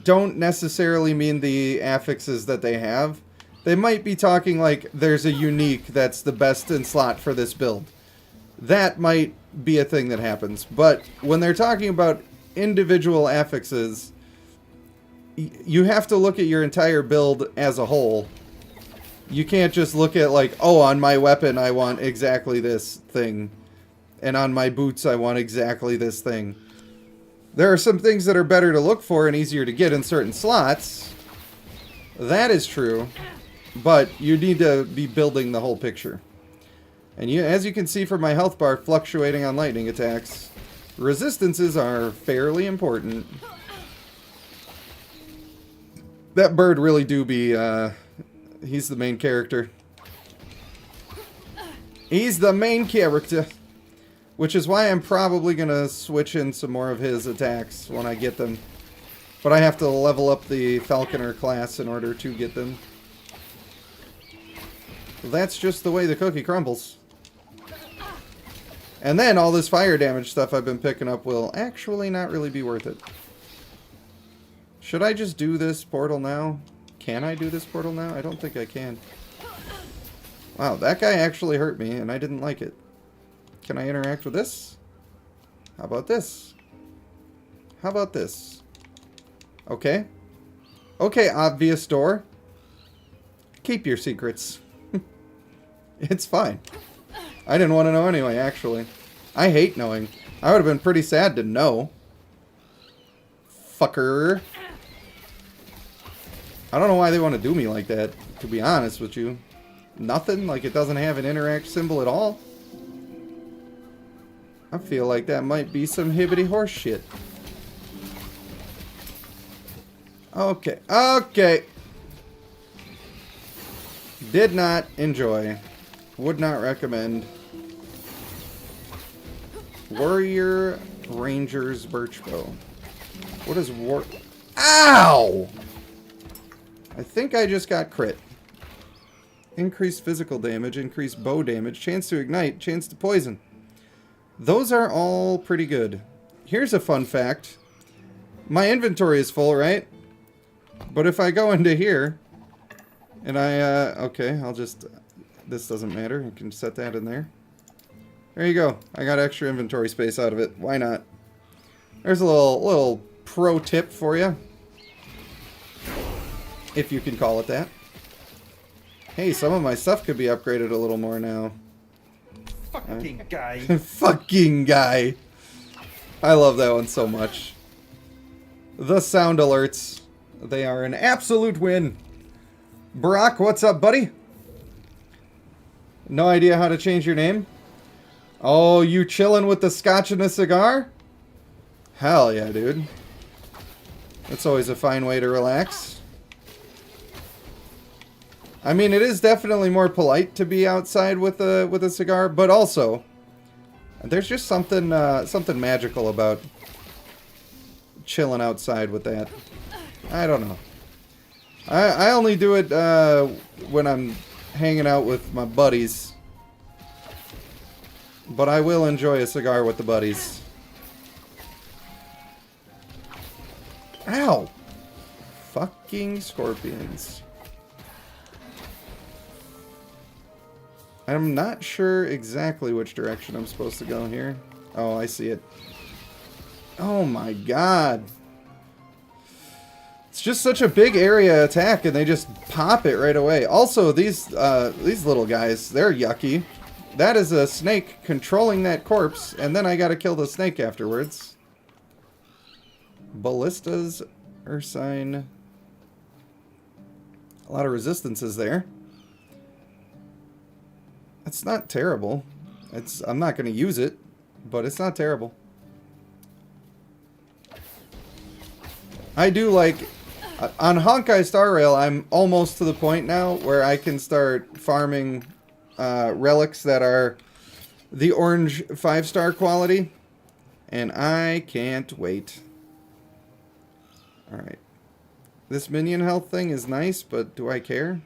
don't necessarily mean the affixes that they have. They might be talking like there's a unique that's the best in slot for this build. That might be a thing that happens. But when they're talking about individual affixes, you have to look at your entire build as a whole. You can't just look at like, oh, on my weapon I want exactly this thing. And on my boots I want exactly this thing. There are some things that are better to look for and easier to get in certain slots. That is true. but you need to be building the whole picture. And as you can see from my health bar fluctuating on lightning attacks, resistances are fairly important. That bird really do be, he's the main character. He's the main character. Which is why I'm probably going to switch in some more of his attacks when I get them. But I have to level up the Falconer class in order to get them. That's just the way the cookie crumbles. And then all this fire damage stuff I've been picking up will actually not really be worth it. Should I just do this portal now? Can I do this portal now? I don't think I can. Wow, that guy actually hurt me and I didn't like it. Can I interact with this? How about this? How about this? Okay. Okay, obvious door. Keep your secrets. It's fine. I didn't want to know anyway, actually. I hate knowing. I would have been pretty sad to know. Fucker. I don't know why they want to do me like that, to be honest with you. Nothing? Like it doesn't have an interact symbol at all? I feel like that might be some hibbity horse shit. Okay. Okay. Did not enjoy. Would not recommend. Warrior Ranger's Birch Bow. What is war... Ow! I think I just got crit. Increased physical damage, increased bow damage, chance to ignite, chance to poison. Those are all pretty good. Here's a fun fact. My inventory is full, right? But if I go into here, and I, okay, I'll just... This doesn't matter. I can set that in there. There you go. I got extra inventory space out of it. Why not? There's a little pro tip for you. If you can call it that. Hey, some of my stuff could be upgraded a little more now. Fucking guy. Fucking guy. I love that one so much. The sound alerts. They are an absolute win. Brock, what's up, buddy? No idea how to change your name? Oh, you chilling with the scotch and a cigar? Hell yeah, dude. That's always a fine way to relax. I mean, it is definitely more polite to be outside with a cigar, but also there's just something something magical about chilling outside with that. I don't know. I only do it when I'm hanging out with my buddies. But I will enjoy a cigar with the buddies. Ow! Fucking scorpions. I'm not sure exactly which direction I'm supposed to go here. Oh, I see it. Oh my god. It's just such a big area attack and they just pop it right away. Also, these little guys, they're yucky. That is a snake controlling that corpse, and then I gotta kill the snake afterwards. Ballistas, Ursine. A lot of resistances there. It's not terrible. I'm not gonna use it, but it's not terrible. I do like... On Honkai Star Rail, I'm almost to the point now where I can start farming relics that are the orange 5-star quality. And I can't wait. Alright. This minion health thing is nice, but do I care?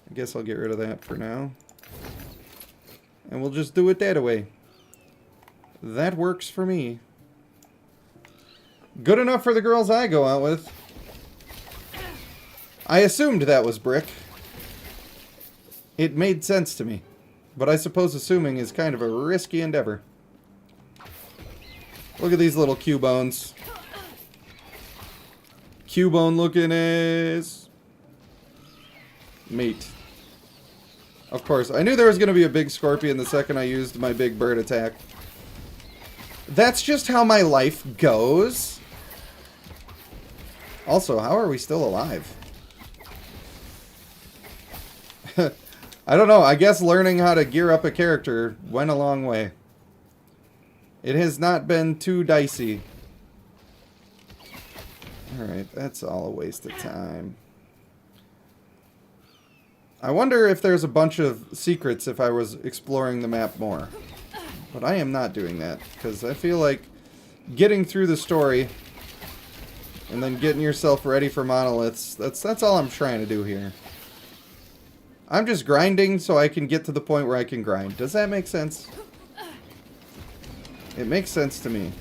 I guess I'll get rid of that for now. And we'll just do it that way. That works for me. Good enough for the girls I go out with. I assumed that was brick. It made sense to me. But I suppose assuming is kind of a risky endeavor. Look at these little Q-bones. Q-bone looking ass. Mate. Of course, I knew there was going to be a big scorpion the second I used my big bird attack. That's just how my life goes. Also, how are we still alive? I don't know. I guess learning how to gear up a character went a long way. It has not been too dicey. Alright, that's all a waste of time. I wonder if there's a bunch of secrets if I was exploring the map more. But I am not doing that, because I feel like getting through the story and then getting yourself ready for monoliths, that's all I'm trying to do here. I'm just grinding so I can get to the point where I can grind. Does that make sense? It makes sense to me.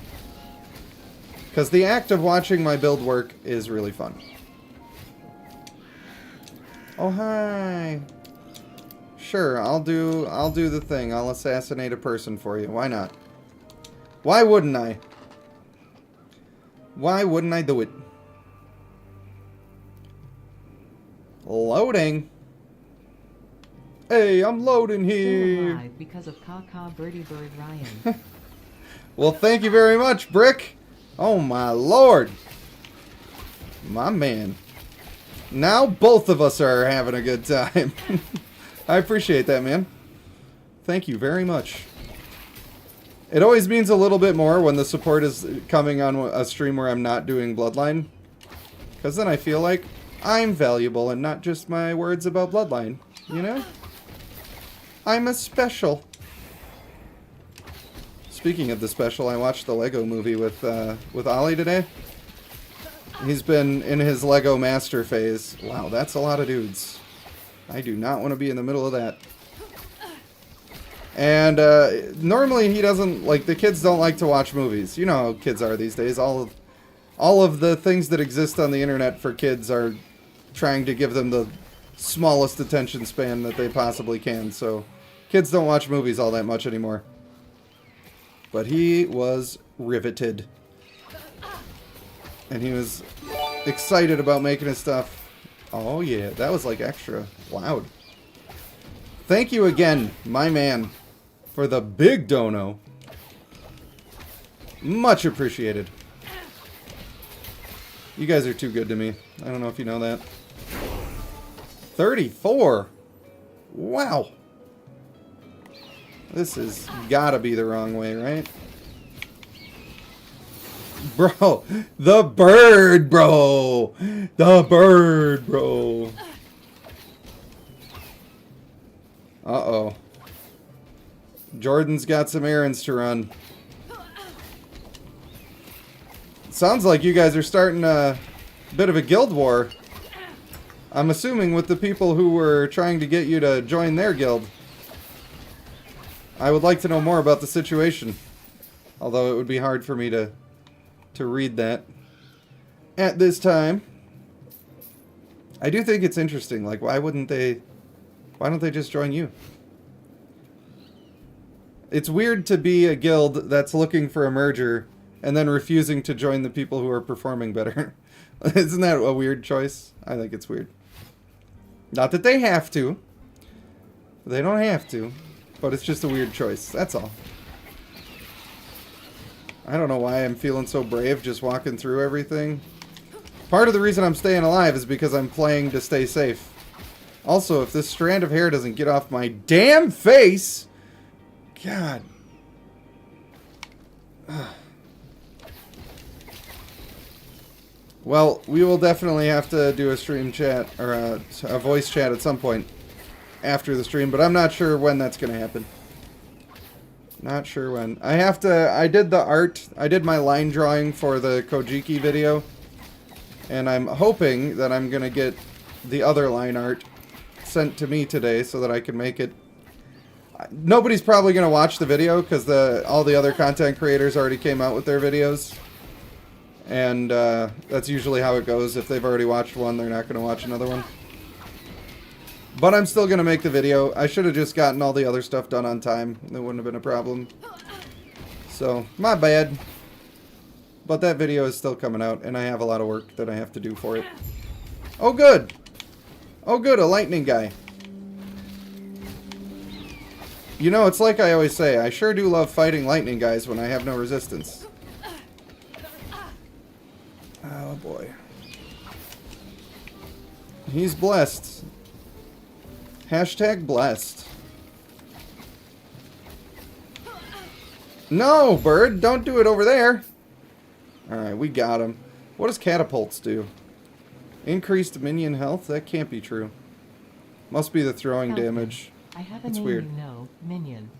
Because the act of watching my build work is really fun. Oh, hi. Sure, I'll do the thing. I'll assassinate a person for you. Why not? Why wouldn't I? Why wouldn't I do it? Loading. Hey, I'm loading Still here. alive because of Kaka Birdie Bird Ryan. Well, thank you very much, Brick. Oh, my lord. My man. Now both of us are having a good time. I appreciate that, man. Thank you very much. It always means a little bit more when the support is coming on a stream where I'm not doing Bloodline. Because then I feel like I'm valuable and not just my words about Bloodline. You know? I'm a special. Speaking of the special, I watched the Lego movie with Ollie today. He's been in his Lego master phase. Wow, that's a lot of dudes. I do not want to be in the middle of that. And normally he doesn't, like, the kids don't like to watch movies. You know how kids are these days. All of the things that exist on the internet for kids are trying to give them the smallest attention span that they possibly can. So kids don't watch movies all that much anymore. But he was riveted. And he was excited about making his stuff. Oh yeah, that was like extra loud. Thank you again, my man, for the big dono. Much appreciated. You guys are too good to me. I don't know if you know that. 34. Wow. This has gotta be the wrong way, right? Bro, the bird, bro. The bird, bro. Uh-oh. Jordan's got some errands to run. Sounds like you guys are starting a bit of a guild war. I'm assuming with the people who were trying to get you to join their guild. I would like to know more about the situation. Although it would be hard for me to read that at this time. I do think it's interesting. Like, why don't they just join you? It's weird to be a guild that's looking for a merger and then refusing to join the people who are performing better. Isn't that a weird choice? I think it's weird. Not that they have to. They don't have to. But it's just a weird choice. That's all. I don't know why I'm feeling so brave just walking through everything. Part of the reason I'm staying alive is because I'm playing to stay safe. Also, if this strand of hair doesn't get off my damn face... God. Well, we will definitely have to do a stream chat, or a voice chat at some point after the stream, but I'm not sure when that's going to happen. Not sure when. I did the art, I did my line drawing for the Kojiki video, and I'm hoping that I'm going to get the other line art sent to me today so that I can make it. Nobody's probably going to watch the video because all the other content creators already came out with their videos. And that's usually how it goes. If they've already watched one, they're not going to watch another one. But I'm still going to make the video. I should have just gotten all the other stuff done on time. That wouldn't have been a problem. So, my bad. But that video is still coming out, and I have a lot of work that I have to do for it. Oh, good! Oh, good, a lightning guy. You know, it's like I always say, I sure do love fighting lightning guys when I have no resistance. Oh, boy. He's blessed. Hashtag blessed. No, bird, don't do it over there. Alright, we got him. What does catapults do? Increased minion health? That can't be true. Must be the throwing Falconer, damage. I have a It's name weird. you know, Minion.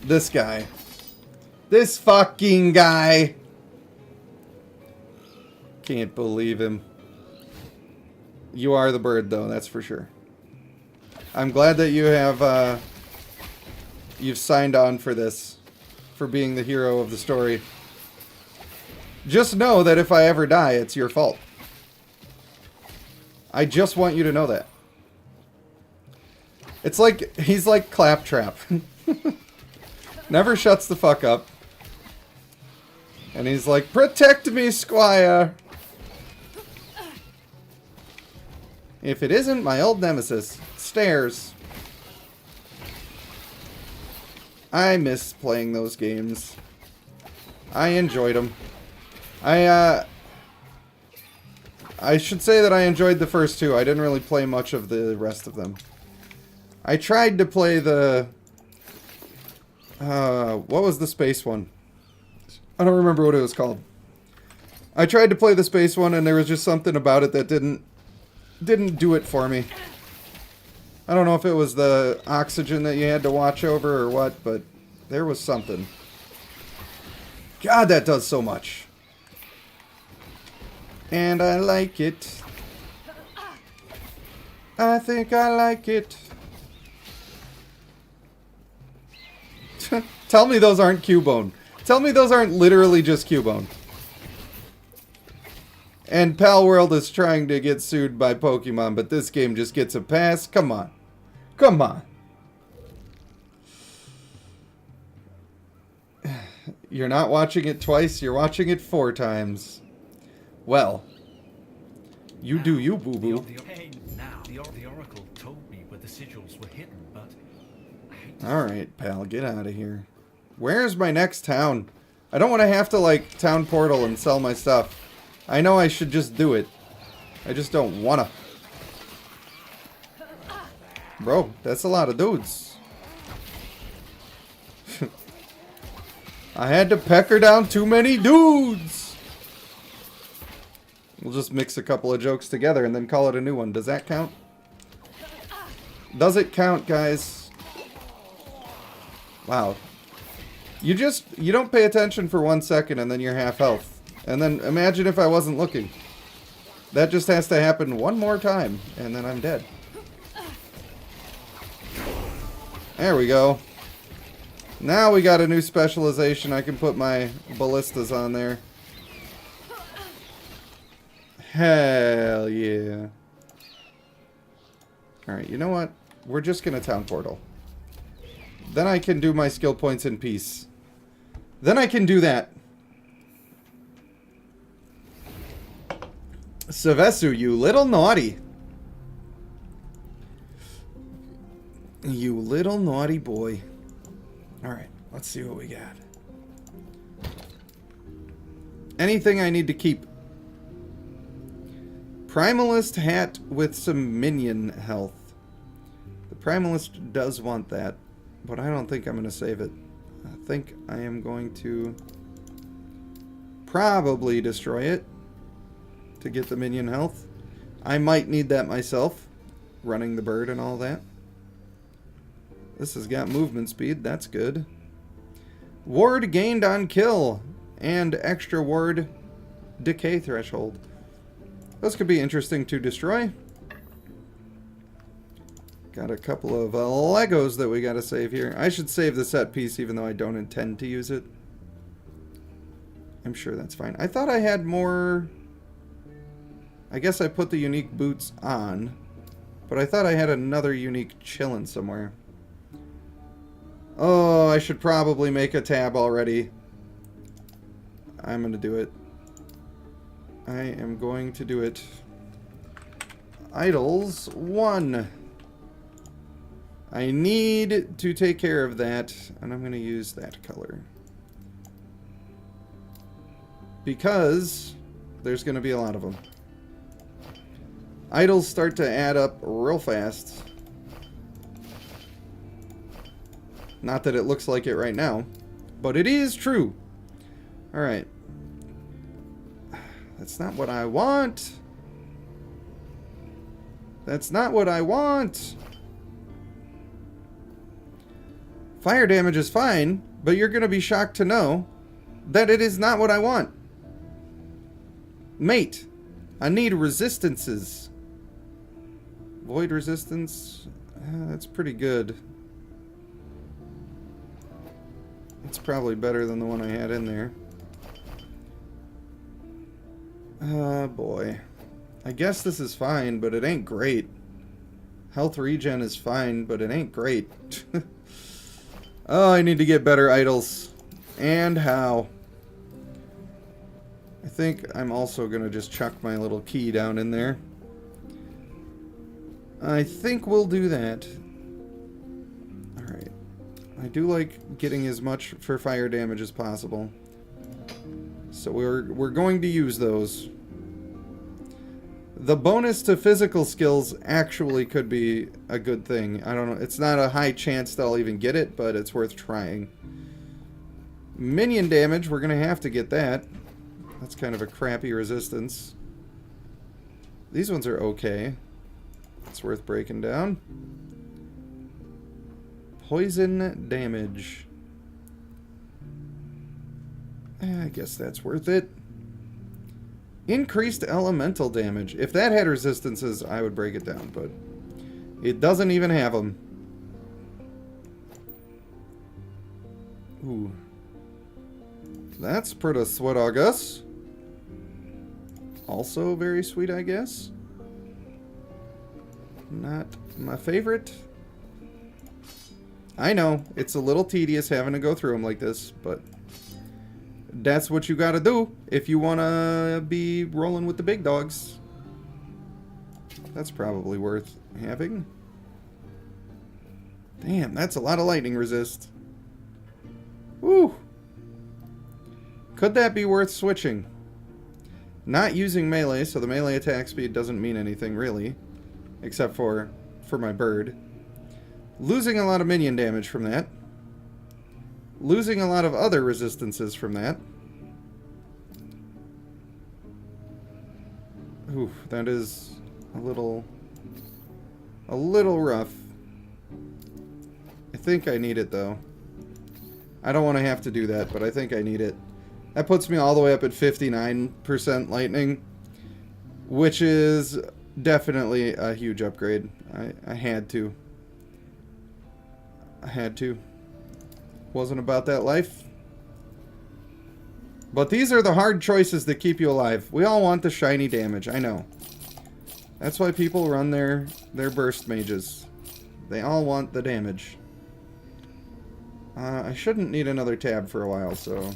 This guy. This fucking guy. Can't believe him. You are the bird, though, that's for sure. I'm glad that you have, you've signed on for this. For being the hero of the story. Just know that if I ever die, it's your fault. I just want you to know that. It's like, he's like Claptrap. Never shuts the fuck up. And he's like, protect me, Squire. If it isn't my old nemesis, stairs. I miss playing those games. I enjoyed them. I should say that I enjoyed the first two. I didn't really play much of the rest of them. I tried to play the... what was the space one? I don't remember what it was called. I tried to play the space one, and there was just something about it that didn't do it for me. I don't know if it was the oxygen that you had to watch over or what, but there was something. God, that does so much. And I like it. I think I like it. Tell me those aren't Cubone. Tell me those aren't literally just Cubone. And Pal World is trying to get sued by Pokemon, but this game just gets a pass. Come on. Come on. You're not watching it twice, you're watching it 4 times. Well, you do you, boo-boo. The Oracle told me where the sigils were hidden, but I hate to Alright, pal, get out of here. Where's my next town? I don't want to have to, like, town portal and sell my stuff. I know I should just do it. I just don't wanna. Bro, that's a lot of dudes. I had to pecker down too many dudes. We'll just mix a couple of jokes together and then call it a new one. Does that count? Does it count, guys? Wow. You don't pay attention for 1 second and then you're half health. And then imagine if I wasn't looking. That just has to happen one more time and then I'm dead. There we go. Now we got a new specialization. I can put my ballistas on there. Hell yeah. Alright, you know what? We're just gonna town portal. Then I can do my skill points in peace. Then I can do that. Savesu, you little naughty. You little naughty boy. Alright, let's see what we got. Anything I need to keep. Primalist hat with some minion health. The Primalist does want that, but I don't think I'm going to save it. I think I am going to probably destroy it to get the minion health. I might need that myself, running the bird and all that. This has got movement speed, that's good. Ward gained on kill, and extra ward decay threshold. Those could be interesting to destroy. Got a couple of Legos that we gotta save here. I should save the set piece even though I don't intend to use it. I'm sure that's fine. I thought I had more... I guess I put the unique boots on, but I thought I had another unique chillin' somewhere. Oh, I should probably make a tab already. I'm gonna do it. I am going to do it. Idols 1. I need to take care of that, and I'm gonna use that color. Because there's gonna be a lot of them. Idols start to add up real fast. Not that it looks like it right now, but it is true. Alright. That's not what I want. That's not what I want. Fire damage is fine, but you're going to be shocked to know that it is not what I want. Mate, I need resistances. Void resistance. That's pretty good. It's probably better than the one I had in there. Boy. I guess this is fine, but it ain't great. Health regen is fine, but it ain't great. Oh, I need to get better idols. And how? I think I'm also going to just chuck my little key down in there. I think we'll do that. Alright. I do like getting as much for fire damage as possible. So we're going to use those. The bonus to physical skills actually could be a good thing. I don't know. It's not a high chance that I'll even get it, but it's worth trying. Minion damage, we're going to have to get that. That's kind of a crappy resistance. These ones are okay. It's worth breaking down. Poison damage. I guess that's worth it. Increased elemental damage. If that had resistances, I would break it down, but it doesn't even have them. Ooh. That's pretty sweet, I guess. Also very sweet, I guess. Not my favorite. I know, it's a little tedious having to go through them like this, but that's what you gotta do if you wanna be rolling with the big dogs. That's probably worth having. Damn, that's a lot of lightning resist. Woo! Could that be worth switching? Not using melee, so the melee attack speed doesn't mean anything really. Except for my bird. Losing a lot of minion damage from that. Losing a lot of other resistances from that. Ooh, that is a little rough. I think I need it though. I don't want to have to do that, but I think I need it. That puts me all the way up at 59% lightning, which is definitely a huge upgrade. I had to. I had to. Wasn't about that life. But these are the hard choices that keep you alive. We all want the shiny damage, I know. That's why people run their burst mages. They all want the damage. I shouldn't need another tab for a while, so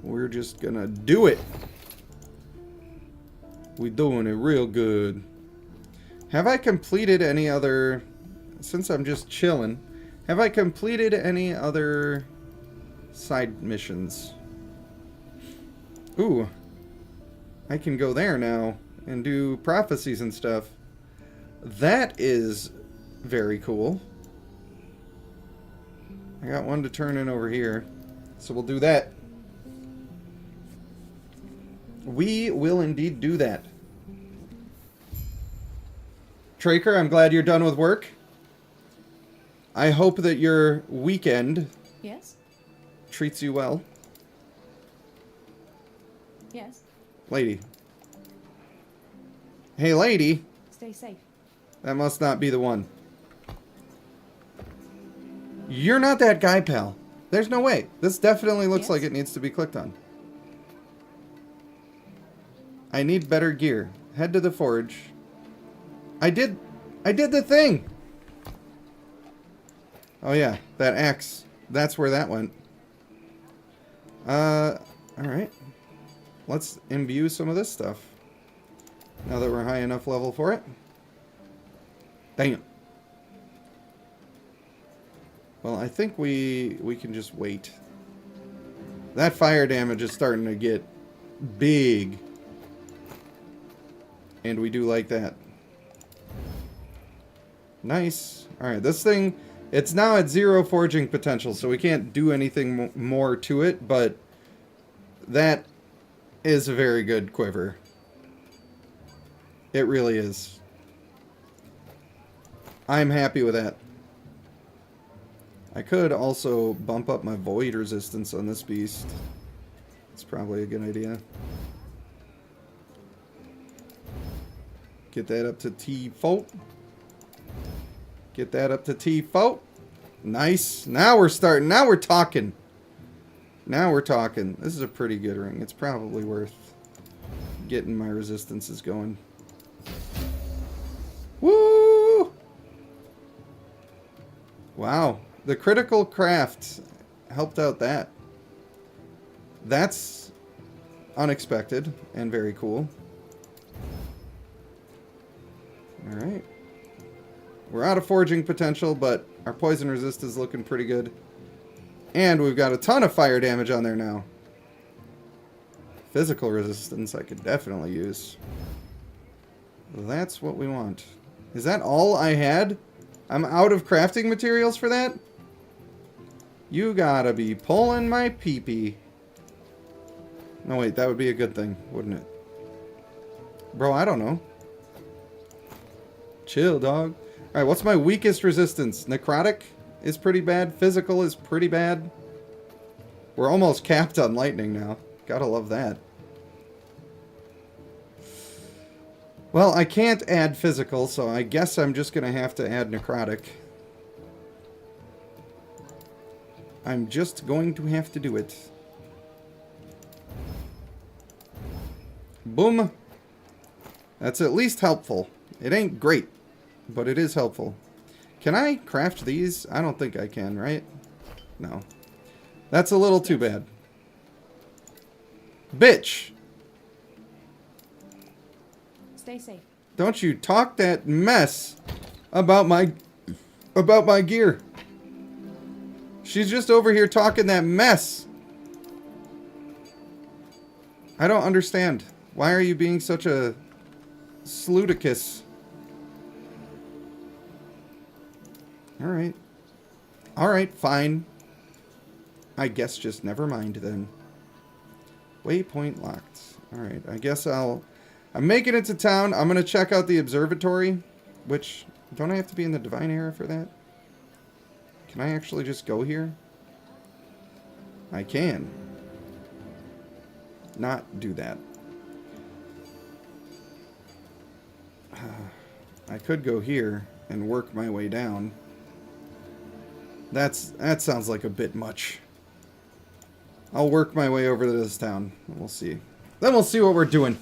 we're just gonna do it. We're doing it real good. Have I completed any other... Since I'm just chilling, have I completed any other side missions? Ooh. I can go there now and do prophecies and stuff. That is very cool. I got one to turn in over here, so we'll do that. We will indeed do that. Traker, I'm glad you're done with work. I hope that your weekend Yes? treats you well. Yes. Lady. Hey, lady. Stay safe. That must not be the one. You're not that guy, pal. There's no way. This definitely looks Yes? like it needs to be clicked on. I need better gear. Head to the forge. I did the thing! Oh yeah, that axe. That's where that went. Alright. Let's imbue some of this stuff. Now that we're high enough level for it. Damn. Well, I think we can just wait. That fire damage is starting to get big. And we do like that. Nice. Alright, this thing, it's now at 0 forging potential, so we can't do anything more to it, but that is a very good quiver. It really is. I'm happy with that. I could also bump up my void resistance on this beast. It's probably a good idea. Get that up to T4. Get that up to T4. Nice. Now we're starting. Now we're talking. Now we're talking. This is a pretty good ring. It's probably worth getting my resistances going. Woo! Wow. The critical craft helped out that. That's unexpected and very cool. Alright. We're out of forging potential, but our poison resist is looking pretty good. And we've got a ton of fire damage on there now. Physical resistance I could definitely use. That's what we want. Is that all I had? I'm out of crafting materials for that? You gotta be pulling my pee-pee. No, wait, that would be a good thing, wouldn't it? Bro, I don't know. Chill, dog. Alright, what's my weakest resistance? Necrotic is pretty bad. Physical is pretty bad. We're almost capped on lightning now. Gotta love that. Well, I can't add physical, so I guess I'm just gonna have to add necrotic. I'm just going to have to do it. Boom. That's at least helpful. It ain't great, but it is helpful. Can I craft these? I don't think I can, right? No. That's a little too bad. Bitch! Stay safe. Don't you talk that mess about my gear. She's just over here talking that mess. I don't understand. Why are you being such a sludicus? Alright. Alright, fine. I guess just never mind then. Waypoint locked. Alright, I guess I'm making it to town. I'm going to check out the observatory. Which, don't I have to be in the Divine Era for that? Can I actually just go here? I can. Not do that. I could go here and work my way down. That sounds like a bit much. I'll work my way over to this town. We'll see. Then we'll see what we're doing.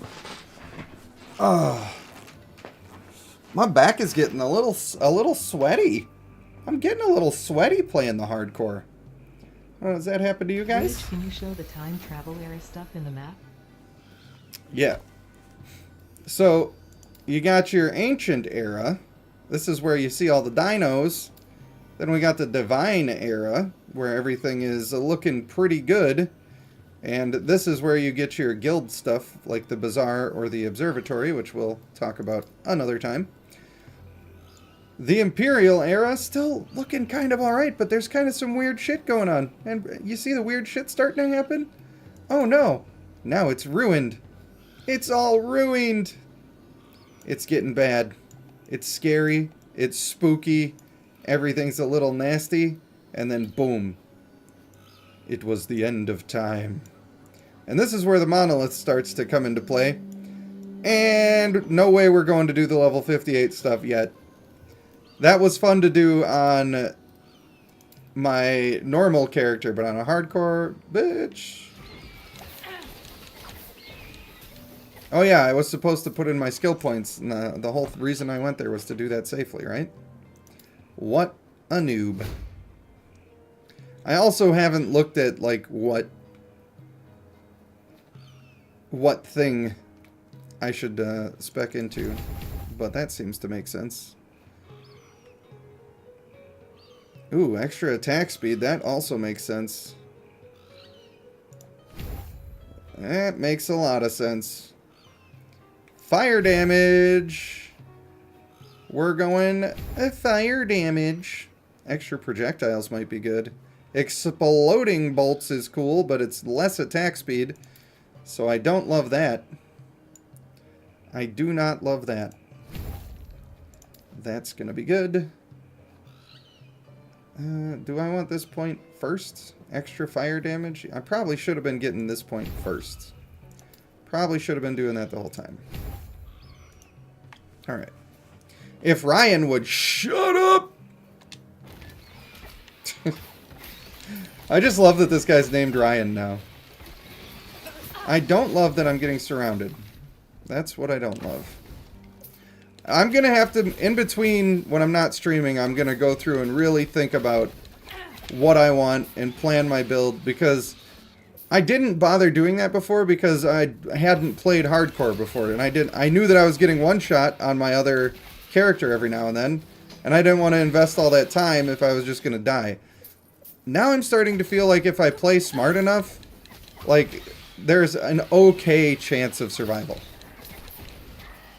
My back is getting a little sweaty. I'm getting a little sweaty playing the hardcore. Does that happen to you guys? Rich, can you show the time travel era stuff in the map? Yeah. So, you got your ancient era. This is where you see all the dinos. Then we got the divine era, where everything is looking pretty good. And this is where you get your guild stuff, like the bazaar or the observatory, which we'll talk about another time. The Imperial era, still looking kind of alright, but there's kind of some weird shit going on. And you see the weird shit starting to happen? Oh no! Now it's ruined. It's all ruined! It's getting bad. It's scary. It's spooky. Everything's a little nasty. And then boom. It was the end of time. And this is where the monolith starts to come into play. And no way we're going to do the level 58 stuff yet. That was fun to do on my normal character, but on a hardcore, bitch. Oh yeah, I was supposed to put in my skill points, and the whole reason I went there was to do that safely, right? What a noob. I also haven't looked at, like, what thing I should spec into, but that seems to make sense. Ooh, extra attack speed. That also makes sense. That makes a lot of sense. Fire damage. We're going fire damage. Extra projectiles might be good. Exploding bolts is cool, but it's less attack speed. So I don't love that. I do not love that. That's going to be good. Do I want this point first? Extra fire damage? I probably should have been getting this point first. Probably should have been doing that the whole time. Alright. If Ryan would shut up! I just love that this guy's named Ryan now. I don't love that I'm getting surrounded. That's what I don't love. I'm going to have to, in between when I'm not streaming, I'm going to go through and really think about what I want and plan my build, because I didn't bother doing that before because I hadn't played hardcore before, and I knew that I was getting one shot on my other character every now and then, and I didn't want to invest all that time if I was just going to die. Now I'm starting to feel like if I play smart enough, like, there's an okay chance of survival.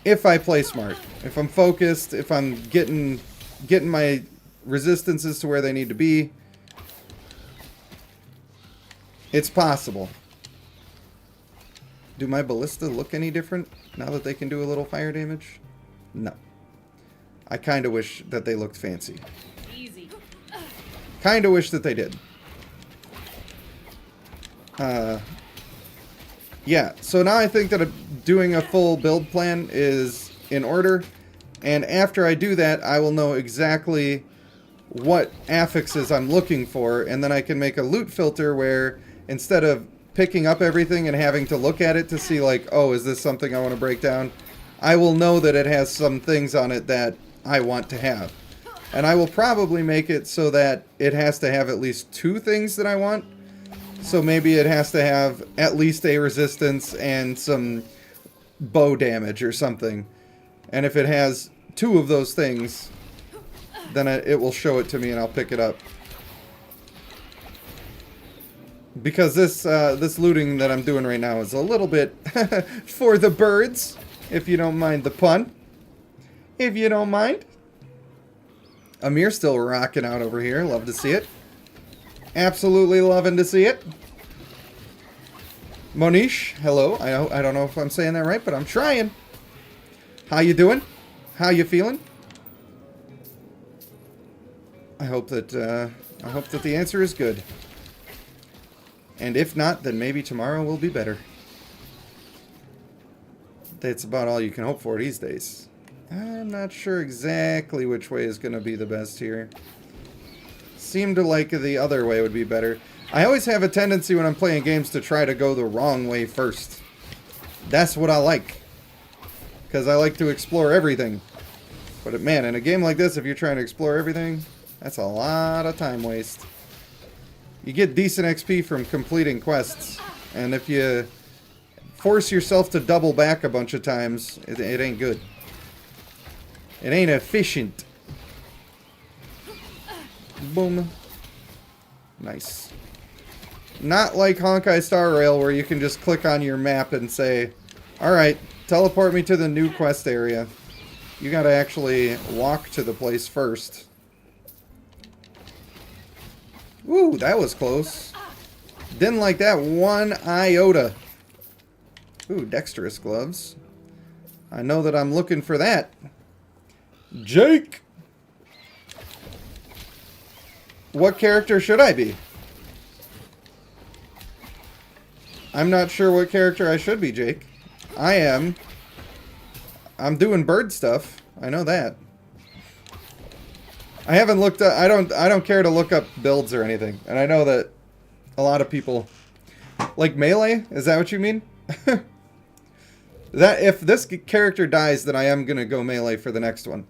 If I play smart. If I'm focused, if I'm getting my resistances to where they need to be, it's possible. Do my ballista look any different now that they can do a little fire damage? No. I kind of wish that they looked fancy. Easy. Kind of wish that they did. Yeah, so now I think that doing a full build plan is in order, and after I do that, I will know exactly what affixes I'm looking for, and then I can make a loot filter where instead of picking up everything and having to look at it to see like, oh, is this something I want to break down, I will know that it has some things on it that I want to have. And I will probably make it so that it has to have at least 2 things that I want. So maybe it has to have at least a resistance and some bow damage or something. And if it has 2 of those things, then it will show it to me and I'll pick it up. Because this looting that I'm doing right now is a little bit for the birds, if you don't mind the pun. If you don't mind. Amir's still rocking out over here. Love to see it. Absolutely loving to see it. Monish, hello. I don't know if I'm saying that right, but I'm trying. How you doing? How you feeling? I hope that the answer is good. And if not, then maybe tomorrow will be better. That's about all you can hope for these days. I'm not sure exactly which way is going to be the best here. Seemed to like the other way would be better. I always have a tendency when I'm playing games to try to go the wrong way first. That's what I like. Because I like to explore everything. But man, in a game like this, if you're trying to explore everything, that's a lot of time waste. You get decent XP from completing quests. And if you force yourself to double back a bunch of times, it ain't good. It ain't efficient. Boom. Nice. Not like Honkai Star Rail where you can just click on your map and say, alright, teleport me to the new quest area. You gotta actually walk to the place first. Ooh, that was close. Didn't like that one iota. Ooh, dexterous gloves. I know that I'm looking for that. Jake! What character should I be? I'm not sure what character I should be, Jake. I'm doing bird stuff. I know that. I haven't looked up, I don't care to look up builds or anything. And I know that a lot of people like melee, is that what you mean? That if this character dies, then I am going to go melee for the next one.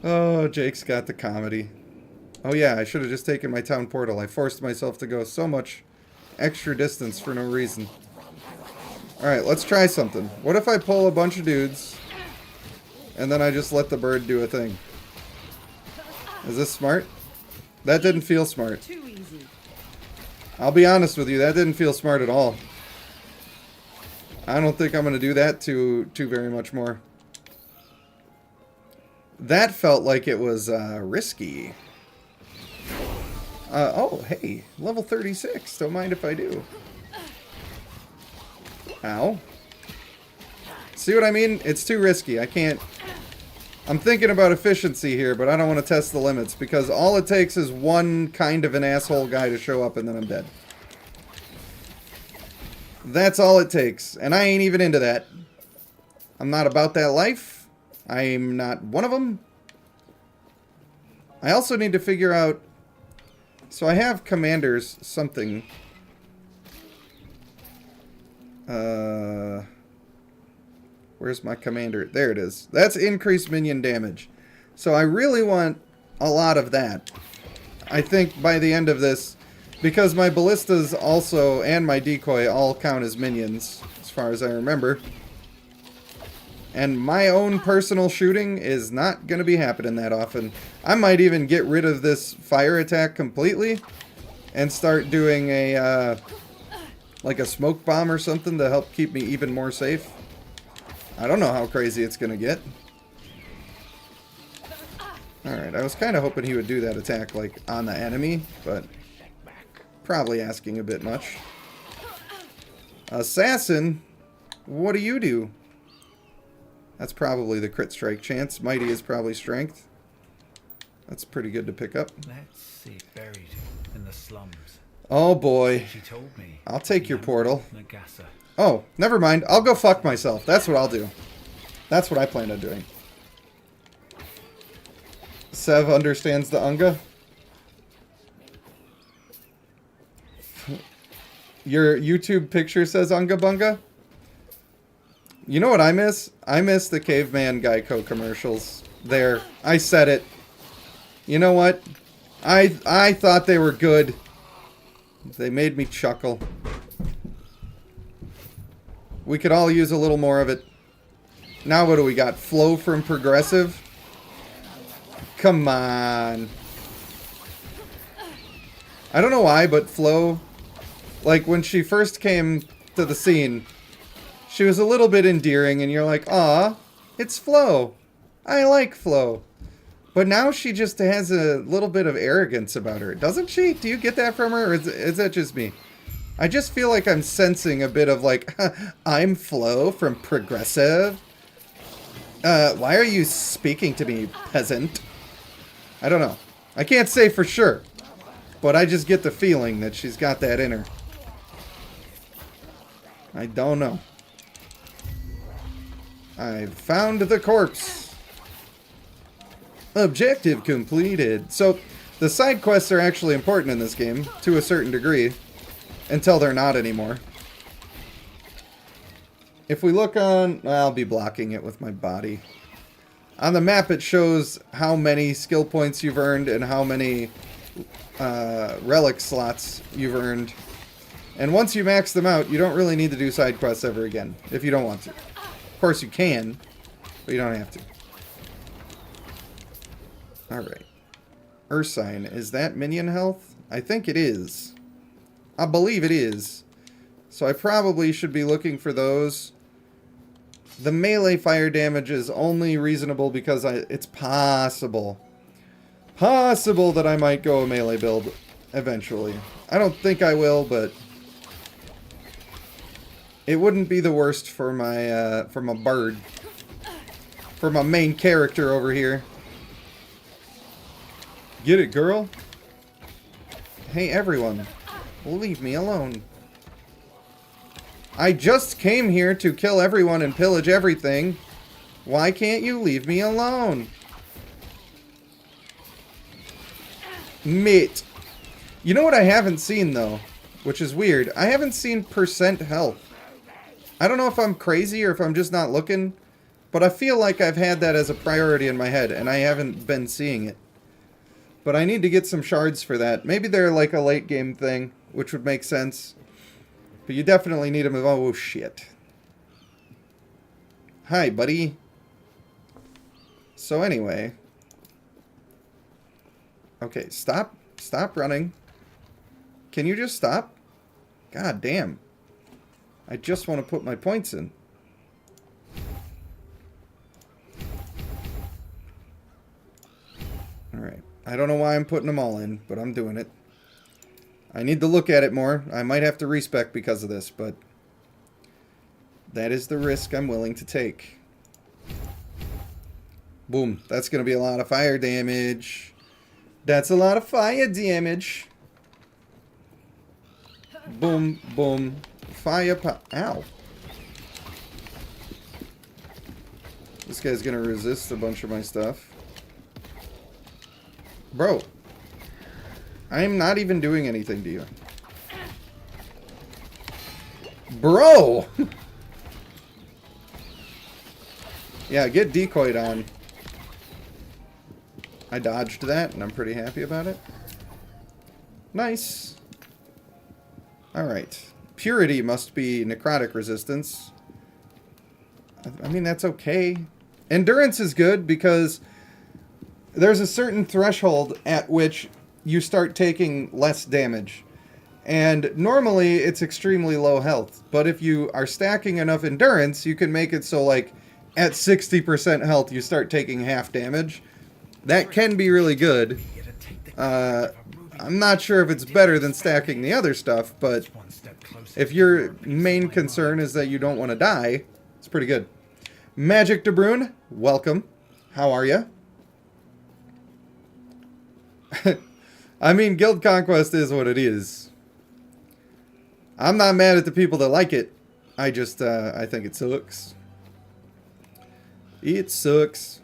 Oh, Jake's got the comedy. Oh yeah, I should have just taken my town portal. I forced myself to go so much extra distance for no reason. Alright, let's try something. What if I pull a bunch of dudes, and then I just let the bird do a thing? Is this smart? That didn't feel smart. Too easy. I'll be honest with you, that didn't feel smart at all. I don't think I'm going to do that too very much more. That felt like it was risky. Oh, hey, level 36. Don't mind if I do. Ow. See what I mean? It's too risky. I can't... I'm thinking about efficiency here, but I don't want to test the limits, because all it takes is one kind of an asshole guy to show up and then I'm dead. That's all it takes, and I ain't even into that. I'm not about that life. I'm not one of them. I also need to figure out... So I have commanders something. Where's my commander? There it is. That's increased minion damage. So I really want a lot of that. I think by the end of this, because my ballistas also and my decoy all count as minions, as far as I remember. And my own personal shooting is not going to be happening that often. I might even get rid of this fire attack completely and start doing a like a smoke bomb or something to help keep me even more safe. I don't know how crazy it's going to get. Alright, I was kind of hoping he would do that attack like on the enemy, but probably asking a bit much. Assassin, what do you do? That's probably the crit strike chance. Mighty is probably strength. That's pretty good to pick up. Let's see, buried in the slums. Oh boy. She told me. I'll take your portal. Nagasa. Oh, never mind. I'll go fuck myself. That's what I'll do. That's what I plan on doing. Sev understands the Unga. Your YouTube picture says Unga Bunga? You know what I miss? I miss the Caveman Geico commercials. There. I said it. You know what? I thought they were good. They made me chuckle. We could all use a little more of it. Now what do we got? Flow from Progressive? Come on. I don't know why, but Flo, like when she first came to the scene, she was a little bit endearing and you're like, aw, it's Flo. I like Flo. But now she just has a little bit of arrogance about her. Doesn't she? Do you get that from her? Or is that just me? I just feel like I'm sensing a bit of like, I'm Flo from Progressive. Why are you speaking to me, peasant? I don't know. I can't say for sure. But I just get the feeling that she's got that in her. I don't know. I've found the corpse. Objective completed. So, the side quests are actually important in this game, to a certain degree. Until they're not anymore. If we look on... I'll be blocking it with my body. On the map it shows how many skill points you've earned and how many relic slots you've earned. And once you max them out, you don't really need to do side quests ever again, if you don't want to. Of course you can, but you don't have to. Alright. Ursine, is that minion health? I think it is. I believe it is. So I probably should be looking for those. The melee fire damage is only reasonable because it's possible. Possible that I might go a melee build eventually. I don't think I will, but it wouldn't be the worst for my bird. For my main character over here. Get it, girl? Hey, everyone. Leave me alone. I just came here to kill everyone and pillage everything. Why can't you leave me alone? Mate. You know what I haven't seen, though? Which is weird. I haven't seen percent health. I don't know if I'm crazy or if I'm just not looking. But I feel like I've had that as a priority in my head. And I haven't been seeing it. But I need to get some shards for that. Maybe they're like a late game thing. Which would make sense. But you definitely need to move. Oh, shit. Hi, buddy. So anyway. Okay, stop. Stop running. Can you just stop? God damn. I just want to put my points in. Alright. I don't know why I'm putting them all in, but I'm doing it. I need to look at it more. I might have to respec because of this, but that is the risk I'm willing to take. Boom. That's going to be a lot of fire damage. That's a lot of fire damage. Boom, boom. Fire ow. This guy's going to resist a bunch of my stuff. Bro. I am not even doing anything to you. Bro! Yeah, get decoyed on. I dodged that, and I'm pretty happy about it. Nice. Alright. Purity must be necrotic resistance. I mean, that's okay. Endurance is good because there's a certain threshold at which you start taking less damage. And normally it's extremely low health. But if you are stacking enough endurance, you can make it so like at 60% health you start taking half damage. That can be really good. I'm not sure if it's better than stacking the other stuff, but if your main concern is that you don't want to die, it's pretty good. Magic De Bruyne, welcome. How are you? I mean, Guild Conquest is what it is. I'm not mad at the people that like it. I just, I think it sucks. It sucks.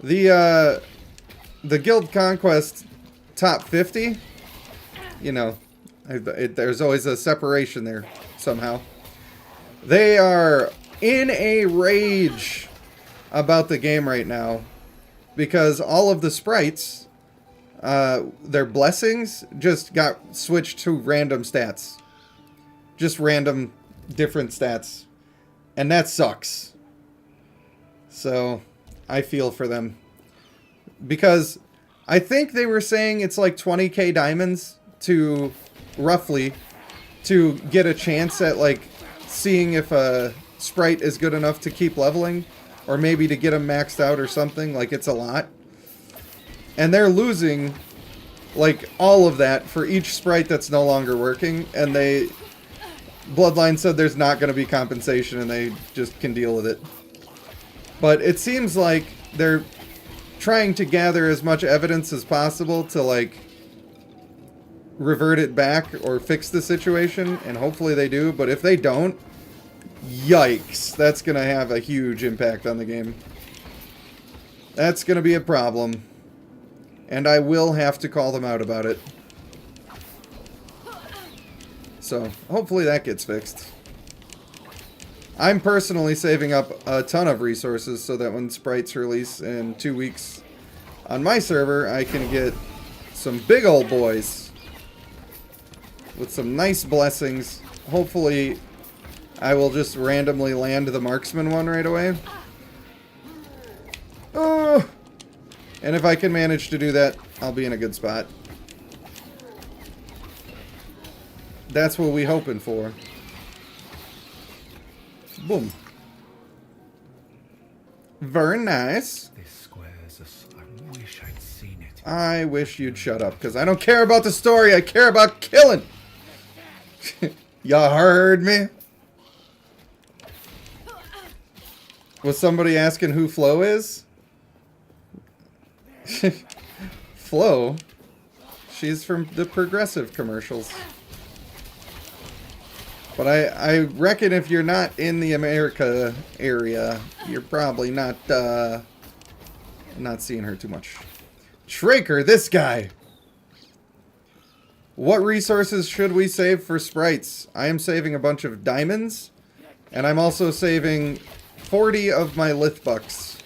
The Guild Conquest top 50, you know, there's always a separation there somehow. They are in a rage about the game right now because all of the sprites, their blessings just got switched to random stats. Just random different stats. And that sucks. So I feel for them. Because I think they were saying it's like 20k diamonds to, roughly, to get a chance at like seeing if a sprite is good enough to keep leveling. Or maybe to get them maxed out or something. Like it's a lot. And they're losing like all of that for each sprite that's no longer working. And Bloodline said there's not going to be compensation and they just can deal with it. But it seems like they're trying to gather as much evidence as possible to like revert it back or fix the situation, and hopefully they do. But if they don't, yikes, that's gonna have a huge impact on the game. That's gonna be a problem, and I will have to call them out about it. So hopefully that gets fixed. I'm personally saving up a ton of resources so that when sprites release in 2 weeks on my server, I can get some big old boys with some nice blessings. Hopefully, I will just randomly land the marksman one right away. Oh! And if I can manage to do that, I'll be in a good spot. That's what we're hoping for. Boom. Very nice. This squares us. I wish I'd seen it. I wish you'd shut up, because I don't care about the story. I care about killing. You heard me? Was somebody asking who Flo is? Flo? She's from the Progressive commercials. But I reckon if you're not in the America area, you're probably not seeing her too much. Traker, this guy! What resources should we save for sprites? I am saving a bunch of diamonds, and I'm also saving 40 of my Lithbucks.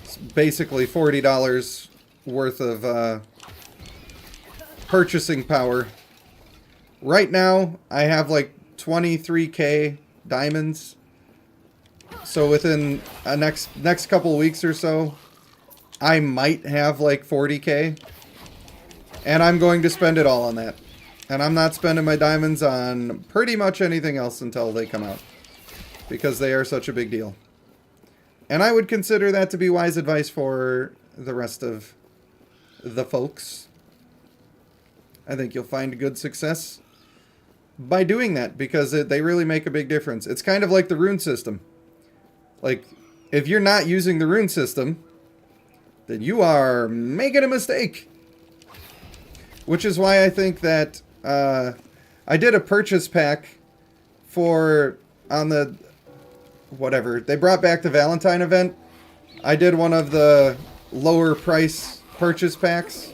It's basically $40 worth of purchasing power. Right now, I have like 23k diamonds. So within a next couple weeks or so, I might have like 40k. And I'm going to spend it all on that. And I'm not spending my diamonds on pretty much anything else until they come out. Because they are such a big deal. And I would consider that to be wise advice for the rest of the folks. I think you'll find good success by doing that, because they really make a big difference. It's kind of like the rune system. Like, if you're not using the rune system, then you are making a mistake. Which is why I think that I did a purchase pack for, on the, whatever, they brought back the Valentine event. I did one of the lower price purchase packs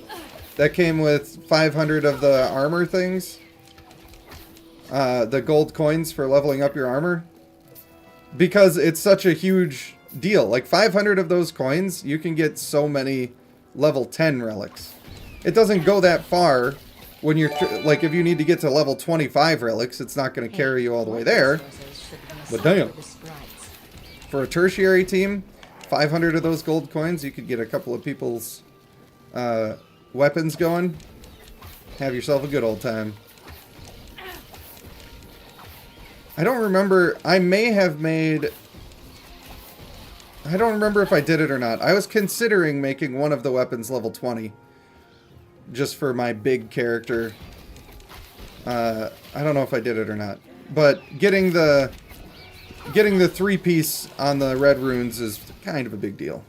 that came with 500 of the armor things. The gold coins for leveling up your armor. Because it's such a huge deal. Like 500 of those coins, you can get so many level 10 relics. It doesn't go that far when you're, like, if you need to get to level 25 relics, it's not going to carry you all the way there. But damn. For a tertiary team, 500 of those gold coins, you could get a couple of people's weapons going. Have yourself a good old time. I don't remember. I may have made... I don't remember if I did it or not. I was considering making one of the weapons level 20. Just for my big character. I don't know if I did it or not. But getting the 3-piece on the red runes is kind of a big deal.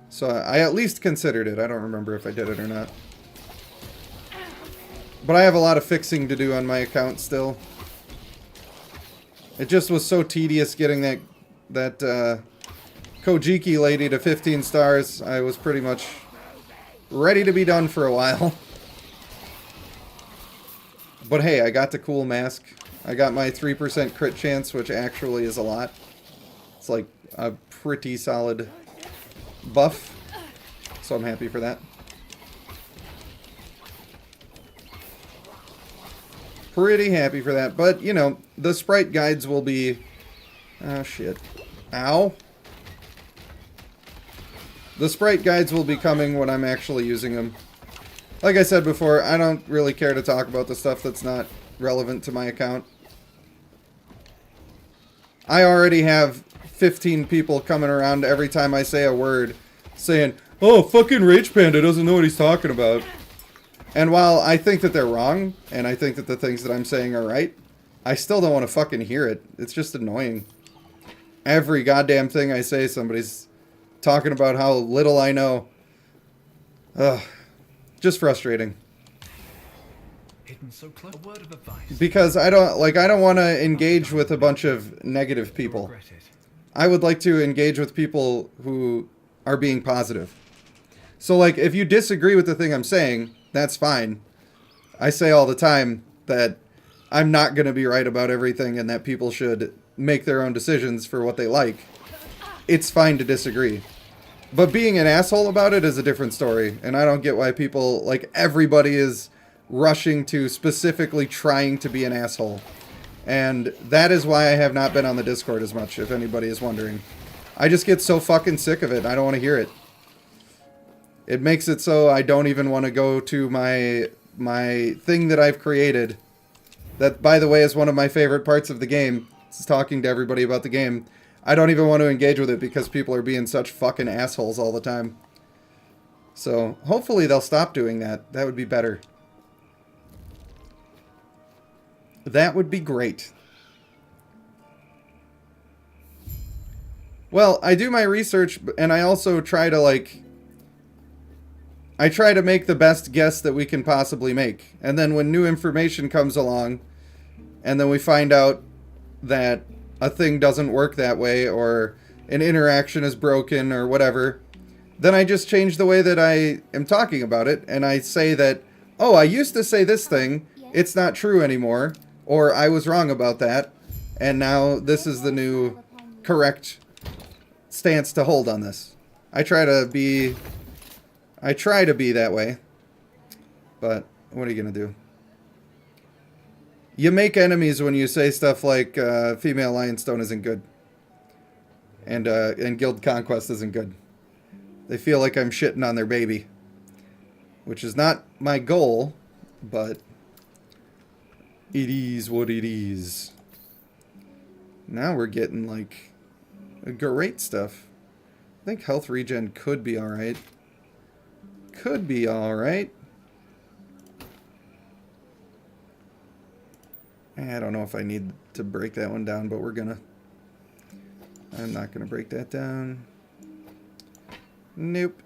So I at least considered it. I don't remember if I did it or not. But I have a lot of fixing to do on my account still. It just was so tedious getting that Kojiki lady to 15 stars. I was pretty much ready to be done for a while. But hey, I got the cool mask. I got my 3% crit chance, which actually is a lot. It's like a pretty solid buff. So I'm happy for that. Pretty happy for that. But, you know, the sprite guides will be... Oh, shit. Ow. The sprite guides will be coming when I'm actually using them. Like I said before, I don't really care to talk about the stuff that's not relevant to my account. I already have 15 people coming around every time I say a word saying, "Oh, fucking Rage Panda doesn't know what he's talking about." And while I think that they're wrong, and I think that the things that I'm saying are right, I still don't want to fucking hear it. It's just annoying. Every goddamn thing I say, somebody's talking about how little I know. Ugh. Just frustrating. Hidden so close. A word of advice. Because I don't want to engage with a bunch of negative people. Regret it. I would like to engage with people who are being positive. So, like, if you disagree with the thing I'm saying, that's fine. I say all the time that I'm not going to be right about everything and that people should make their own decisions for what they like. It's fine to disagree. But being an asshole about it is a different story. And I don't get why people, like, everybody is rushing to specifically trying to be an asshole. And that is why I have not been on the Discord as much, if anybody is wondering. I just get so fucking sick of it. I don't want to hear it. It makes it so I don't even want to go to my thing that I've created. That, by the way, is one of my favorite parts of the game. It's talking to everybody about the game. I don't even want to engage with it because people are being such fucking assholes all the time. So, hopefully they'll stop doing that. That would be better. That would be great. Well, I do my research, and I also try to, like... I try to make the best guess that we can possibly make. And then when new information comes along, and then we find out that a thing doesn't work that way, or an interaction is broken, or whatever, then I just change the way that I am talking about it, and I say that, oh, I used to say this thing, it's not true anymore, or I was wrong about that, and now this is the new correct stance to hold on this. I try to be that way, but what are you gonna do? You make enemies when you say stuff like female Lionstone isn't good, and Guild Conquest isn't good. They feel like I'm shitting on their baby, which is not my goal, but It is what it is. Now we're getting, like, great stuff. I think health regen could be alright. Could be alright. I don't know if I need to break that one down, but we're gonna. I'm not gonna break that down. Nope.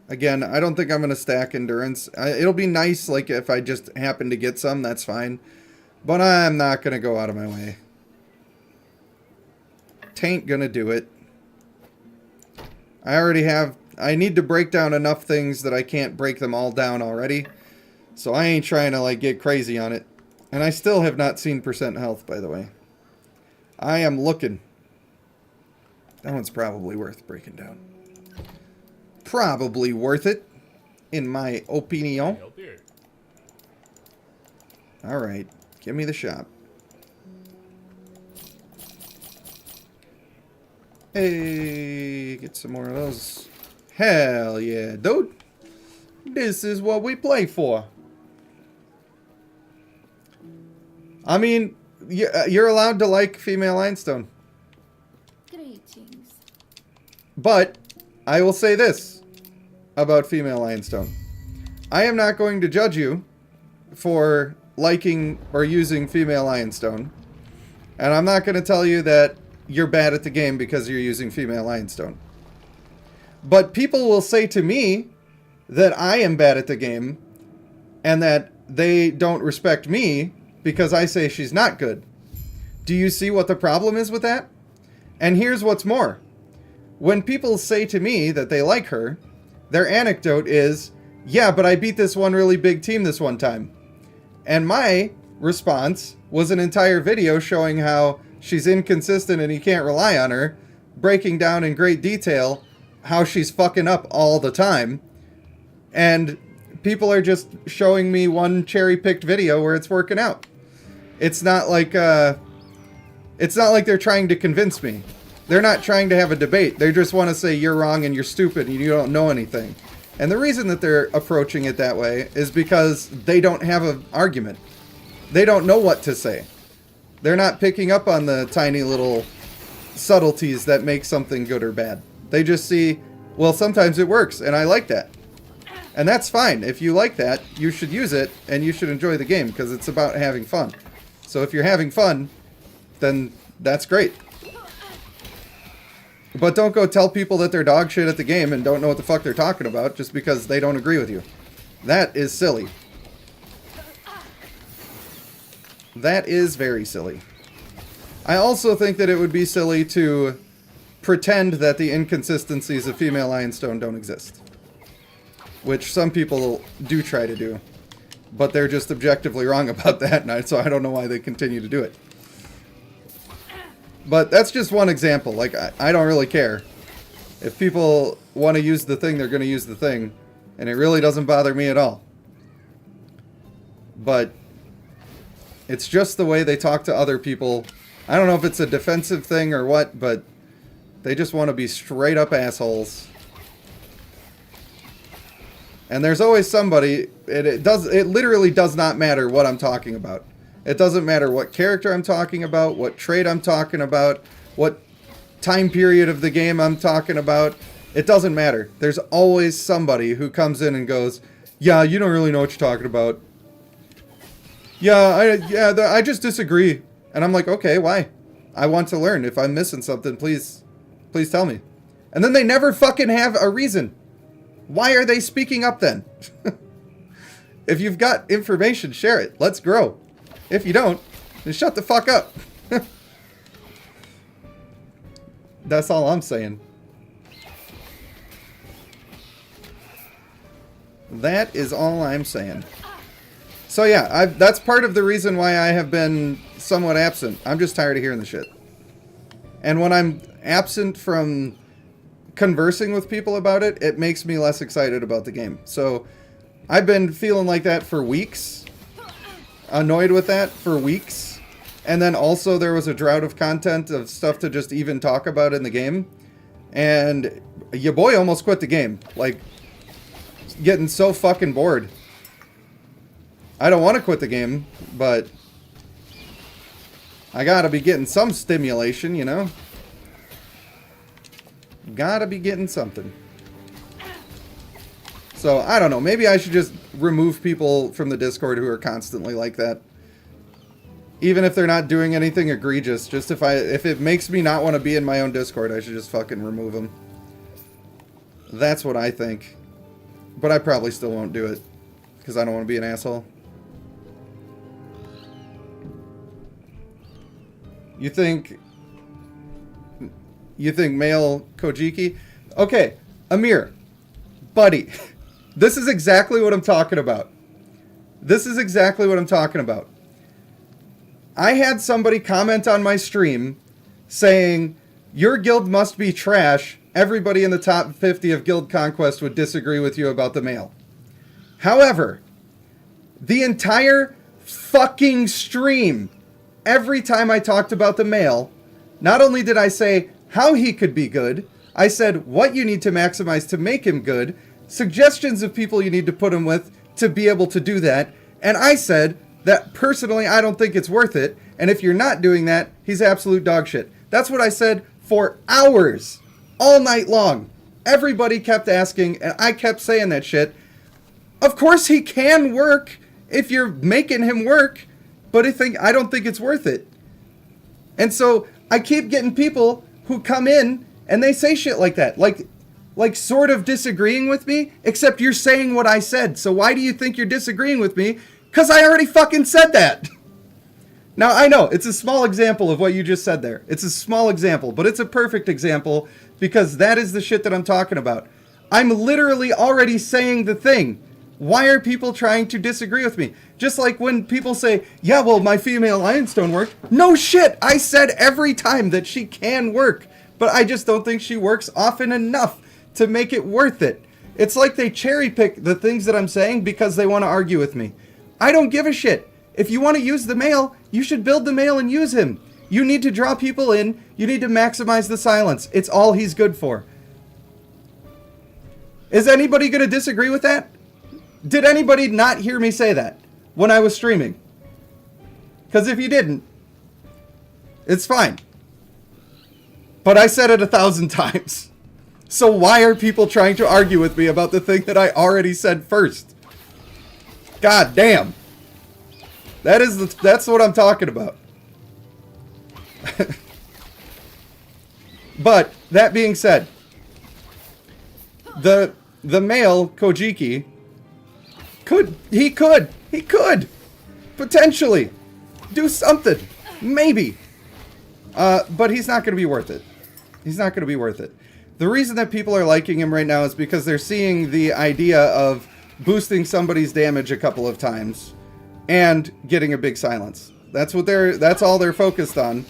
Again, I don't think I'm gonna stack endurance. It'll be nice, like, if I just happen to get some, that's fine. But I'm not gonna go out of my way. Tain't gonna do it. I already have... I need to break down enough things that I can't break them all down already. So I ain't trying to, like, get crazy on it. And I still have not seen percent health, by the way. I am looking. That one's probably worth breaking down. Probably worth it, in my opinion. Alright, give me the shop. Hey, get some more of those. Hell yeah, dude. This is what we play for. I mean, you're allowed to like female limestone. Greetings. But I will say this about female limestone. I am not going to judge you for liking or using female limestone. And I'm not going to tell you that you're bad at the game because you're using female limestone. But people will say to me that I am bad at the game and that they don't respect me because I say she's not good. Do you see what the problem is with that? And here's what's more. When people say to me that they like her, their anecdote is, yeah, but I beat this one really big team this one time. And my response was an entire video showing how she's inconsistent and you can't rely on her, breaking down in great detail how she's fucking up all the time. And people are just showing me one cherry-picked video where it's working out. It's not like they're trying to convince me. They're not trying to have a debate. They just want to say you're wrong and you're stupid and you don't know anything. And the reason that they're approaching it that way is because they don't have an argument. They don't know what to say. They're not picking up on the tiny little subtleties that make something good or bad. They just see, well, sometimes it works and I like that. And that's fine. If you like that, you should use it and you should enjoy the game because it's about having fun. So if you're having fun, then that's great. But don't go tell people that they're dog shit at the game and don't know what the fuck they're talking about just because they don't agree with you. That is silly. That is very silly. I also think that it would be silly to pretend that the inconsistencies of female Lionstone don't exist. Which some people do try to do. But they're just objectively wrong about that, and so I don't know why they continue to do it. But that's just one example. Like, I don't really care. If people want to use the thing, they're going to use the thing. And it really doesn't bother me at all. But it's just the way they talk to other people. I don't know if it's a defensive thing or what, but they just want to be straight up assholes. And there's always somebody, it literally does not matter what I'm talking about. It doesn't matter what character I'm talking about, what trait I'm talking about, what time period of the game I'm talking about. It doesn't matter. There's always somebody who comes in and goes, yeah, you don't really know what you're talking about. I just disagree. And I'm like, okay, why? I want to learn. If I'm missing something, please tell me. And then they never fucking have a reason. Why are they speaking up then? If you've got information, share it. Let's grow. If you don't, then shut the fuck up. That's all I'm saying. That is all I'm saying. So yeah, that's part of the reason why I have been somewhat absent. I'm just tired of hearing the shit. And when I'm absent from conversing with people about it, it makes me less excited about the game. So I've been feeling like that for weeks. Annoyed with that for weeks. And then also there was a drought of content of stuff to just even talk about in the game. And your boy almost quit the game. Like, getting so fucking bored. I don't want to quit the game, but I gotta be getting some stimulation, you know? Gotta be getting something. So, I don't know. Maybe I should just remove people from the Discord who are constantly like that. Even if they're not doing anything egregious. Just if it makes me not want to be in my own Discord, I should just fucking remove them. That's what I think. But I probably still won't do it. Because I don't want to be an asshole. You think male Kojiki? Okay, Amir. Buddy. This is exactly what I'm talking about. This is exactly what I'm talking about. I had somebody comment on my stream saying, your guild must be trash. Everybody in the top 50 of Guild Conquest would disagree with you about the male. However, the entire fucking stream, every time I talked about the male, not only did I say how he could be good, I said what you need to maximize to make him good, suggestions of people you need to put him with to be able to do that, and I said that personally I don't think it's worth it, and if you're not doing that, he's absolute dog shit. That's what I said for hours, all night long. Everybody kept asking, and I kept saying that shit. Of course he can work if you're making him work, but I don't think it's worth it. And so I keep getting people who come in and they say shit like that, like sort of disagreeing with me, except you're saying what I said. So why do you think you're disagreeing with me? Because I already fucking said that. Now, I know, it's a small example of what you just said there. It's a small example, but it's a perfect example because that is the shit that I'm talking about. I'm literally already saying the thing. Why are people trying to disagree with me? Just like when people say, yeah, well, my female Lionstone worked. No shit! I said every time that she can work, but I just don't think she works often enough to make it worth it. It's like they cherry pick the things that I'm saying because they want to argue with me. I don't give a shit. If you want to use the male, you should build the male and use him. You need to draw people in. You need to maximize the silence. It's all he's good for. Is anybody going to disagree with that? Did anybody not hear me say that when I was streaming? Because if you didn't, it's fine. But I said it 1,000 times. So why are people trying to argue with me about the thing that I already said first? God damn. That's what I'm talking about. But that being said, the male Kojiki could potentially do something, maybe. But he's not going to be worth it. He's not going to be worth it. The reason that people are liking him right now is because they're seeing the idea of boosting somebody's damage a couple of times and getting a big silence. That's all they're focused on.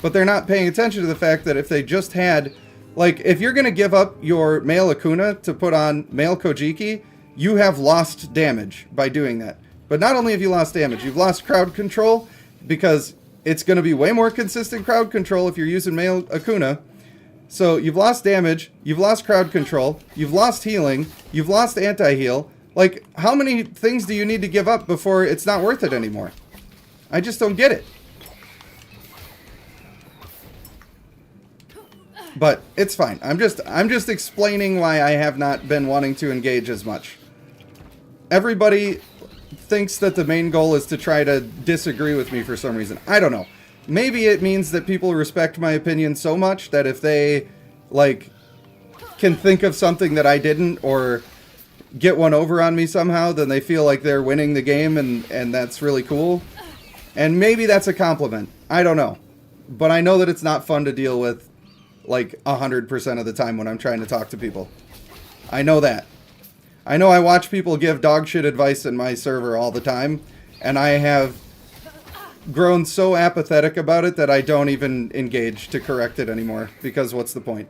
But they're not paying attention to the fact that if they just had, like, if you're going to give up your male Akuna to put on male Kojiki, you have lost damage by doing that. But not only have you lost damage, you've lost crowd control because it's going to be way more consistent crowd control if you're using male Akuna. So you've lost damage, you've lost crowd control, you've lost healing, you've lost anti-heal. Like, how many things do you need to give up before it's not worth it anymore? I just don't get it. But it's fine. I'm just explaining why I have not been wanting to engage as much. Everybody thinks that the main goal is to try to disagree with me for some reason. I don't know. Maybe it means that people respect my opinion so much that if they, like, can think of something that I didn't or get one over on me somehow, then they feel like they're winning the game and that's really cool. And maybe that's a compliment. I don't know. But I know that it's not fun to deal with, like, 100% of the time when I'm trying to talk to people. I know that. I know I watch people give dog shit advice in my server all the time, and I have grown so apathetic about it that I don't even engage to correct it anymore, because what's the point?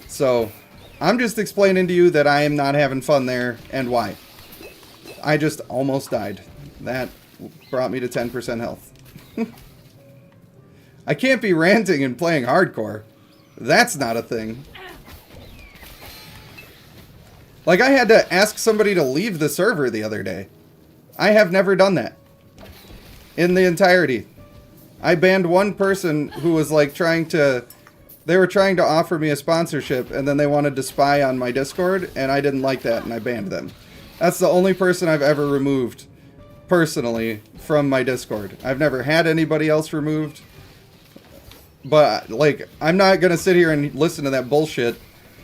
So, I'm just explaining to you that I am not having fun there, and why. I just almost died. That brought me to 10% health. I can't be ranting and playing hardcore. That's not a thing. Like, I had to ask somebody to leave the server the other day. I have never done that. In the entirety. I banned one person who was, like, they were trying to offer me a sponsorship, and then they wanted to spy on my Discord, and I didn't like that, and I banned them. That's the only person I've ever removed, personally, from my Discord. I've never had anybody else removed. But, like, I'm not gonna sit here and listen to that bullshit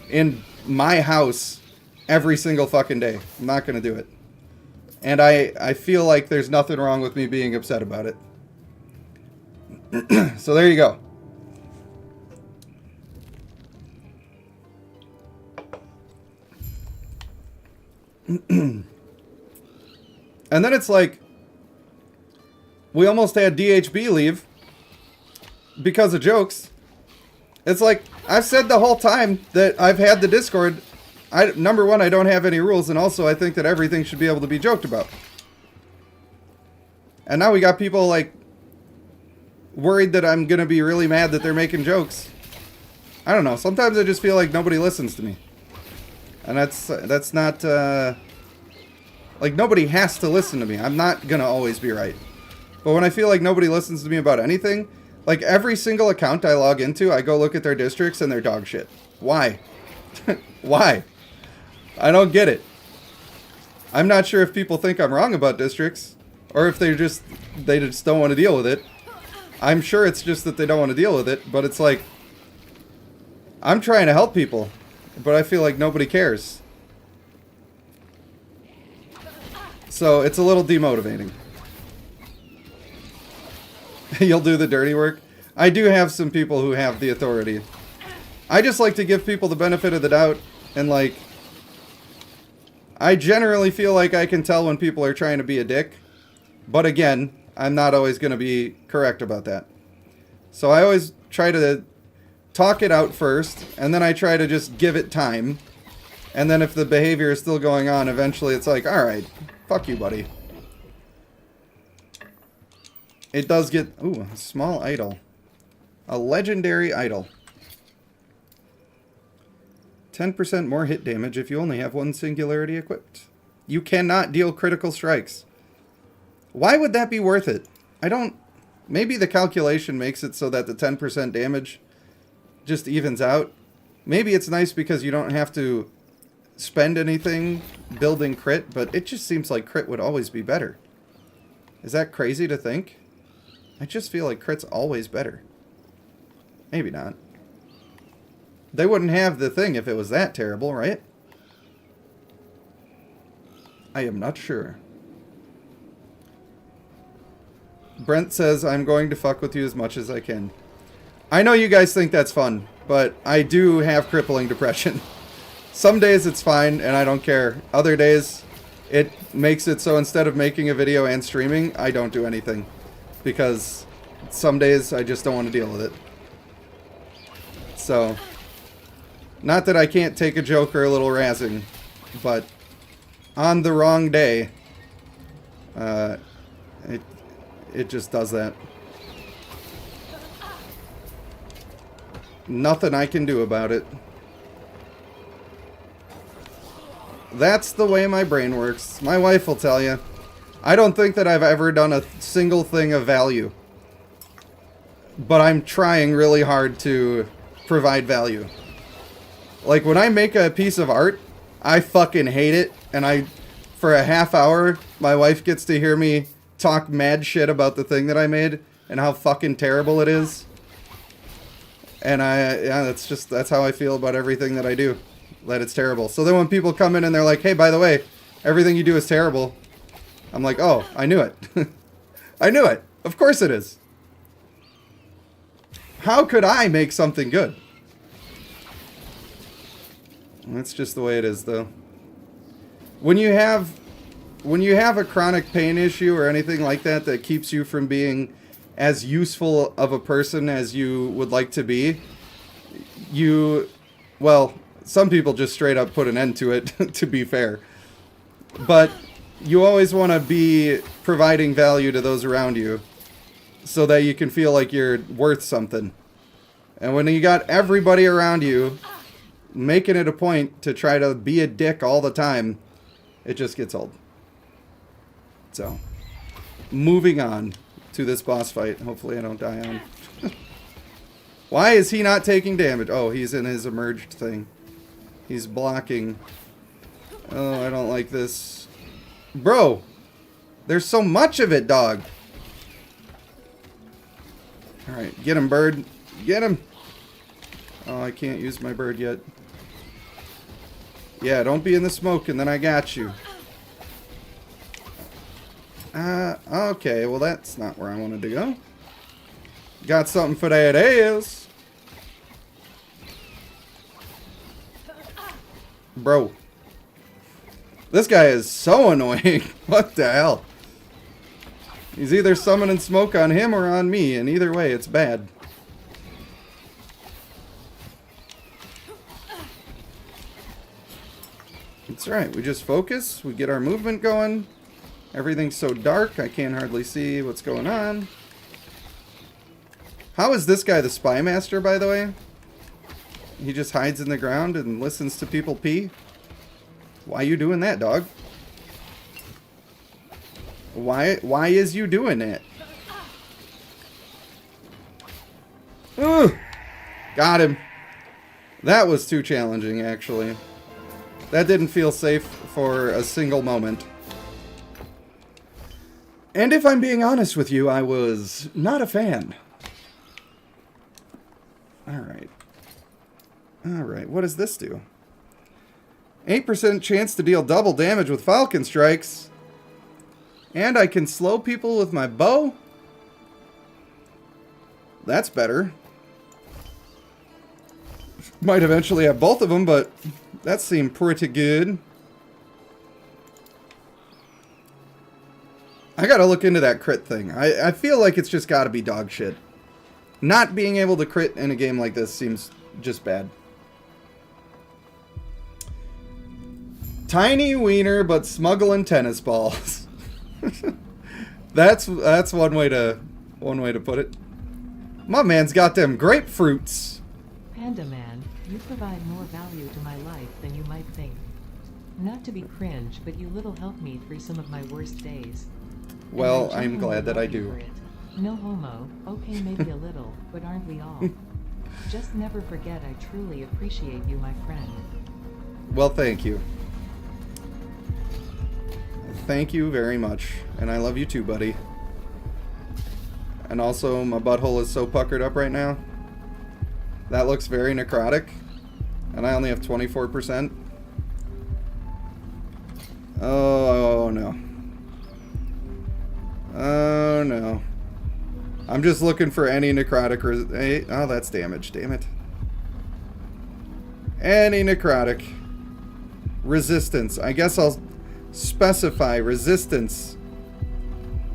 in my house every single fucking day. I'm not gonna do it. And I feel like there's nothing wrong with me being upset about it. So there you go. And then it's like, we almost had DHB leave because of jokes. It's like, I've said the whole time that I've had the Discord, number one, I don't have any rules, and also I think that everything should be able to be joked about. And now we got people, like, worried that I'm gonna be really mad that they're making jokes. I don't know, sometimes I just feel like nobody listens to me. And that's not, like, nobody has to listen to me. I'm not gonna always be right. But when I feel like nobody listens to me about anything, like, every single account I log into, I go look at their districts and they're dog shit. Why? Why? I don't get it. I'm not sure if people think I'm wrong about districts, or if they just don't want to deal with it. I'm sure it's just that they don't want to deal with it, but it's like, I'm trying to help people, but I feel like nobody cares. So it's a little demotivating. You'll do the dirty work. I do have some people who have the authority. I just like to give people the benefit of the doubt, and like, I generally feel like I can tell when people are trying to be a dick, but again, I'm not always going to be correct about that. So I always try to talk it out first, and then I try to just give it time, and then if the behavior is still going on, eventually it's like, alright, fuck you, buddy. It does get... Ooh, a small idol. A legendary idol. 10% more hit damage if you only have one singularity equipped. You cannot deal critical strikes. Why would that be worth it? I don't... Maybe the calculation makes it so that the 10% damage just evens out. Maybe it's nice because you don't have to spend anything building crit, but it just seems like crit would always be better. Is that crazy to think? I just feel like crit's always better. Maybe not. They wouldn't have the thing if it was that terrible, right? I am not sure. Brent says, I'm going to fuck with you as much as I can. I know you guys think that's fun, but I do have crippling depression. Some days it's fine and I don't care. Other days, it makes it so instead of making a video and streaming, I don't do anything. Because some days I just don't want to deal with it. So, not that I can't take a joke or a little razzing, but on the wrong day, it just does that. Nothing I can do about it. That's the way my brain works. My wife will tell you. I don't think that I've ever done a single thing of value. But I'm trying really hard to provide value. Like, when I make a piece of art, I fucking hate it. And for a half hour, my wife gets to hear me talk mad shit about the thing that I made and how fucking terrible it is. And that's how I feel about everything that I do. That it's terrible. So then when people come in and they're like, hey, by the way, everything you do is terrible. I'm like, oh, I knew it. I knew it. Of course it is. How could I make something good? That's just the way it is, though. When you have a chronic pain issue or anything like that that keeps you from being as useful of a person as you would like to be, well, some people just straight up put an end to it, to be fair. But you always want to be providing value to those around you so that you can feel like you're worth something. And when you got everybody around you making it a point to try to be a dick all the time, it just gets old. So, moving on to this boss fight. Hopefully I don't die on. Why is he not taking damage? Oh, he's in his emerged thing. He's blocking. Oh, I don't like this. Bro, there's so much of it, dog. Alright, get him, bird. Get him. Oh, I can't use my bird yet. Yeah, don't be in the smoke and then I got you. Okay, well that's not where I wanted to go. Got something for that ass. Bro. This guy is so annoying. What the hell? He's either summoning smoke on him or on me, and either way, it's bad. That's right, we just focus, we get our movement going. Everything's so dark, I can't hardly see what's going on. How is this guy the spy master, by the way? He just hides in the ground and listens to people pee? Why you doing that, dog? Why is you doing that? Ooh! Got him. That was too challenging, actually. That didn't feel safe for a single moment. And if I'm being honest with you, I was not a fan. Alright. Alright, what does this do? 8% chance to deal double damage with Falcon strikes. And I can slow people with my bow? That's better. Might eventually have both of them, but that seemed pretty good. I gotta look into that crit thing. I feel like it's just gotta be dog shit. Not being able to crit in a game like this seems just bad. Tiny wiener, but smuggling tennis balls. That's one way to put it. My man's got them grapefruits. Panda Man, you provide more value to my life than you might think. Not to be cringe, but you little help me through some of my worst days. Well, I'm glad that I do. No homo, okay maybe a little, but aren't we all? Just never forget I truly appreciate you, my friend. Well, thank you. Thank you very much. And I love you too, buddy. And also, my butthole is so puckered up right now. That looks very necrotic. And I only have 24%. Oh, no. Oh, no. I'm just looking for any necrotic... Oh, that's damage. Damn it. Any necrotic. Resistance. I guess I'll specify resistance.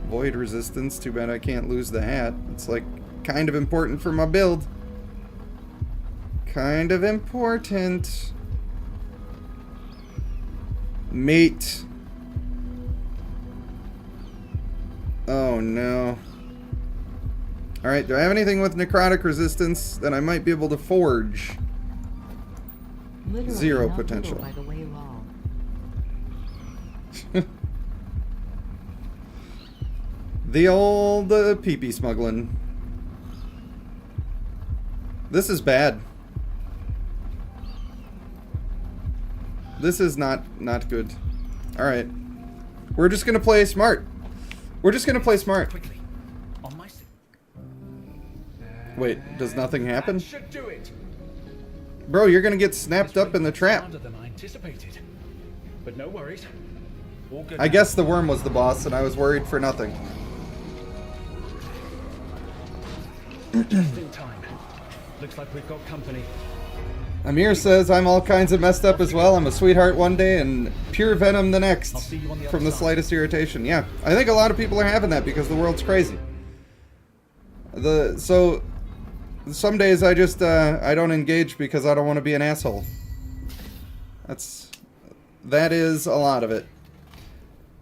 Void resistance. Too bad I can't lose the hat. It's like kind of important for my build. Kind of important. Mate. Oh no. Alright, do I have anything with necrotic resistance that I might be able to forge? Literally 0 not potential. little, by the way, lol. The old pee-pee smuggling. This is bad. This is not good. Alright. We're just gonna play smart. We're just gonna play smart. Quickly. On my Wait, does nothing happen? should do it. Bro, you're gonna get snapped up in the trap. Harder than I anticipated. But no worries. All good I now. guess the worm was the boss, and I was worried for nothing. Just in time. Looks like we've got company. Amir says I'm all kinds of messed up as well. I'm a sweetheart one day and pure venom the next. I'll see you on the From other the side. slightest irritation. Yeah, I think a lot of people are having that because the world's crazy. So some days I just I don't engage because I don't want to be an asshole. That is a lot of it.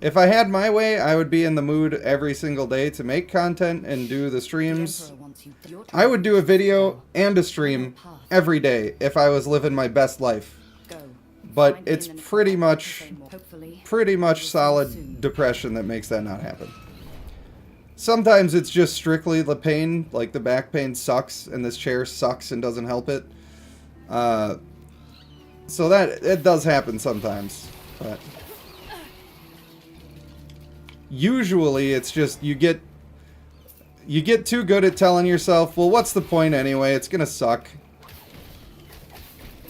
If I had my way, I would be in the mood every single day to make content and do the streams I would do a video and a stream every day if I was living my best life. But it's pretty much solid depression that makes that not happen. Sometimes it's just strictly the pain, like the back pain sucks and this chair sucks and doesn't help it. So that, it does happen sometimes, but usually it's just you get too good at telling yourself, well, what's the point anyway? It's gonna suck.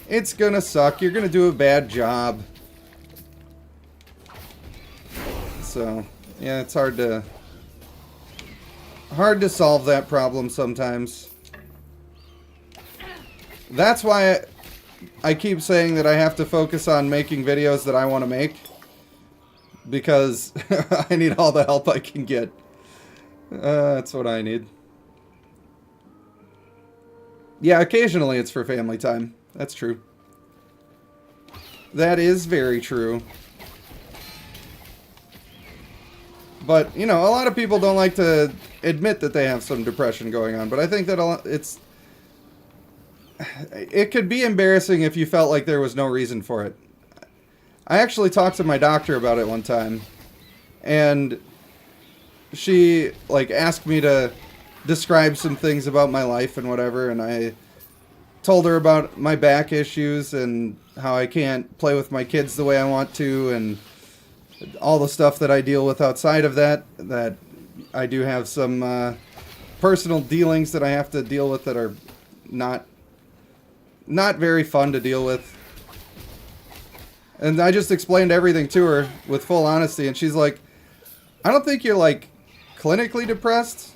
It's gonna suck. You're gonna do a bad job. So, yeah, it's hard to solve that problem sometimes. That's why I keep saying that I have to focus on making videos that I want to make. Because I need all the help I can get. That's what I need. Yeah, occasionally it's for family time. That's true. That is very true. But, you know, a lot of people don't like to admit that they have some depression going on. But I think that it could be embarrassing if you felt like there was no reason for it. I actually talked to my doctor about it one time. And she, like, asked me to describe some things about my life and whatever. And I told her about my back issues and how I can't play with my kids the way I want to. And all the stuff that I deal with outside of that. That I do have some personal dealings that I have to deal with that are not very fun to deal with. And I just explained everything to her with full honesty, and she's like, I don't think you're, like, clinically depressed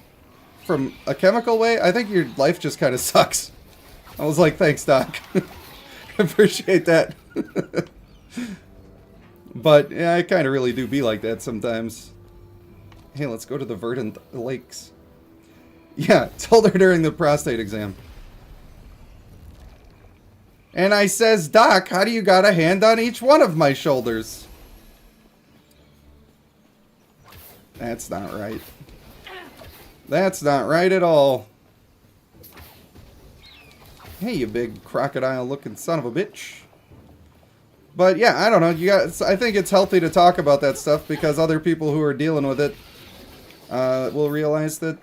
from a chemical way. I think your life just kind of sucks. I was like, thanks, Doc. Appreciate that. But, yeah, I kind of really do be like that sometimes. Hey, let's go to the Verdant Lakes. Yeah, told her during the prostate exam. And I says, Doc, how do you got a hand on each one of my shoulders? That's not right. That's not right at all. Hey, you big crocodile-looking son of a bitch. But yeah, I don't know. I think it's healthy to talk about that stuff because other people who are dealing with it will realize that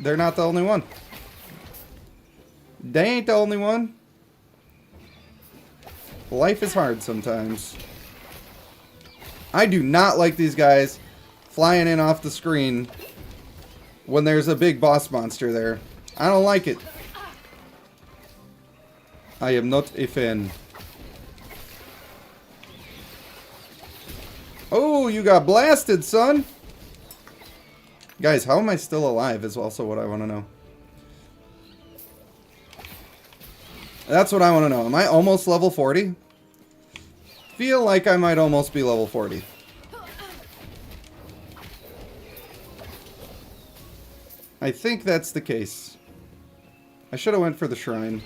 they're not the only one. They ain't the only one. Life is hard sometimes. I do not like these guys flying in off the screen when there's a big boss monster there. I don't like it. I am not a fan. Oh, you got blasted, son! Guys, how am I still alive is also what I want to know. That's what I want to know. Am I almost level 40? Feel like I might almost be level 40. I think that's the case. I should have went for the shrine.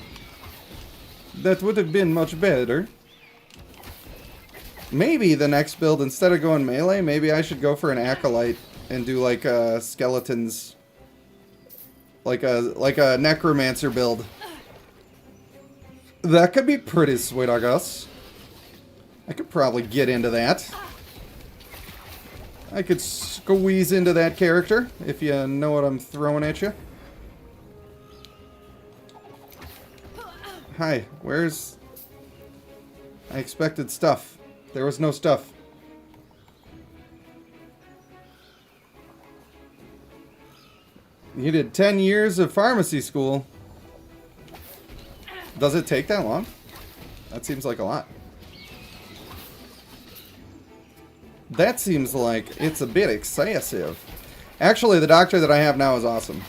That would have been much better. Maybe the next build, instead of going melee, maybe I should go for an acolyte and do like skeletons. Like a necromancer build. That could be pretty sweet, I guess. I could probably get into that. I could squeeze into that character, if you know what I'm throwing at you. Hi, where's... I expected stuff. There was no stuff. You did 10 years of pharmacy school. Does it take that long? That seems like a lot. That seems like it's a bit excessive. Actually, the doctor that I have now is awesome.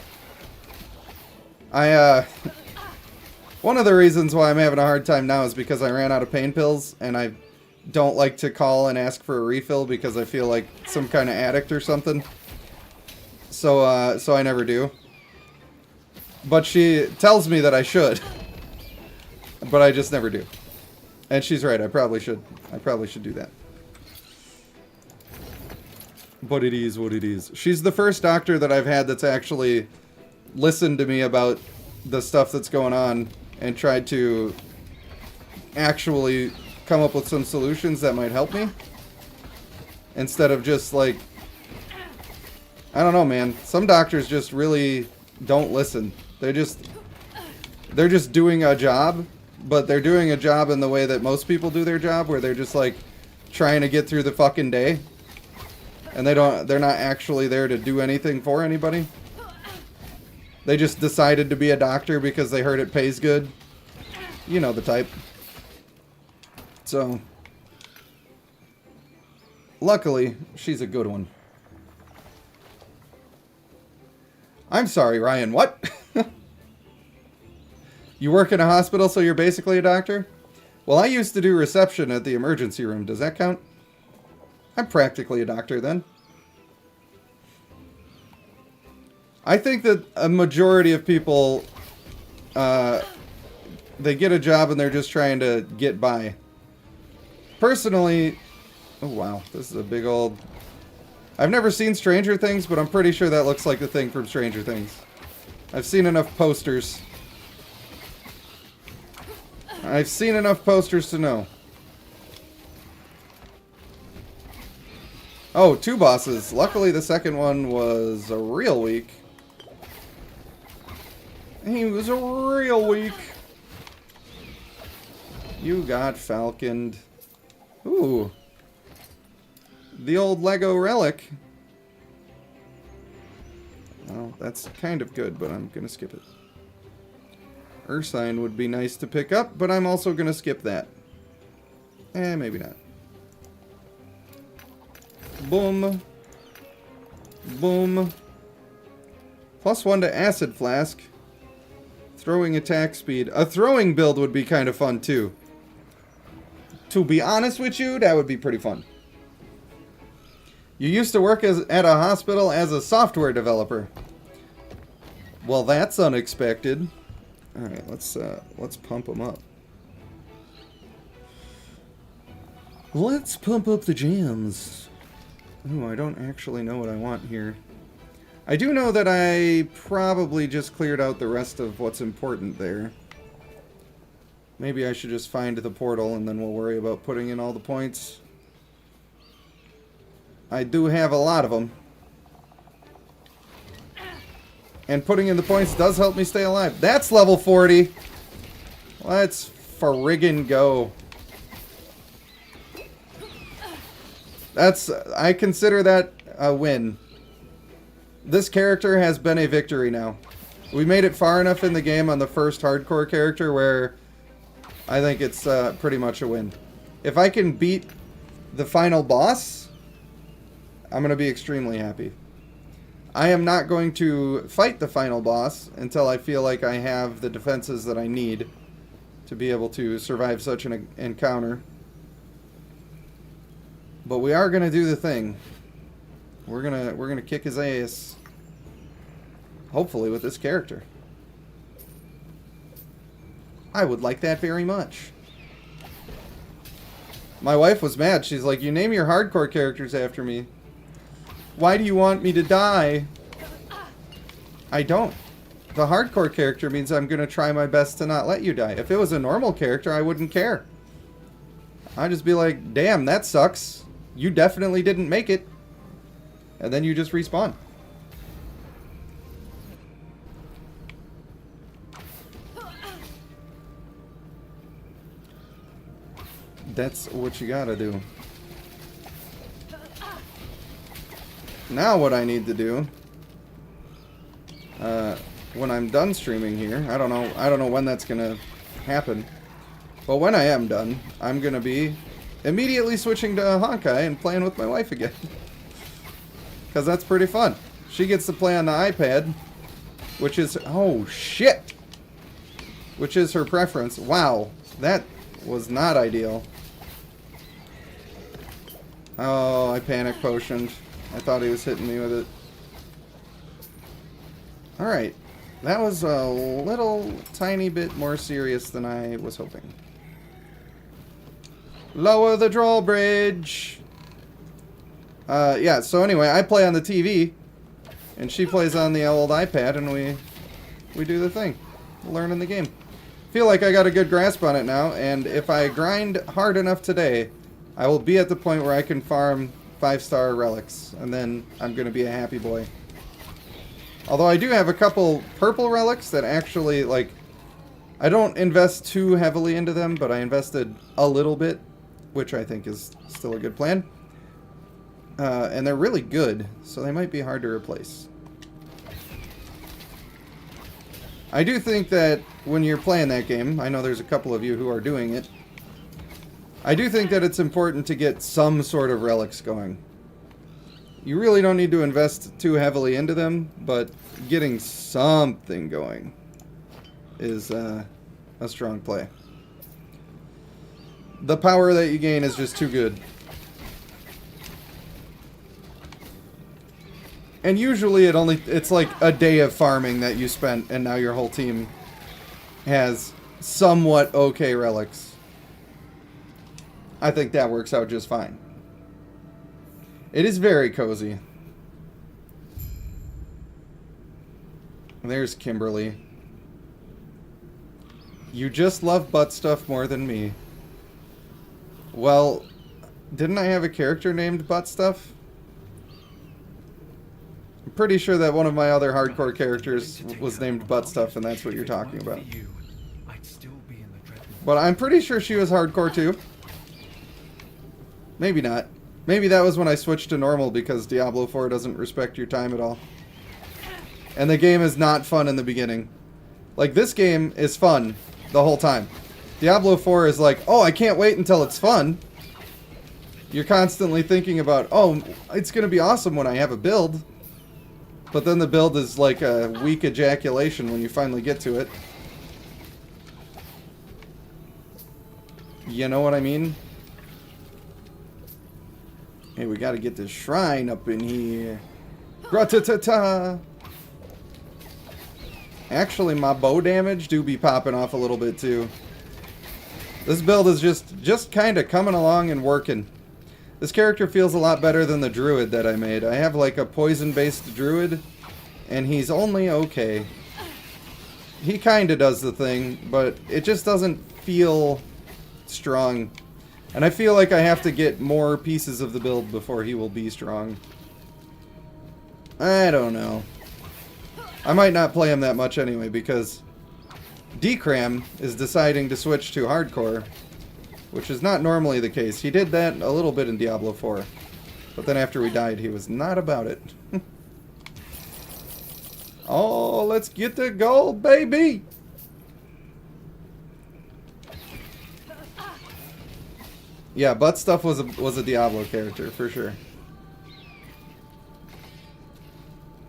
One of the reasons why I'm having a hard time now is because I ran out of pain pills, and I don't like to call and ask for a refill because I feel like some kind of addict or something. So I never do. But she tells me that I should. But I just never do. And she's right, I probably should. I probably should do that. But it is what it is. She's the first doctor that I've had that's actually listened to me about the stuff that's going on and tried to actually come up with some solutions that might help me. Instead of just like, I don't know, man. Some doctors just really don't listen. They're just doing a job, but they're doing a job in the way that most people do their job, where they're just like trying to get through the fucking day. And they're not actually there to do anything for anybody. They just decided to be a doctor because they heard it pays good. You know the type. So, luckily, she's a good one. I'm sorry, Ryan, what? You work in a hospital, so you're basically a doctor? Well, I used to do reception at the emergency room. Does that count? I'm practically a doctor then. I think that a majority of people, they get a job and they're just trying to get by. Personally, oh wow, this is a big old... I've never seen Stranger Things, but I'm pretty sure that looks like the thing from Stranger Things. I've seen enough posters. I've seen enough posters to know. Oh, 2 bosses. Luckily, the second one was a real weak. He was a real weak. You got falconed. Ooh. The old Lego relic. Well, that's kind of good, but I'm going to skip it. Ursine would be nice to pick up, but I'm also going to skip that. Maybe not. Boom. Boom. +1 to acid flask. Throwing attack speed. A throwing build would be kind of fun too. To be honest with you, that would be pretty fun. You used to work at a hospital as a software developer. Well, that's unexpected. All right, let's pump them up. Let's pump up the jams. Ooh, I don't actually know what I want here. I do know that I probably just cleared out the rest of what's important there. Maybe I should just find the portal and then we'll worry about putting in all the points. I do have a lot of them. And putting in the points does help me stay alive. That's level 40. Let's friggin' go. I consider that a win. This character has been a victory now. We made it far enough in the game on the first hardcore character where I think it's pretty much a win. If I can beat the final boss, I'm going to be extremely happy. I am not going to fight the final boss until I feel like I have the defenses that I need to be able to survive such an encounter. But we are going to do the thing. We're gonna kick his ass. Hopefully with this character. I would like that very much. My wife was mad. She's like, you name your hardcore characters after me. Why do you want me to die? I don't. The hardcore character means I'm gonna try my best to not let you die. If it was a normal character, I wouldn't care. I'd just be like, damn, that sucks. You definitely didn't make it. And then you just respawn. That's what you gotta do. Now what I need to do, when I'm done streaming here, I don't know when that's gonna happen, but when I am done, I'm gonna be immediately switching to Honkai and playing with my wife again. Because that's pretty fun. She gets to play on the iPad, which is, oh shit, which is her preference. Wow, that was not ideal. Oh, I panic potioned. I thought he was hitting me with it. Alright, that was a little tiny bit more serious than I was hoping. Lower the drawbridge! Yeah, so anyway, I play on the TV, and she plays on the old iPad, and we we do the thing. Learning the game. Feel like I got a good grasp on it now, and if I grind hard enough today, I will be at the point where I can farm 5-star relics, and then I'm going to be a happy boy. Although I do have a couple purple relics that actually, like, I don't invest too heavily into them, but I invested a little bit, which I think is still a good plan. And they're really good, so they might be hard to replace. I do think that when you're playing that game, I know there's a couple of you who are doing it, I do think that it's important to get some sort of relics going. You really don't need to invest too heavily into them, but getting something going is a strong play. The power that you gain is just too good. And usually it's like a day of farming that you spent, and now your whole team has somewhat okay relics. I think that works out just fine. It is very cozy. There's Kimberly. You just love butt stuff more than me. Well, didn't I have a character named Butt Stuff? I'm pretty sure that one of my other hardcore characters was named Butt Stuff, and that's what you're talking about. But I'm pretty sure she was hardcore too. Maybe not. Maybe that was when I switched to normal because Diablo 4 doesn't respect your time at all. And the game is not fun in the beginning. Like, this game is fun the whole time. Diablo 4 is like, oh, I can't wait until it's fun. You're constantly thinking about, oh, it's going to be awesome when I have a build. But then the build is like a weak ejaculation when you finally get to it. You know what I mean? Hey, we gotta get this shrine up in here. Gratata! Actually, my bow damage do be popping off a little bit too. This build is just kind of coming along and working. This character feels a lot better than the druid that I made. I have like a poison-based druid, and he's only okay. He kind of does the thing, but it just doesn't feel strong. And I feel like I have to get more pieces of the build before he will be strong. I don't know. I might not play him that much anyway, because Decram is deciding to switch to hardcore, which is not normally the case. He did that a little bit in Diablo 4, but then after we died, he was not about it. Oh, let's get the gold, baby! Yeah, Butt Stuff was a Diablo character, for sure.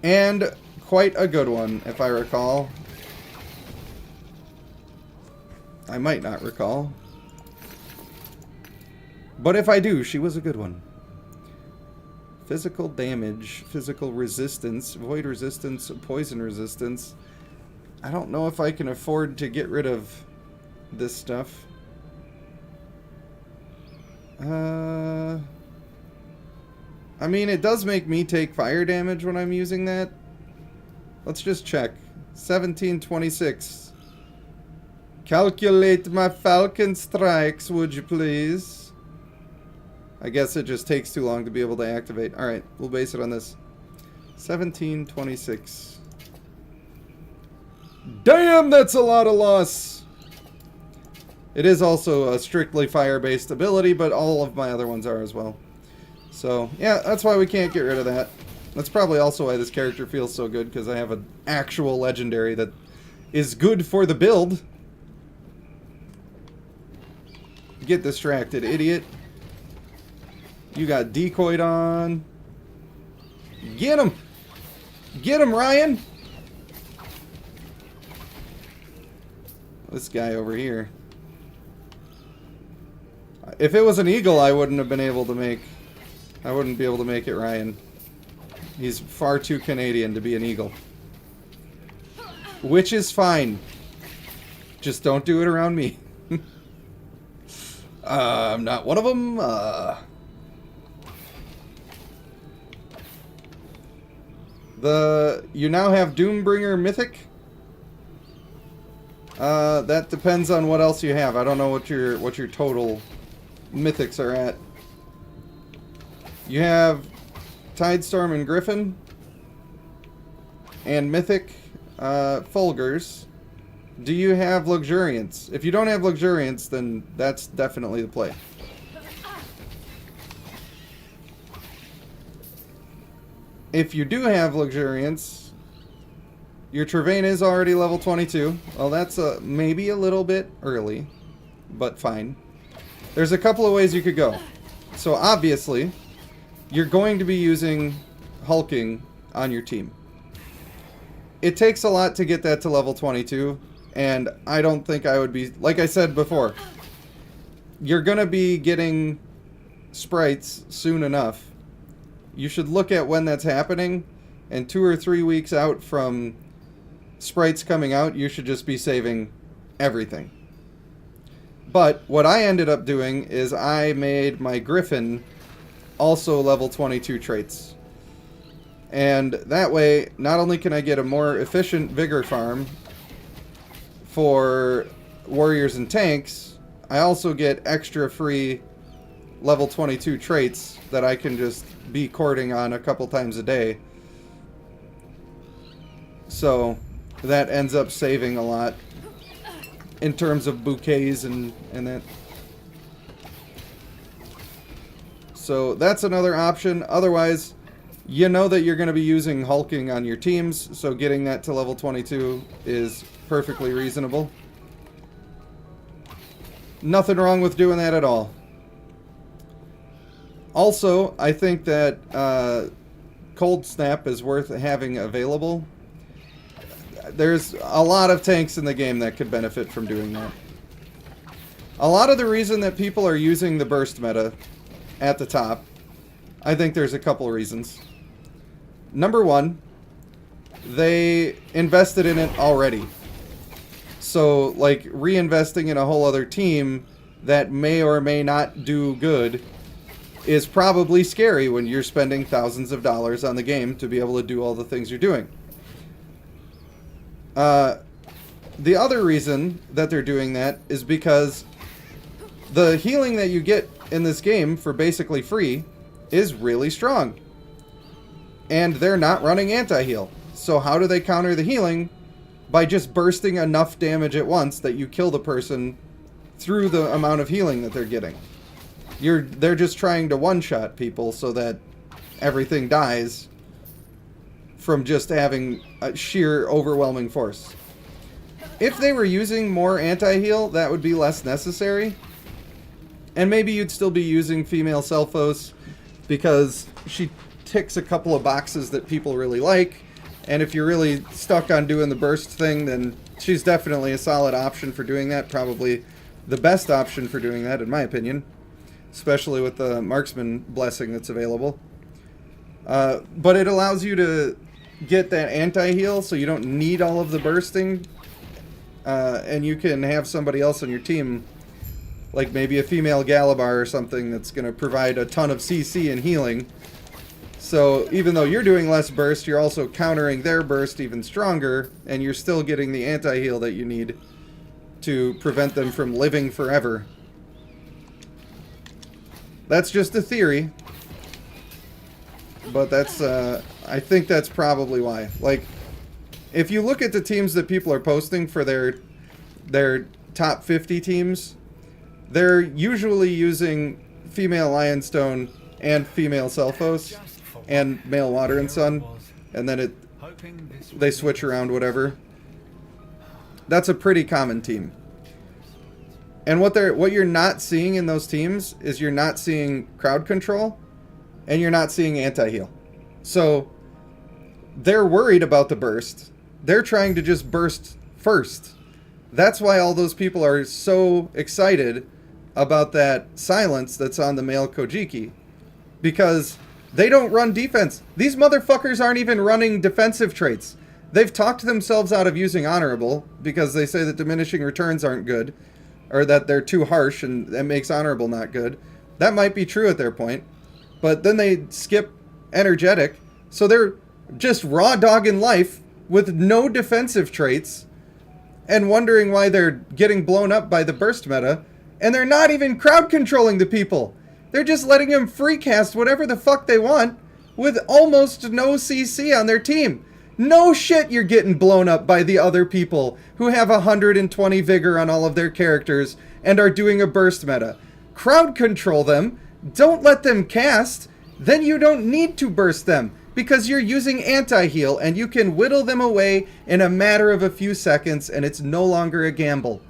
And quite a good one, if I recall. I might not recall. But if I do, she was a good one. Physical damage, physical resistance, void resistance, poison resistance. I don't know if I can afford to get rid of this stuff. I mean, it does make me take fire damage when I'm using that. Let's just check. 1726. Calculate my falcon strikes, would you please? I guess it just takes too long to be able to activate. Alright, we'll base it on this. 1726. Damn, that's a lot of loss! It is also a strictly fire-based ability, but all of my other ones are as well. So, yeah, that's why we can't get rid of that. That's probably also why this character feels so good, because I have an actual legendary that is good for the build. Get distracted, idiot. You got decoyed on. Get him! Get him, Ryan! This guy over here. If it was an eagle, I wouldn't have been able to make... I wouldn't be able to make it Ryan. He's far too Canadian to be an eagle. Which is fine. Just don't do it around me. I'm not one of them. You now have Doombringer Mythic. That depends on what else you have. I don't know what your total mythics are at. You have Tidestorm and Griffin, and Mythic Fulgurs. Do you have Luxuriance? If you don't have Luxuriance, then that's definitely the play. If you do have Luxuriance, your Trevane is already level 22. Well, that's maybe a little bit early, but fine. There's a couple of ways you could go. So obviously, you're going to be using hulking on your team. It takes a lot to get that to level 22, and I don't think I would be... Like I said before, you're going to be getting sprites soon enough. You should look at when that's happening, and 2 or 3 weeks out from sprites coming out, you should just be saving everything. But what I ended up doing is I made my Griffin also level 22 traits. And that way, not only can I get a more efficient Vigor farm for warriors and tanks, I also get extra free level 22 traits that I can just be courting on a couple times a day. So that ends up saving a lot in terms of bouquets and that. So that's another option. Otherwise, you know that you're going to be using hulking on your teams, so getting that to level 22 is perfectly reasonable. Nothing wrong with doing that at all. Also, I think that Cold Snap is worth having available. There's a lot of tanks in the game that could benefit from doing that. A lot of the reason that people are using the burst meta at the top, I think there's a couple reasons. Number one, they invested in it already. So, like, reinvesting in a whole other team that may or may not do good is probably scary when you're spending thousands of dollars on the game to be able to do all the things you're doing. The other reason that they're doing that is because the healing that you get in this game for basically free is really strong. And they're not running anti-heal. So how do they counter the healing? By just bursting enough damage at once that you kill the person through the amount of healing that they're getting. They're just trying to one-shot people so that everything dies from just having a sheer overwhelming force. If they were using more anti-heal, that would be less necessary. And maybe you'd still be using female Selphos because she ticks a couple of boxes that people really like. And if you're really stuck on doing the burst thing, then she's definitely a solid option for doing that. Probably the best option for doing that, in my opinion. Especially with the marksman blessing that's available. But it allows you to get that anti-heal so you don't need all of the bursting. And you can have somebody else on your team, like maybe a female Galabar or something, that's going to provide a ton of CC and healing. So even though you're doing less burst, you're also countering their burst even stronger, and you're still getting the anti-heal that you need to prevent them from living forever. That's just a theory, but that's I think that's probably why. Like, if you look at the teams that people are posting for their top 50 teams, they're usually using female Lionstone and female Selphos and male Water and Sun, and then they switch around whatever. That's a pretty common team. And what you're not seeing in those teams is you're not seeing crowd control and you're not seeing anti-heal. So they're worried about the burst. They're trying to just burst first. That's why all those people are so excited about that silence that's on the male Kojiki. Because they don't run defense. These motherfuckers aren't even running defensive traits. They've talked themselves out of using honorable because they say that diminishing returns aren't good, or that they're too harsh and that makes honorable not good. That might be true at their point, but then they skip energetic, so they're just raw dogging life with no defensive traits, and wondering why they're getting blown up by the burst meta, and they're not even crowd controlling the people. They're just letting them free cast whatever the fuck they want with almost no CC on their team. No shit you're getting blown up by the other people who have 120 vigor on all of their characters and are doing a burst meta. Crowd control them, don't let them cast, then you don't need to burst them because you're using anti-heal and you can whittle them away in a matter of a few seconds and it's no longer a gamble.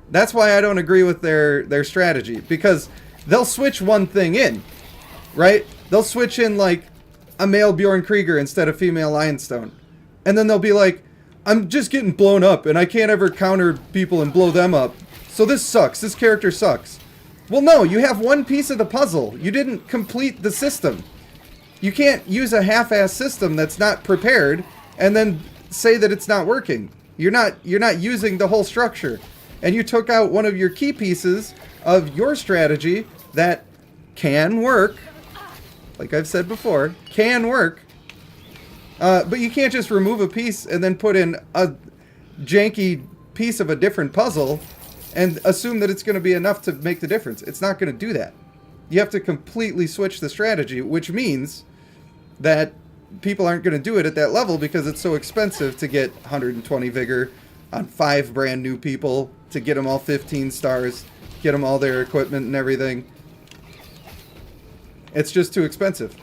That's why I don't agree with their strategy, because they'll switch one thing in, right? They'll switch in like a male Bjorn Krieger instead of female Lionstone. And then they'll be like, I'm just getting blown up and I can't ever counter people and blow them up. So this sucks. This character sucks. Well, no, you have one piece of the puzzle. You didn't complete the system. You can't use a half-ass system that's not prepared and then say that it's not working. You're not using the whole structure. And you took out one of your key pieces of your strategy that can work. Like I've said before, can work. But you can't just remove a piece and then put in a janky piece of a different puzzle and assume that it's going to be enough to make the difference. It's not going to do that. You have to completely switch the strategy, which means that people aren't going to do it at that level because it's so expensive to get 120 vigor on 5 brand new people, to get them all 15 stars, get them all their equipment and everything. It's just too expensive.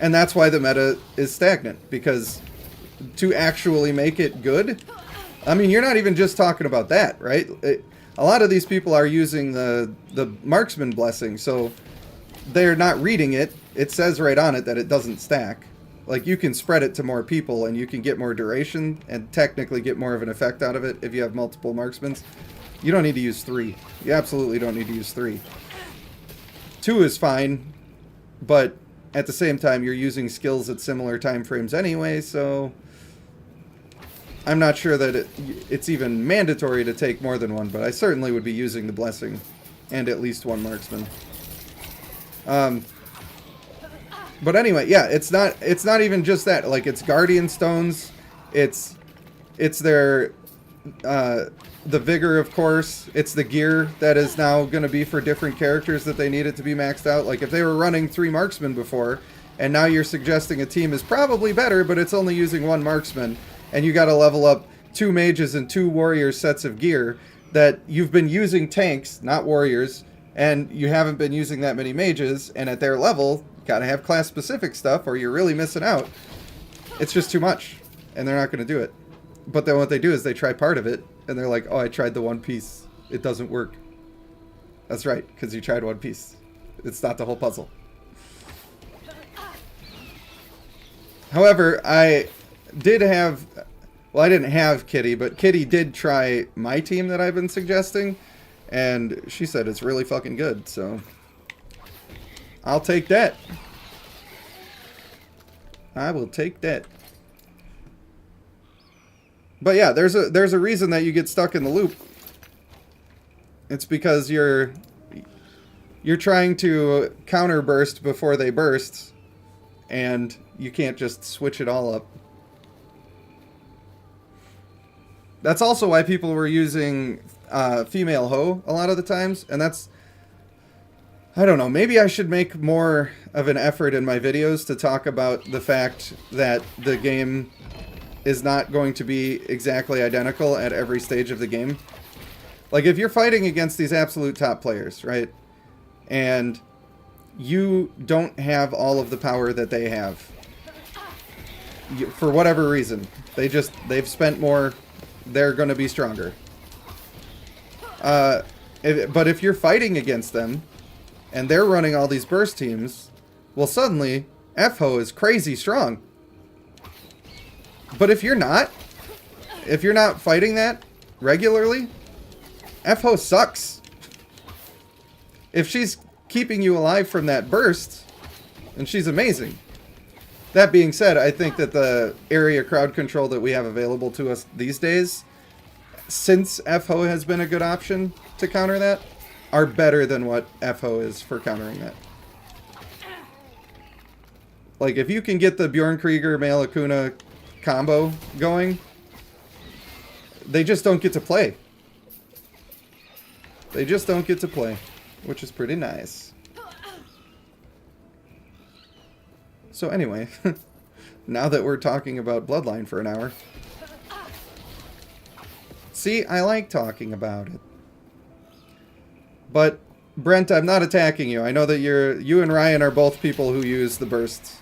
And that's why the meta is stagnant, because to actually make it good, I mean, you're not even just talking about that, right? A lot of these people are using the marksman blessing, so they're not reading it. It says right on it that it doesn't stack. Like, you can spread it to more people and you can get more duration and technically get more of an effect out of it if you have multiple marksmans. You don't need to use 3. You absolutely don't need to use 3. 2 is fine, but at the same time you're using skills at similar time frames anyway, so I'm not sure that it's even mandatory to take more than one, but I certainly would be using the blessing and at least one marksman. But anyway, yeah, it's not even just that. Like, it's guardian stones, it's their the vigor, of course. It's the gear that is now going to be for different characters that they need it to be maxed out. Like, if they were running 3 marksmen before, and now you're suggesting a team is probably better, but it's only using 1 marksman, and you got to level up 2 mages and 2 warriors sets of gear, that you've been using tanks, not warriors, and you haven't been using that many mages, and at their level, got to have class-specific stuff, or you're really missing out. It's just too much, and they're not going to do it. But then what they do is they try part of it, and they're like, oh, I tried the one piece. It doesn't work. That's right, because you tried one piece. It's not the whole puzzle. However, I did have... Well, I didn't have Kitty, but Kitty did try my team that I've been suggesting, and she said it's really fucking good, so I'll take that. I will take that. But yeah, there's a reason that you get stuck in the loop. It's because you're trying to counter burst before they burst, and you can't just switch it all up. That's also why people were using female Ho a lot of the times, and that's, I don't know, maybe I should make more of an effort in my videos to talk about the fact that the game is not going to be exactly identical at every stage of the game. Like, if you're fighting against these absolute top players, right, and you don't have all of the power that they have, for whatever reason, they've spent more, they're going to be stronger. But if you're fighting against them, and they're running all these burst teams, well, suddenly, F-Ho is crazy strong. But if you're not fighting that regularly, F-Ho sucks. If she's keeping you alive from that burst, then she's amazing. That being said, I think that the area crowd control that we have available to us these days, since F-Ho has been a good option to counter that, are better than what F-Ho is for countering that. Like, if you can get the Bjorn Krieger, Male Akuna combo going, they just don't get to play. They just don't get to play, which is pretty nice. So anyway, now that we're talking about Bloodline for an hour. See, I like talking about it. But, Brent, I'm not attacking you. I know that you and Ryan are both people who use the bursts.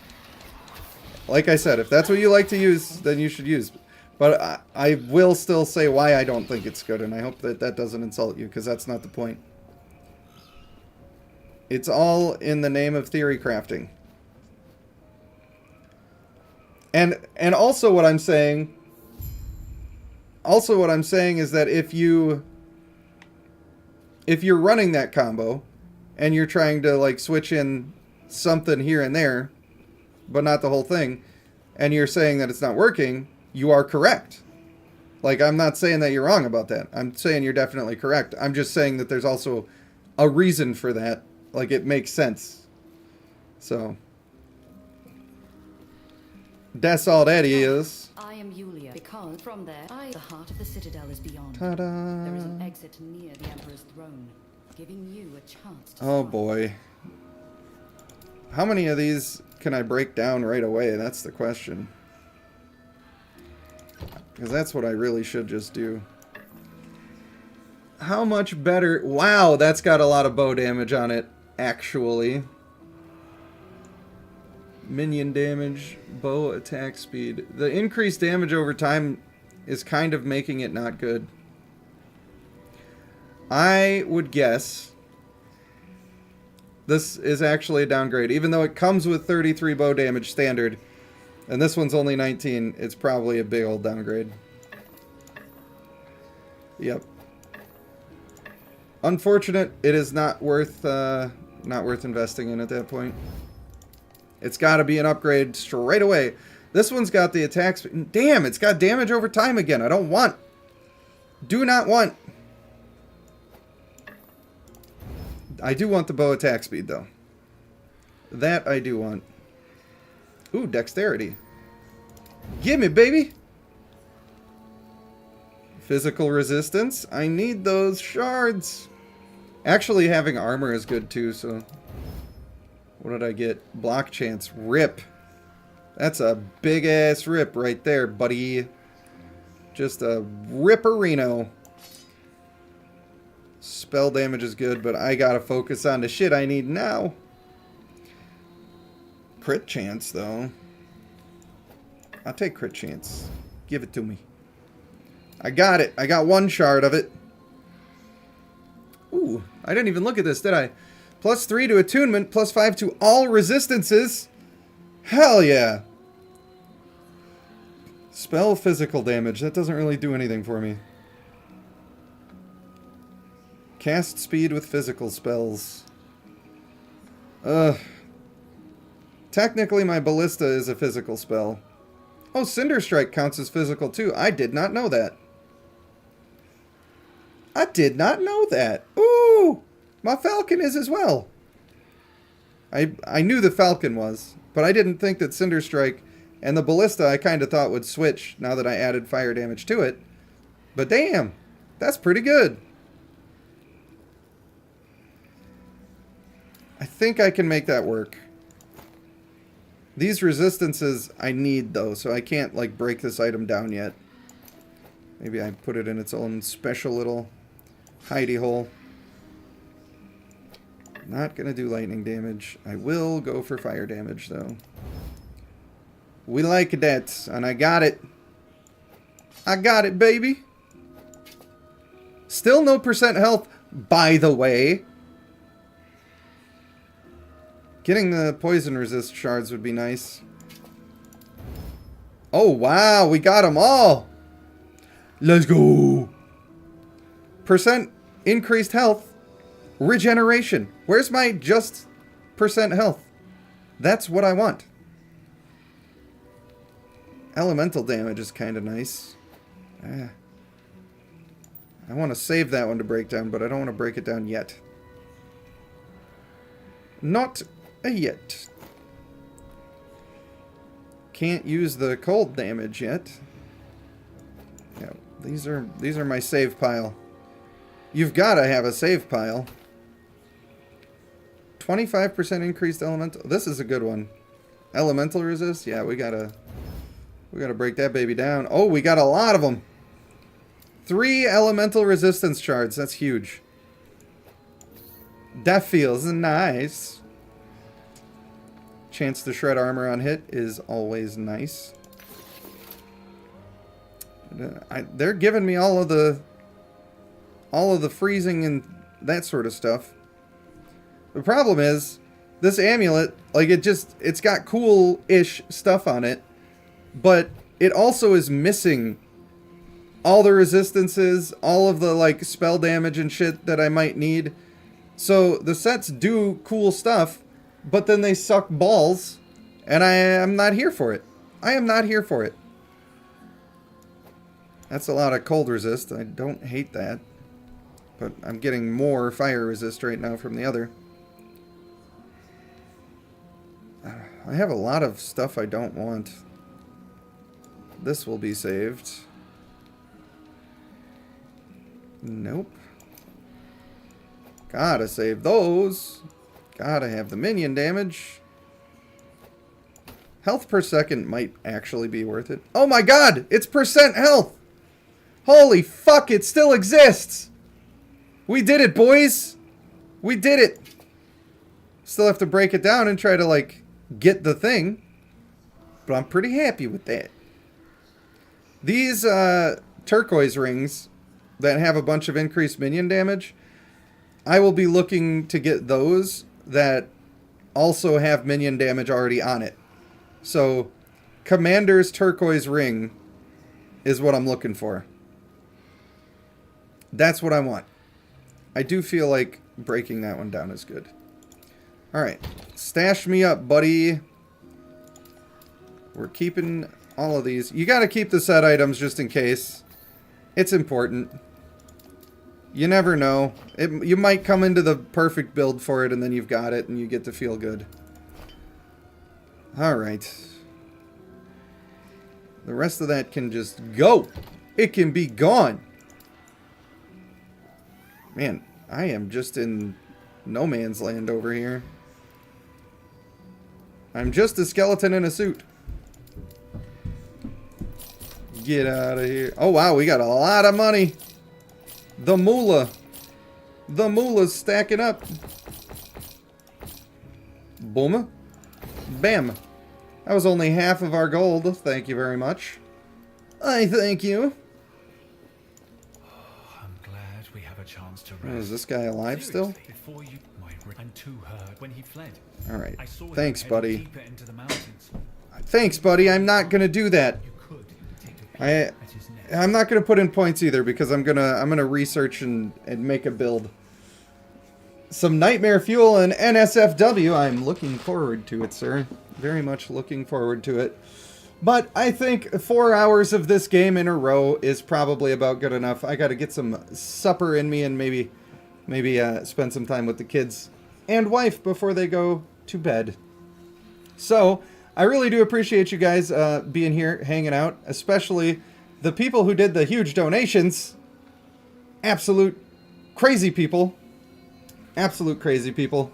Like I said, if that's what you like to use, then you should use. But I will still say why I don't think it's good, and I hope that that doesn't insult you, because that's not the point. It's all in the name of theory crafting. And also what I'm saying... Also what I'm saying is that if you're running that combo, and you're trying to, like, switch in something here and there, but not the whole thing, and you're saying that it's not working, you are correct. Like, I'm not saying that you're wrong about that. I'm saying you're definitely correct. I'm just saying that there's also a reason for that. Like, it makes sense. So, that's all that is. I am Yulia, because from there, the heart of the citadel is beyond. Ta-da! There is an exit near the Emperor's throne, giving you a chance to Oh survive. boy. How many of these can I break down right away? That's the question. Because that's what I really should just do. How much better... Wow, that's got a lot of bow damage on it, actually. Minion damage, bow attack speed. The increased damage over time is kind of making it not good. I would guess this is actually a downgrade. Even though it comes with 33 bow damage standard, and this one's only 19, it's probably a big old downgrade. Yep. Unfortunate, it is not worth investing in at that point. It's got to be an upgrade straight away. This one's got the attack speed. Damn, it's got damage over time again. I don't want. Do not want. I do want the bow attack speed, though. That I do want. Ooh, dexterity. Gimme, baby! Physical resistance. I need those shards. Actually, having armor is good, too, so... What did I get? Block chance. Rip. That's a big-ass rip right there, buddy. Just a ripperino. Spell damage is good, but I gotta focus on the shit I need now. Crit chance, though. I'll take crit chance. Give it to me. I got it. I got one shard of it. Ooh, I didn't even look at this, did I? +3 to attunement, +5 to all resistances. Hell yeah. Spell physical damage. That doesn't really do anything for me. Cast speed with physical spells. Technically, my ballista is a physical spell. Oh, Cinder Strike counts as physical too. I did not know that. I did not know that. Ooh! My Falcon is as well. I knew the Falcon was, but I didn't think that Cinder Strike and the Ballista I kind of thought would switch now that I added fire damage to it. But damn, that's pretty good. I think I can make that work. These resistances I need though, so I can't like break this item down yet. Maybe I put it in its own special little hidey hole. Not gonna do lightning damage. I will go for fire damage though. We like that, and I got it. I got it, baby. Still no % health, by the way. Getting the poison resist shards would be nice. Oh, wow, we got them all. Let's go. % increased health. Regeneration. Where's my just % health? That's what I want. Elemental damage is kind of nice. I want to save that one to break down, but I don't want to break it down yet. Not yet. Can't use the cold damage yet. Yeah, These are my save pile. You've got to have a save pile. 25% increased elemental. This is a good one. Elemental resist? Yeah, we gotta break that baby down. Oh, we got a lot of them. 3 elemental resistance shards. That's huge. That feels nice. Chance to shred armor on hit is always nice. They're giving me all of the freezing and that sort of stuff. The problem is, this amulet, like, it's got cool-ish stuff on it, but it also is missing all the resistances, all of the, like, spell damage and shit that I might need. So, the sets do cool stuff, but then they suck balls, and I am not here for it. I am not here for it. That's a lot of cold resist. I don't hate that. But I'm getting more fire resist right now from the other. I have a lot of stuff I don't want. This will be saved. Nope. Gotta save those. Gotta have the minion damage. Health per second might actually be worth it. Oh my god! It's percent health! Holy fuck, it still exists! We did it, boys! We did it! Still have to break it down and try to, like, get the thing. But I'm pretty happy with that. These turquoise rings that have a bunch of increased minion damage, I will be looking to get those that also have minion damage already on it. So, Commander's turquoise ring is what I'm looking for. That's what I want. I do feel like breaking that one down is good. Alright. Stash me up, buddy. We're keeping all of these. You gotta keep the set items just in case. It's important. You never know. You might come into the perfect build for it and then you've got it and you get to feel good. Alright. The rest of that can just go. It can be gone. Man, I am just in no man's land over here. I'm just a skeleton in a suit. Get out of here. Oh, wow, we got a lot of money. The moolah. The moolah's stacking up. Boom. Bam. That was only half of our gold. Thank you very much. I thank you. I'm glad we have a chance to Oh, rest. is this guy alive still? Before you, and to her when he fled. Alright. I saw him Thanks, heading buddy. deeper into the mountains. Thanks, buddy. I'm not gonna do that. You could take a peek I at his nest. I'm not gonna put in points either because I'm gonna research and make a build. Some nightmare fuel and NSFW. I'm looking forward to it, sir. Very much looking forward to it. But I think 4 hours of this game in a row is probably about good enough. I gotta get some supper in me and maybe spend some time with the kids and wife before they go to bed. So, I really do appreciate you guys being here, hanging out, especially the people who did the huge donations. Absolute crazy people. Absolute crazy people.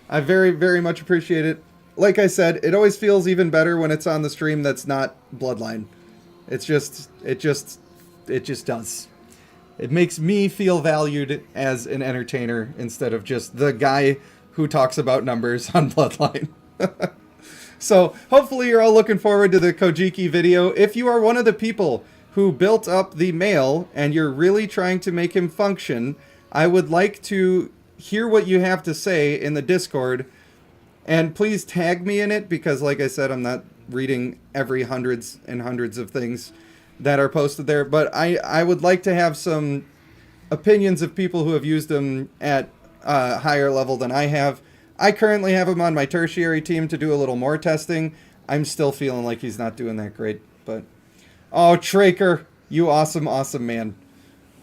I very, very much appreciate it. Like I said, it always feels even better when it's on the stream that's not Bloodline. It just does. It makes me feel valued as an entertainer instead of just the guy who talks about numbers on Bloodline. So, hopefully you're all looking forward to the Kojiki video. If you are one of the people who built up the male and you're really trying to make him function, I would like to hear what you have to say in the Discord. And please tag me in it because, like I said, I'm not reading every hundreds and hundreds of things that are posted there. But I would like to have some opinions of people who have used them at a higher level than I have. I currently have him on my tertiary team to do a little more testing. I'm still feeling like he's not doing that great. But, oh, Traker, you awesome, awesome man.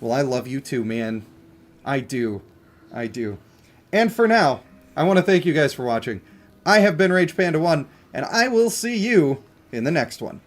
Well, I love you too, man. I do. I do. And for now, I want to thank you guys for watching. I have been Rage Panda 1, and I will see you in the next one.